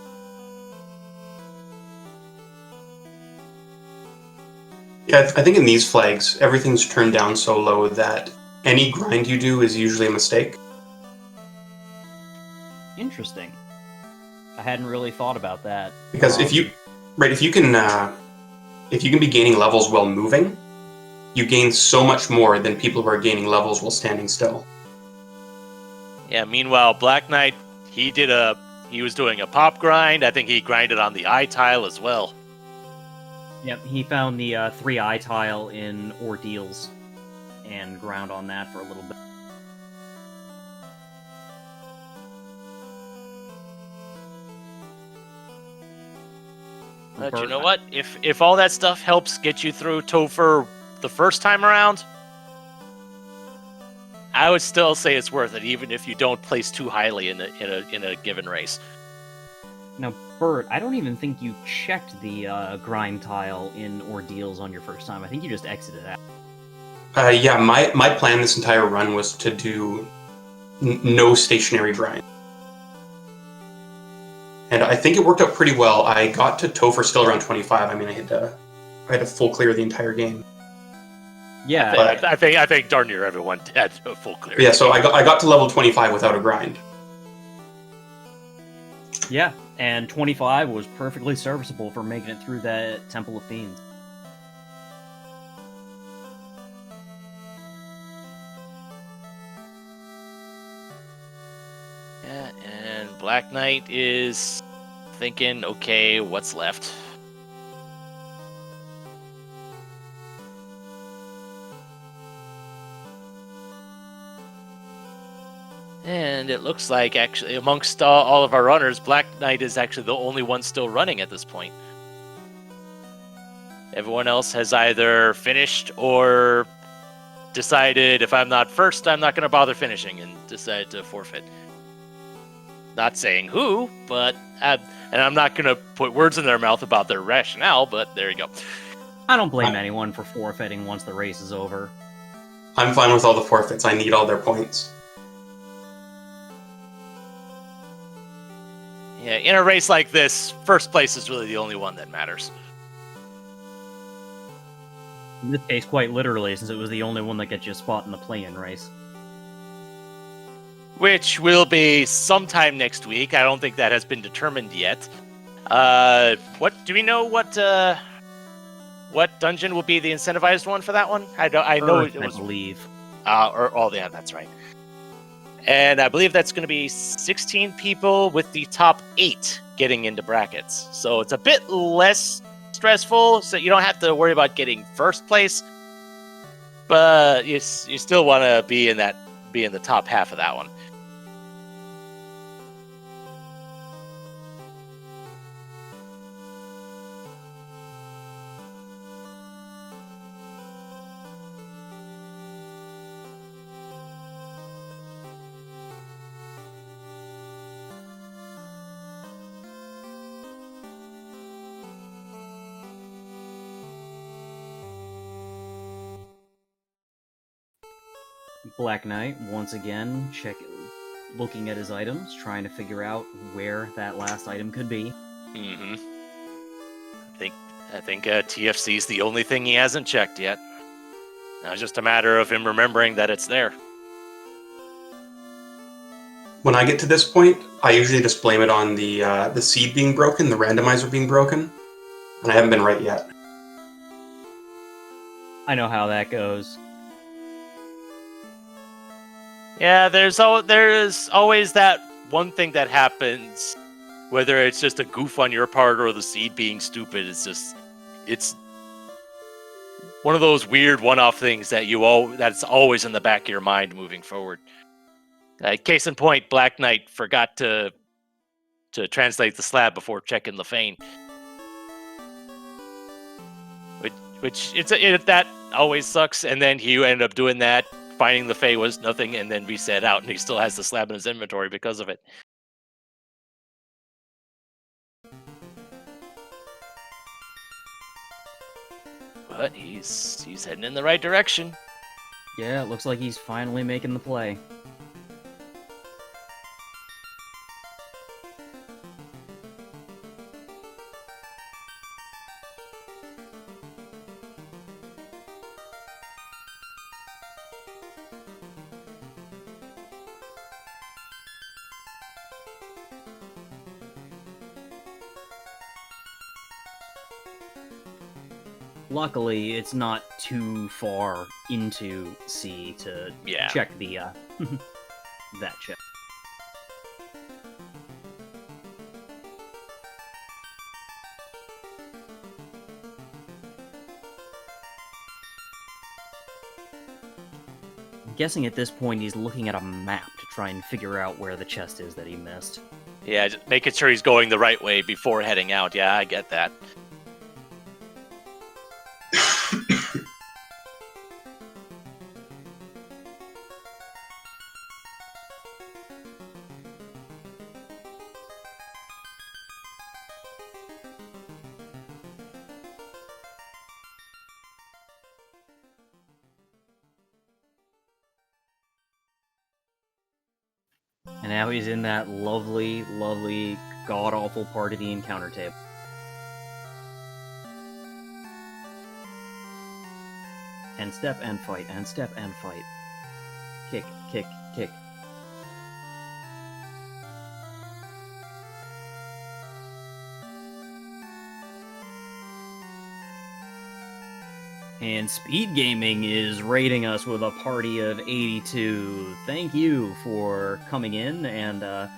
Yeah, I think in these flags, everything's turned down so low that any grind you do is usually a mistake. Interesting. I hadn't really thought about that. Because if you can be gaining levels while moving, you gain so much more than people who are gaining levels while standing still. Yeah, meanwhile, Black Knight, he was doing a pop grind. I think he grinded on the eye tile as well. Yep, he found the 3 eye tile in Ordeals and ground on that for a little bit. But you know what? If all that stuff helps get you through Topher the first time around, I would still say it's worth it, even if you don't place too highly in a given race. Now, Burt, I don't even think you checked the grind tile in Ordeals on your first time. I think you just exited out. Yeah, my plan this entire run was to do no stationary grind. And I think it worked out pretty well. I got to Topher still around 25. I mean, I had to full clear the entire game. Yeah, I think darn near everyone had a full clear. Yeah, so I got to level 25 without a grind. yeah, and 25 was perfectly serviceable for making it through that Temple of Fiends. Yeah, and Black Knight is thinking, okay, what's left? And it looks like, actually, amongst all of our runners, Black Knight is actually the only one still running at this point. Everyone else has either finished or decided, if I'm not first, I'm not going to bother finishing, and decided to forfeit. Not saying who, but and I'm not going to put words in their mouth about their rationale, but there you go. I don't blame anyone for forfeiting once the race is over. I'm fine with all the forfeits. I need all their points. Yeah, in a race like this, first place is really the only one that matters. In this case, quite literally, since it was the only one that gets you a spot in the play-in race. Which will be sometime next week. I don't think that has been determined yet. What do we know? What dungeon will be the incentivized one for that one? I know it was. I believe. Yeah, that's right. And I believe that's going to be 16 people with the top 8 getting into brackets. So it's a bit less stressful, so you don't have to worry about getting first place. But you still want to be in the top half of that one. Black Knight, once again, looking at his items, trying to figure out where that last item could be. Mm-hmm. I think TFC is the only thing he hasn't checked yet. Now it's just a matter of him remembering that it's there. When I get to this point, I usually just blame it on the seed being broken, the randomizer being broken. and I haven't been right yet. I know how that goes. Yeah, there's always that one thing that happens, whether it's just a goof on your part or the seed being stupid. It's one of those weird one-off things that that's always in the back of your mind moving forward. Case in point, Black Knight forgot to translate the slab before checking the feign. That always sucks, and then he ended up doing that, finding the Fae was nothing, and then reset out, and he still has the slab in his inventory because of it. But he's heading in the right direction. Yeah, it looks like he's finally making the play. Luckily, it's not too far into C to check the that check. I'm guessing at this point he's looking at a map to try and figure out where the chest is that he missed. Yeah, just making sure he's going the right way before heading out. Yeah, I get that. And now he's in that lovely, lovely, god-awful part of the encounter table. And step and fight, and step and fight. Kick, kick, kick. And Speed Gaming is rating us with a party of 82. Thank you for coming in and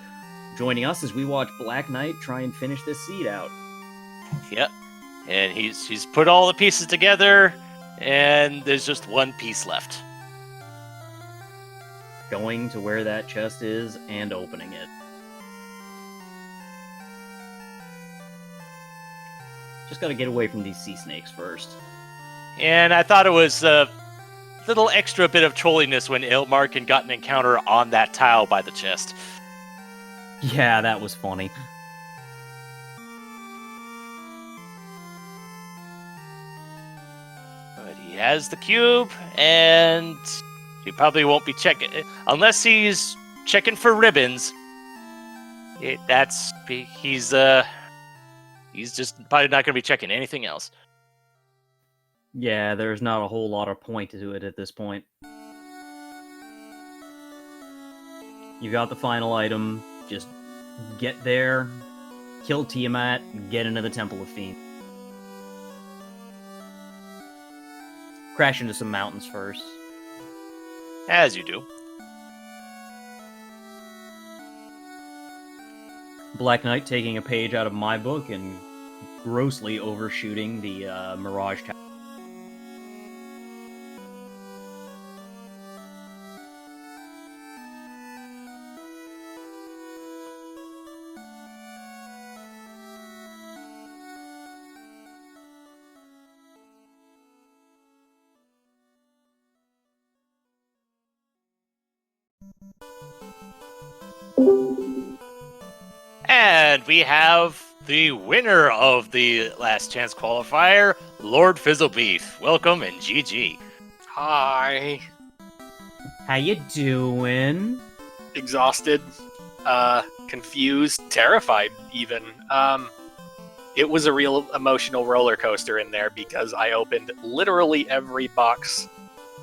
joining us as we watch Black Knight try and finish this seed out. Yep. And he's put all the pieces together, and there's just one piece left. Going to where that chest is and opening it. Just gotta get away from these sea snakes first. And I thought it was a little extra bit of trolliness when Ilmarkin got an encounter on that tile by the chest. Yeah, that was funny. But he has the cube, and he probably won't be checking unless he's checking for ribbons. He's just probably not going to be checking anything else. Yeah, there's not a whole lot of point to it at this point. You got the final item, just get there, kill Tiamat, get into the Temple of Fiend. Crash into some mountains first. As you do. Black Knight taking a page out of my book and grossly overshooting the Mirage Tower. And we have the winner of the Last Chance Qualifier, Lord Fizzlebeef. Welcome and GG. Hi. How you doing? Exhausted, confused, terrified even. It was a real emotional roller coaster in there because I opened literally every box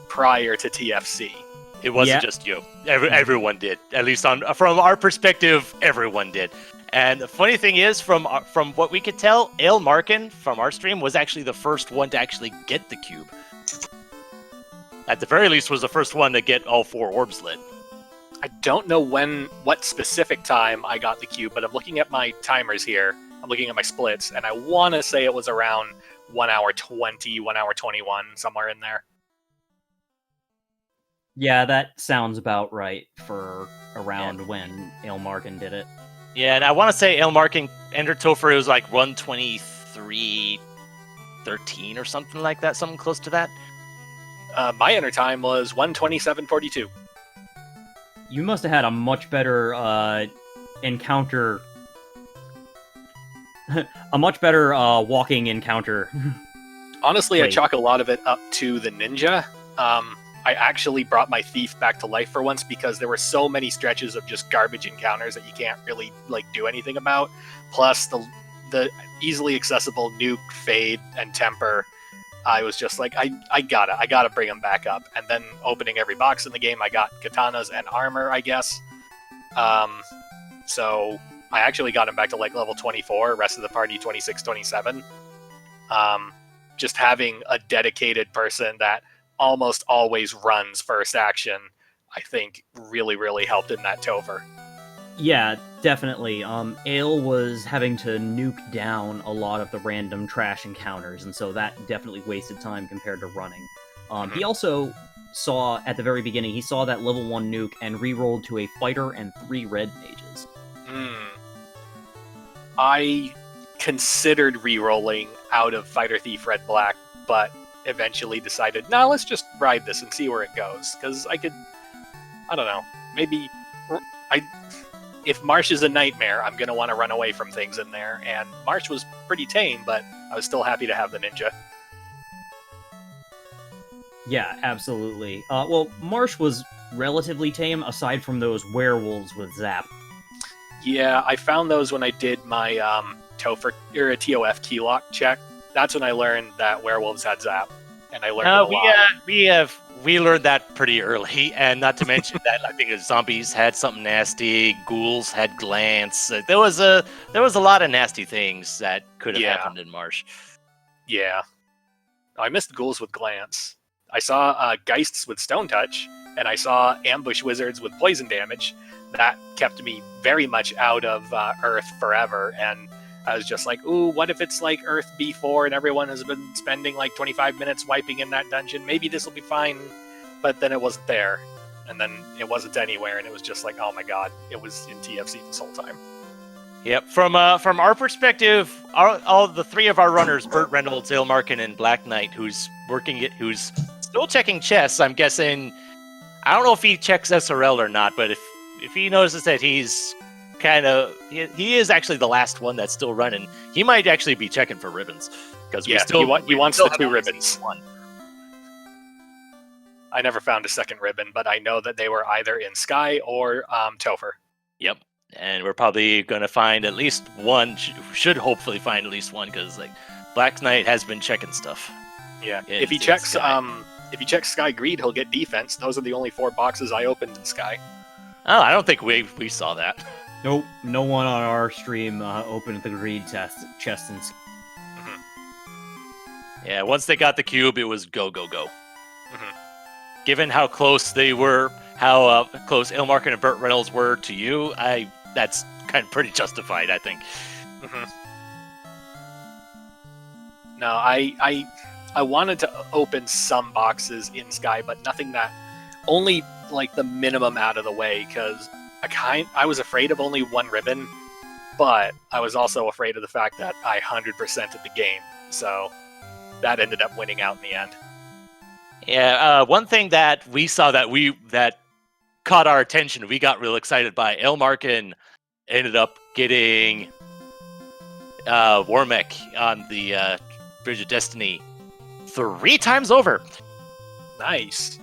prior to TFC. It wasn't just you. Everyone did. At least from our perspective, everyone did. And the funny thing is, from what we could tell, Ale Markin from our stream was actually the first one to actually get the cube. At the very least, was the first one to get all 4 orbs lit. I don't know what specific time I got the cube, but I'm looking at my timers here. I'm looking at my splits, and I want to say it was around 1 hour 20, 1 hour 21, somewhere in there. Yeah, that sounds about right for around when Ailmarkin did it. Yeah, and I want to say Ale Markin entered Topher, it was like 1:23:13 or something like that, something close to that. My enter time was 1:27:42. You must have had a much better encounter. A much better walking encounter. Honestly, I Wait. chalk a lot of it up to the ninja. I actually brought my thief back to life for once because there were so many stretches of just garbage encounters that you can't really do anything about. Plus the easily accessible nuke, fade, and temper. I was just like, I gotta bring them back up. And then opening every box in the game, I got katanas and armor, I guess. So I actually got him back to level 24. Rest of the party 26, 27. Just having a dedicated person that almost always runs first action, I think really, really helped in that Topher. Yeah, definitely. Ale was having to nuke down a lot of the random trash encounters, and so that definitely wasted time compared to running. He also saw, at the very beginning, he saw that level 1 nuke and re-rolled to a fighter and 3 red mages. I considered re-rolling out of Fighter Thief Red Black, but eventually decided, nah, let's just ride this and see where it goes. Because I don't know, maybe... If Marsh is a nightmare, I'm going to want to run away from things in there, and Marsh was pretty tame, but I was still happy to have the ninja. Yeah, absolutely. Well, Marsh was relatively tame, aside from those werewolves with Zap. Yeah, I found those when I did my TOF keylock check. That's when I learned that werewolves had Zap, and I learned a lot. We learned that pretty early, and not to mention that I think zombies had something nasty, ghouls had glance. There was a lot of nasty things that could have happened in Marsh. Yeah, I missed ghouls with glance. I saw geists with stone touch, and I saw ambush wizards with poison damage. That kept me very much out of Earth forever, and I was just like, ooh, what if it's like Earth B4 and everyone has been spending 25 minutes wiping in that dungeon? Maybe this will be fine. But then it wasn't there. And then it wasn't anywhere, and it was just like, oh my god, it was in TFC this whole time. Yep, from our perspective, all the 3 of our runners, Burt Reynolds, Ale Markin, and Black Knight, who's still checking chess, I'm guessing, I don't know if he checks SRL or not, but if he notices that he's he is actually the last one that's still running. He might actually be checking for ribbons because he wants the 2 ribbons. I never found a second ribbon, but I know that they were either in Sky or Topher. Yep, and we're probably gonna find at least one. Should hopefully find at least one because Black Knight has been checking stuff. Yeah, if he checks Sky Greed, he'll get defense. Those are the only 4 boxes I opened in Sky. Oh, I don't think we saw that. Nope, no one on our stream opened the greed chest and... Yeah, once they got the cube, it was go, go, go. Mm-hmm. Given how close they were, how close Ale Markin and Burt Reynolds were to you, that's kind of pretty justified, I think. Mm-hmm. No, I wanted to open some boxes in Sky, but nothing that... Only, the minimum out of the way, because... I was afraid of only 1 ribbon, but I was also afraid of the fact that I 100%ed the game, so that ended up winning out in the end. Yeah, one thing that we saw that caught our attention, we got real excited by, Ale Markin ended up getting Warmech on the Bridge of Destiny 3 times over. Nice.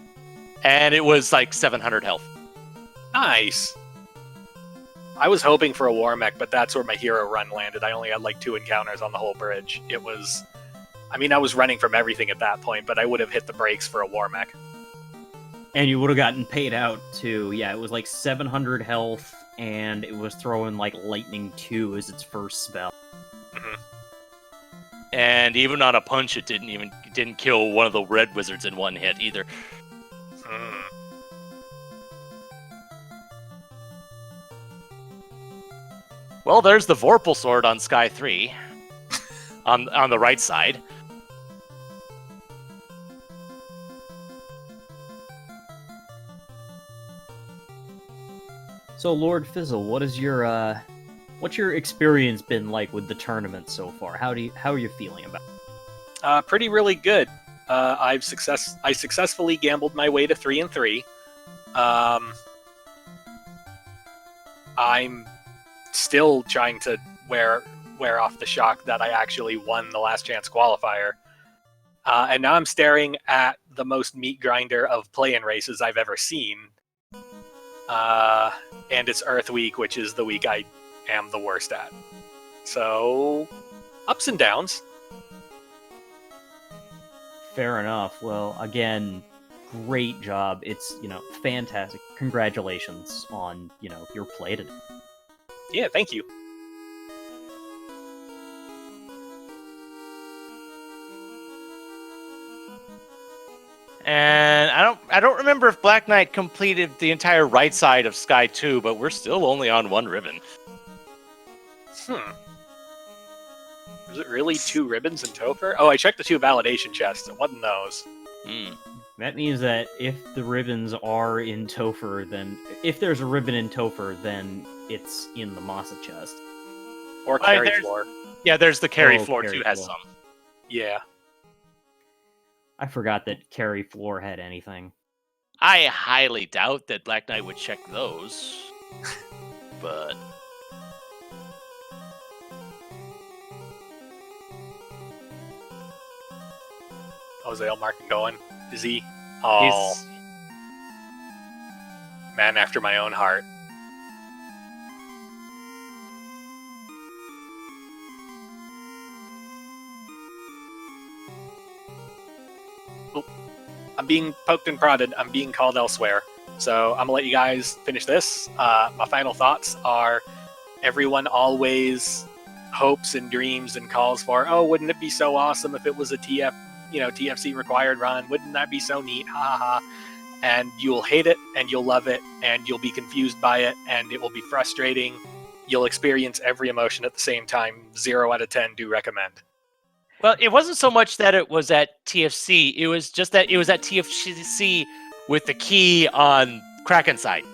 And it was 700 health. Nice. I was hoping for a Warmech, but that's where my hero run landed. I only had 2 encounters on the whole bridge. It was... I was running from everything at that point, but I would have hit the brakes for a Warmech. And you would have gotten paid out, too. Yeah, it was 700 health and it was throwing like Lightning 2 as its first spell. And even on a punch, it didn't kill one of the red wizards in one hit either. Well, there's the Vorpal Sword on Sky 3. on the right side. So, Lord Fizzle, what's your experience been like with the tournament so far? How are you feeling about it? Pretty really good. I successfully gambled my way to 3-3. I'm still trying to wear off the shock that I actually won the last chance qualifier. And now I'm staring at the most meat grinder of play-in races I've ever seen. And it's Earth Week, which is the week I am the worst at. So, ups and downs. Fair enough. Well, again, great job. It's, fantastic. Congratulations on, your play today. Yeah, thank you. And I don't remember if Black Knight completed the entire right side of Sky 2, but we're still only on one ribbon. Was it really 2 ribbons in Topher? Oh, I checked the 2 validation chests. It wasn't those. That means that if the ribbons are in Topher, then if there's a ribbon in Topher, then it's in the Masa chest. Or carry floor. Yeah, there's the carry Oh, floor carry too, has floor. some. Yeah. I forgot that carry floor had anything. I highly doubt that Black Knight would check those. But Jose Martin going. Is he? Oh, he's man after my own heart. Oh, I'm being poked and prodded. I'm being called elsewhere. So I'm going to let you guys finish this. My final thoughts are everyone always hopes and dreams and calls for, oh, wouldn't it be so awesome if it was a TFC required run? Wouldn't that be so neat? Ha ha ha. And you'll hate it and you'll love it and you'll be confused by it and it will be frustrating. You'll experience every emotion at the same time. 0 out of 10 do recommend. Well, it wasn't so much that it was at TFC. It was just that it was at TFC with the key on Kraken side.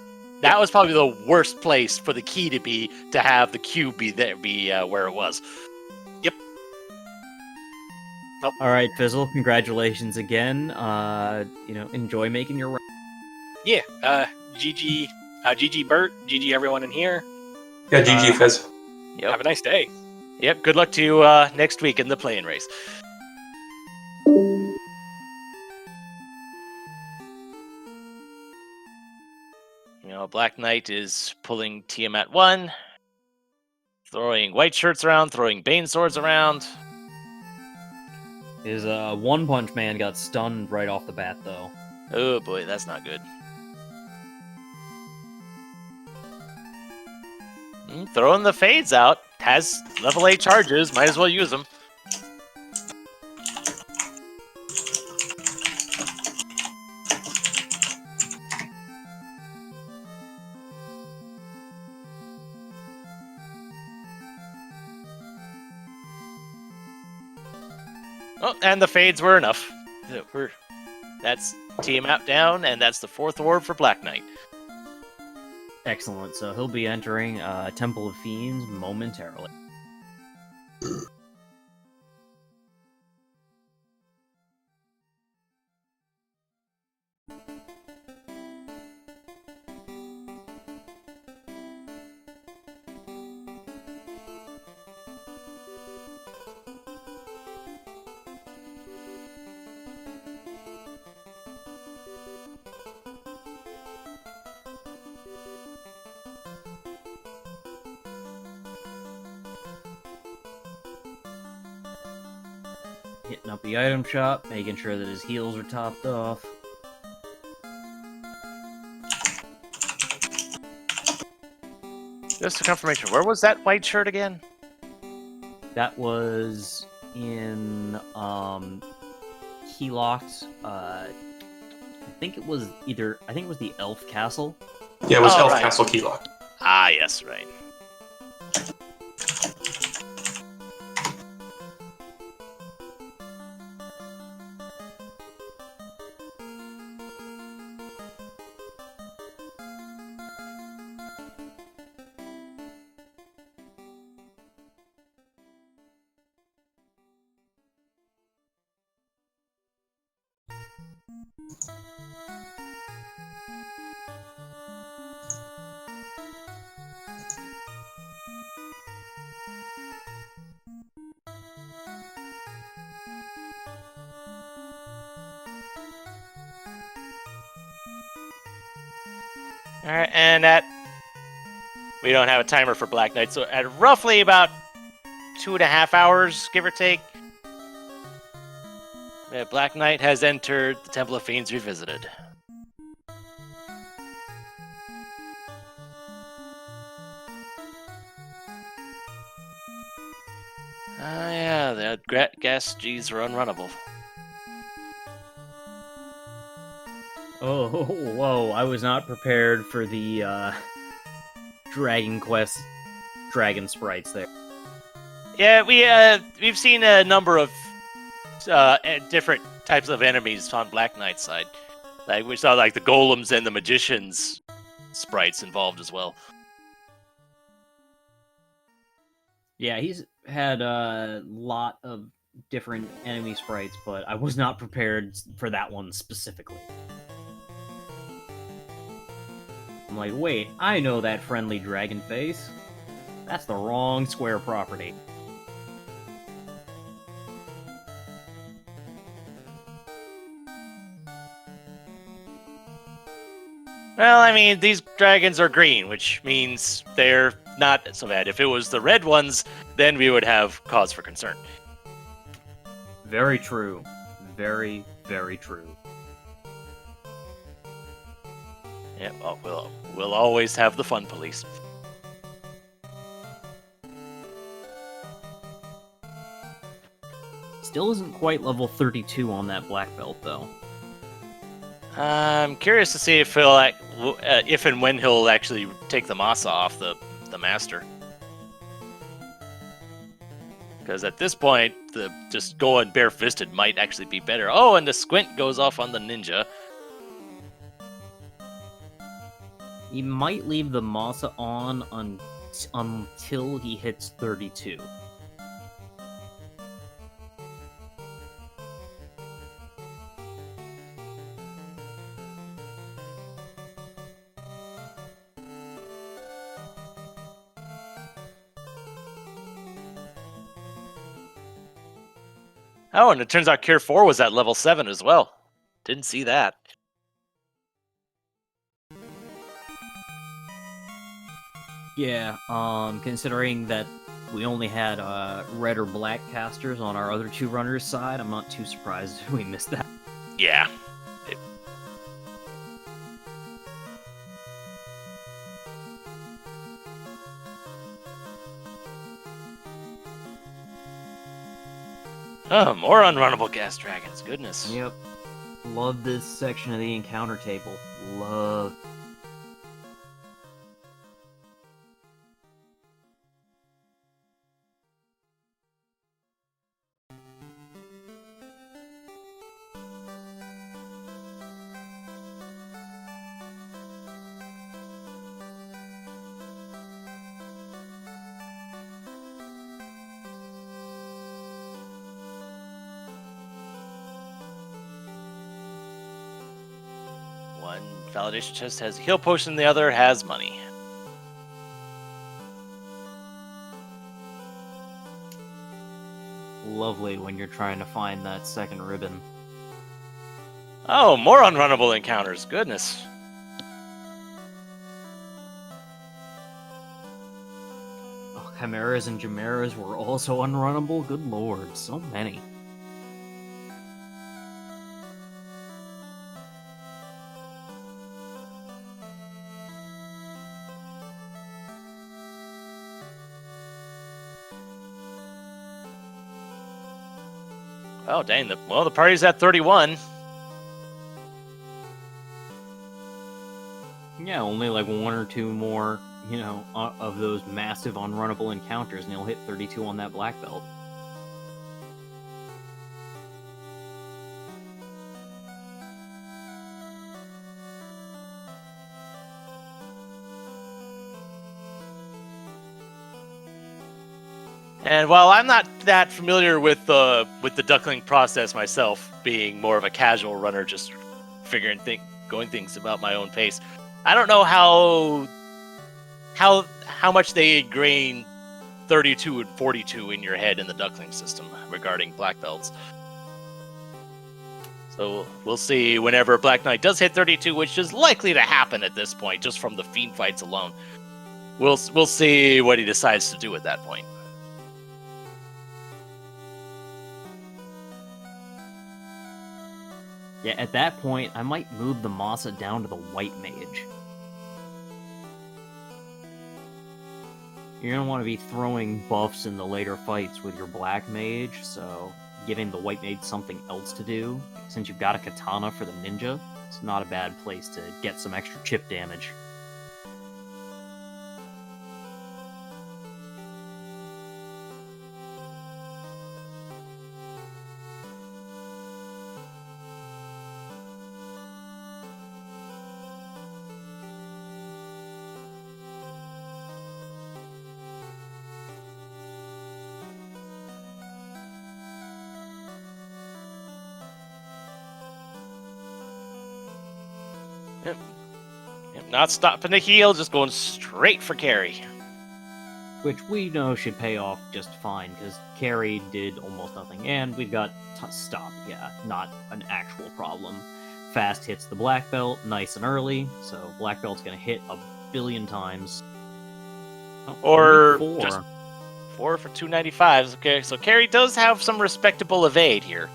That was probably the worst place for the key to have the cube be where it was. Yep. All right, Fizzle, congratulations again. Enjoy making your run. Yeah. GG Burt. GG everyone in here. Yeah, GG Fizz. Yep. Have a nice day. Yep. Good luck to you next week in the play-in race. Black Knight is pulling Tiamat 1, throwing white shirts around, throwing Bane swords around. His One Punch Man got stunned right off the bat, though. Oh boy, that's not good. Throwing the fades out. Has level 8 charges. Might as well use them. Oh, and the fades were enough. That's Tiamat down, and that's the 4th orb for Black Knight. Excellent. So he'll be entering Temple of Fiends momentarily. Hitting up the item shop, making sure that his heals are topped off. Just for confirmation, where was that white shirt again? That was in Key Locked. I think it was the Elf Castle. Yeah, it was Oh, Elf right. Castle Keylock. Ah, yes, right. All right, and we don't have a timer for Black Knight, so at roughly about 2.5 hours, give or take, Black Knight has entered the Temple of Fiends Revisited. Yeah, the gas G's are unrunnable. Oh, whoa! I was not prepared for the Dragon Quest dragon sprites there. Yeah, we've seen a number of different types of enemies on Black Knight's side. Like we saw, like the golems and the magicians sprites involved as well. Yeah, he's had a lot of different enemy sprites, but I was not prepared for that one specifically. I'm like, wait, I know that friendly dragon face. That's the wrong square property. Well, I mean, these dragons are green, which means they're not so bad. If it was the red ones, then we would have cause for concern. Very true. Very, very true. Yeah, well, we'll always have the fun police. Still isn't quite level 32 on that black belt, though. I'm curious to see if he'll, if and when he'll actually take the masa off the master. Because at this point, the just going bare-fisted might actually be better. Oh, and the squint goes off on the ninja. He might leave the Masa on until he hits 32. Oh, and it turns out Cure 4 was at level 7 as well. Didn't see that. Yeah, considering that we only had red or black casters on our other two runners' side, I'm not too surprised we missed that. Yeah. Oh, more unrunnable gas dragons. Goodness. Yep. Love this section of the encounter table. Love. One validation chest has heal potion, the other has money. Lovely when you're trying to find that second ribbon. Oh, more unrunnable encounters. Goodness. Oh, Chimeras and Chimeras were also unrunnable? Good lord, so many. Oh, dang. The party's at 31. Yeah, only like one or two more, of those massive unrunnable encounters, and he'll hit 32 on that black belt. And while I'm not that familiar with the duckling process myself, being more of a casual runner, just going things about my own pace, I don't know how much they ingrain 32 and 42 in your head in the duckling system regarding black belts. So we'll see whenever Black Knight does hit 32, which is likely to happen at this point, just from the fiend fights alone. We'll see what he decides to do at that point. Yeah, at that point, I might move the Masa down to the white mage. You're gonna want to be throwing buffs in the later fights with your black mage, so giving the white mage something else to do, since you've got a katana for the ninja, it's not a bad place to get some extra chip damage. Yep. Not stopping to heal, just going straight for carry. Which we know should pay off just fine, because carry did almost nothing, and we've got stop, yeah, not an actual problem. Fast hits the black belt nice and early, so black belt's gonna hit a billion times. Oh, Or only 4. just 4 for 295. Okay, so carry does have some respectable evade here.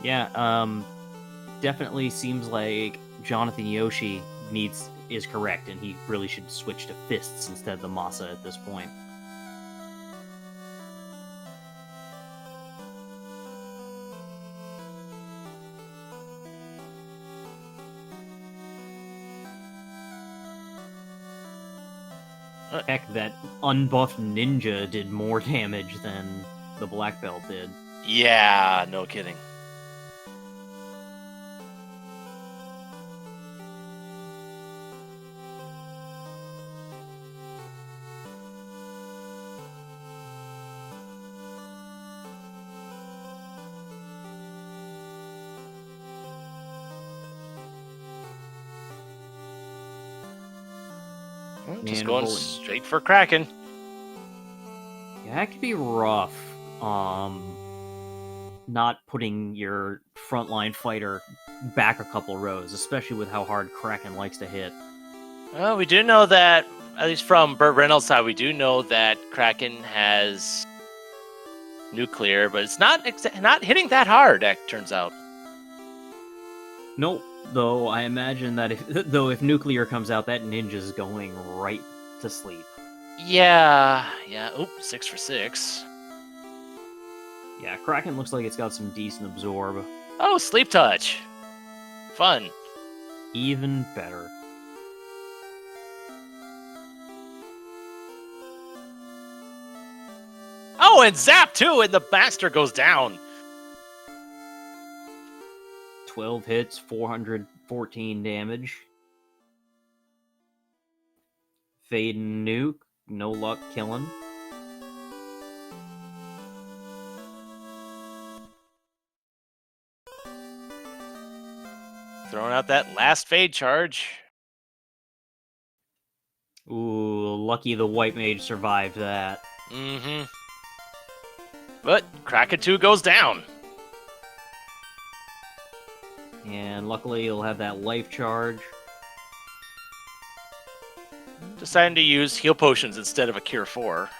Yeah, definitely seems like Jonathan Yoshi is correct, and he really should switch to fists instead of the Masa at this point. Heck, that unbuffed ninja did more damage than the black belt did. Yeah, no kidding. Just And going holy- straight for Kraken. Yeah, that could be rough. Not putting your frontline fighter back a couple rows, especially with how hard Kraken likes to hit. Well, we do know that, at least from Burt Reynolds' side, we do know that Kraken has nuclear, but it's not hitting that hard, it turns out. Nope. Though I imagine that if nuclear comes out, that ninja's going right to sleep. Yeah. Oop, 6 for 6. Yeah, Kraken looks like it's got some decent absorb. Oh, sleep touch. Fun. Even better. Oh, and zap too, and the master goes down. 12 hits, 414 damage. Fade and nuke, no luck killing. Throwing out that last fade charge. Ooh, lucky the white mage survived that. Mm-hmm. But Kraken 2 goes down. And luckily he'll have that life charge. Deciding to use heal potions instead of a cure 4.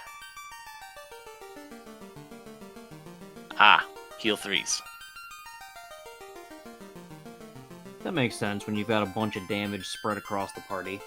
Ah, heal 3s. That makes sense when you've got a bunch of damage spread across the party.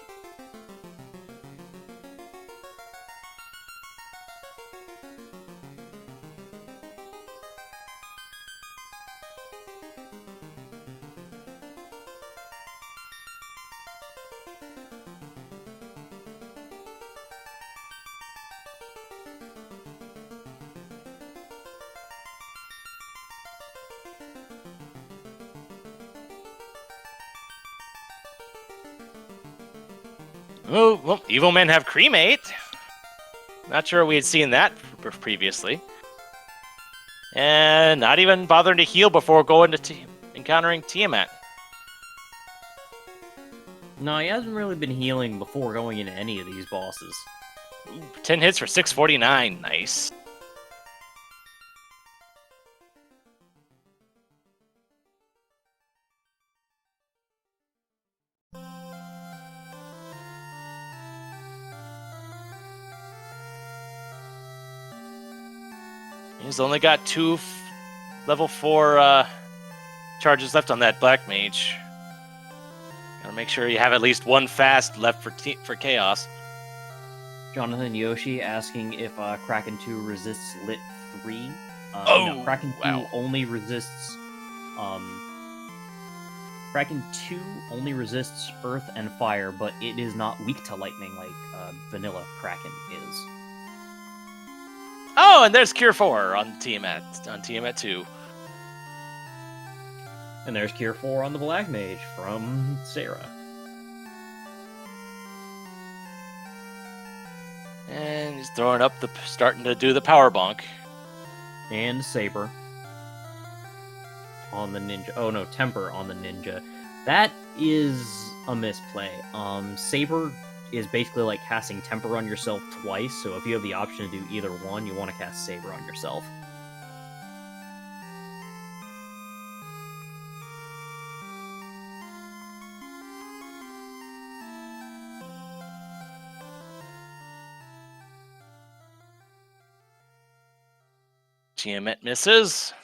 Oh, well, evil men have cremate. Not sure we had seen that previously. And not even bothering to heal before going to encountering Tiamat. No, he hasn't really been healing before going into any of these bosses. Ooh, 10 hits for 649. Nice. He's only got two level 4 charges left on that Black Mage. Gotta make sure you have at least one fast left for Chaos. Jonathan Yoshi asking if Kraken 2 resists Lit 3. No, Kraken 2 wow. only resists... Kraken 2 only resists Earth and Fire, but it is not weak to lightning like Vanilla Kraken is. Oh, and there's Cure 4 on Tiamat 2. And there's Cure 4 on the Black Mage from Sarah. And he's throwing up starting to do the power bonk. And Saber on the ninja. Oh no, Temper on the ninja. That is a misplay. Saber is basically like casting Temper on yourself twice, so if you have the option to do either one, you want to cast Saber on yourself. Tiamat misses.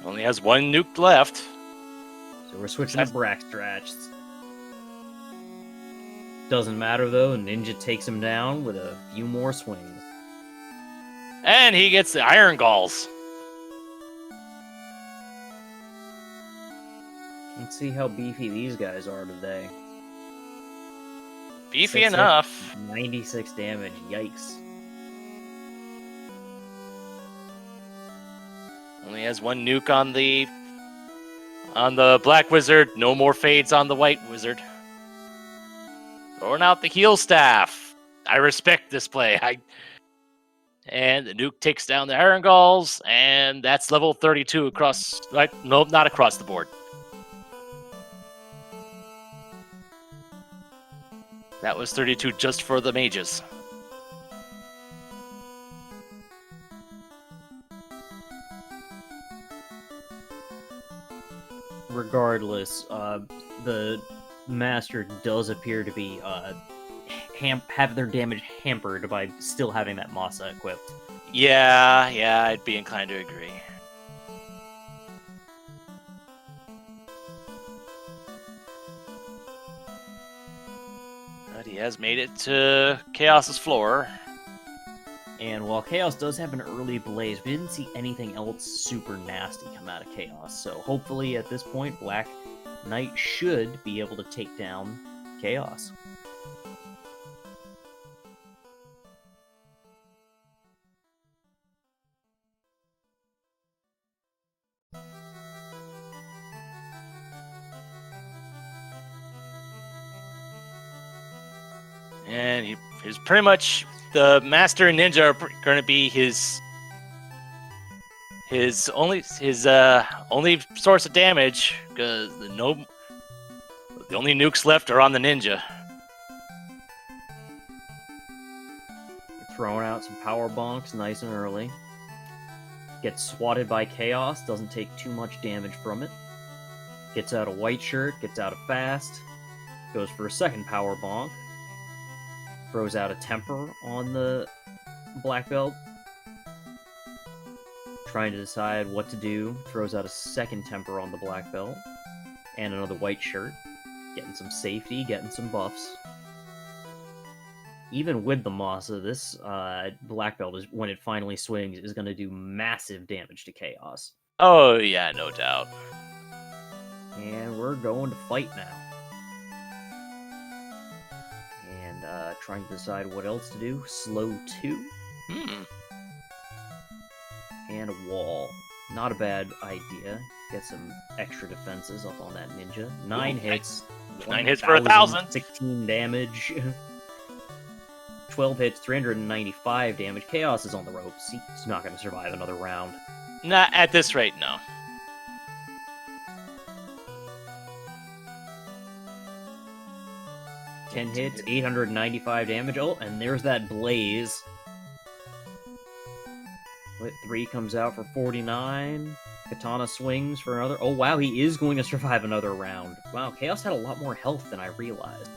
Only has one nuke left. So we're switching to Braxtrats. Doesn't matter though, Ninja takes him down with a few more swings. And he gets the Iron Galls. Let's see how beefy these guys are today. Beefy 6 enough. hits, 96 damage, yikes. Only has one nuke on the Black Wizard. No more fades on the White Wizard. Throwing out the heal staff. I respect this play. And the nuke takes down the Iron Galls, and that's level 32 across. Nope, not across the board. That was 32 just for the mages. Regardless, the Master does appear to be have their damage hampered by still having that Masa equipped. Yeah, I'd be inclined to agree. But he has made it to Chaos's floor. And while Chaos does have an early blaze, we didn't see anything else super nasty come out of Chaos. So hopefully at this point, Black Knight should be able to take down Chaos. And he's pretty much the Master and Ninja are going to be his only source of damage, because the only nukes left are on the Ninja. Throwing out some power bonks nice and early. Gets swatted by Chaos, doesn't take too much damage from it. Gets out a white shirt, gets out a fast, goes for a second power bonk. Throws out a temper on the black belt. Trying to decide what to do. Throws out a second temper on the black belt. And another white shirt. Getting some safety, getting some buffs. Even with the Masa, this black belt, is when it finally swings, is going to do massive damage to Chaos. Oh yeah, no doubt. And we're going to fight now. Trying to decide what else to do. Slow 2. Hmm. And a wall. Not a bad idea. Get some extra defenses up on that ninja. 9 Ooh, hits. 9 hits for 1,000. 16 damage. 12 hits, 395 damage. Chaos is on the ropes. He's not going to survive another round. Not at this rate, no. Ten hits, 895 damage. Oh, and there's that blaze. Lit 3 comes out for 49. Katana swings for another. Oh, wow, he is going to survive another round. Wow, Chaos had a lot more health than I realized.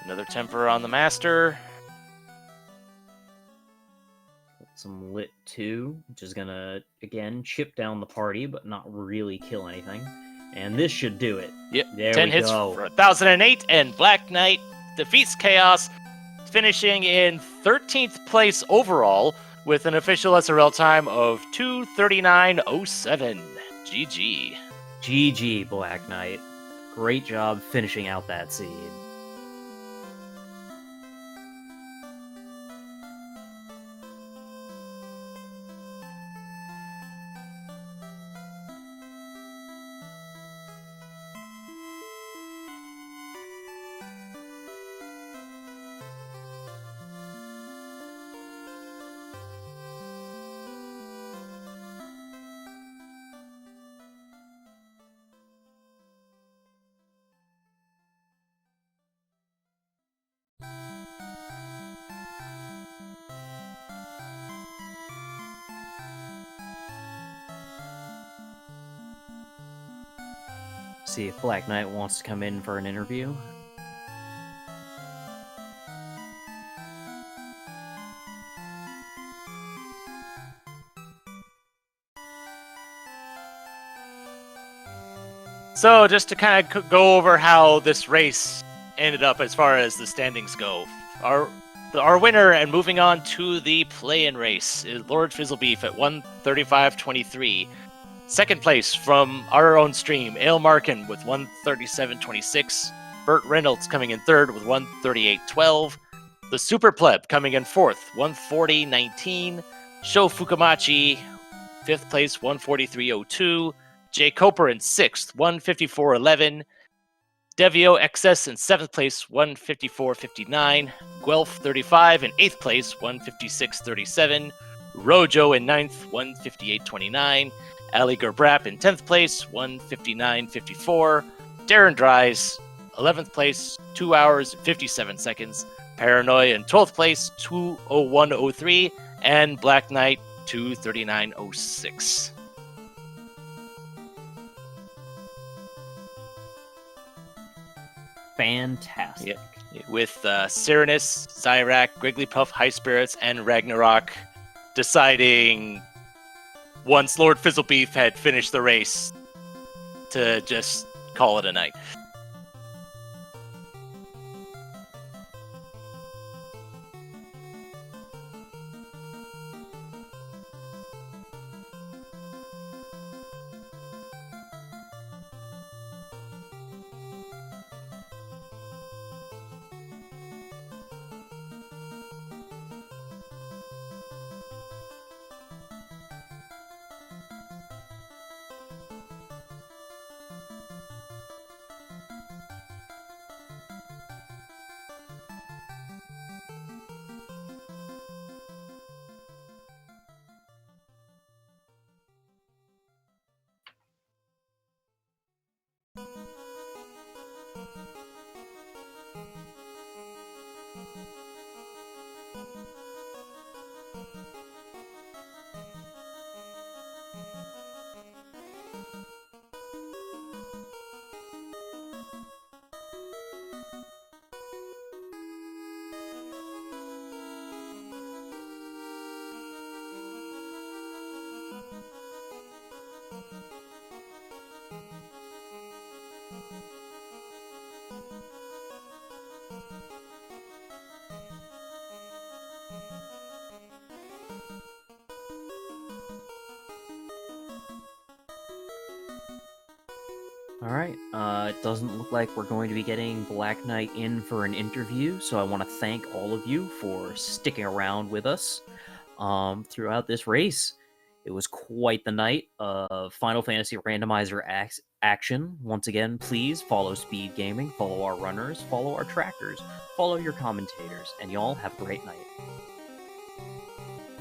Another temper on the master. Some Lit 2, which is gonna, again, chip down the party, but not really kill anything. And this should do it. Yep, There 10 we hits go. for 1,008, and Black Knight defeats Chaos, finishing in 13th place overall with an official SRL time of 2:39:07. GG. GG, Black Knight. Great job finishing out that seed. See if Black Knight wants to come in for an interview. So, just to kind of go over how this race ended up as far as the standings go. Our winner and moving on to the play-in race is Lord Fizzlebeef at 135.23. Second place from our own stream, Ale Markin with 137.26. Burt Reynolds coming in third with 138.12. The Super Pleb coming in fourth, 140.19. Sho Fukamachi, fifth place, 143.02. Jay Coper in sixth, 154.11. Devio XS in seventh place, 154.59. Guelph 35 in eighth place, 156.37. Rojo in ninth, 158.29. Ali Gerbrap in 10th place, 159.54. Darren Dries, 11th place, 2 hours and 57 seconds. Paranoia in 12th place, 2:01:03. And Black Knight, 2:39:06. Fantastic. With Cyranus, Zyrak, Grigglypuff, High Spirits, and Ragnarok deciding once Lord Fizzlebeef had finished the race to just call it a night. All right. It doesn't look like we're going to be getting Black Knight in for an interview, so I want to thank all of you for sticking around with us throughout this race. It was quite the night of Final Fantasy Randomizer action. Once again, please follow Speed Gaming, follow our runners, follow our trackers, follow your commentators, and y'all have a great night.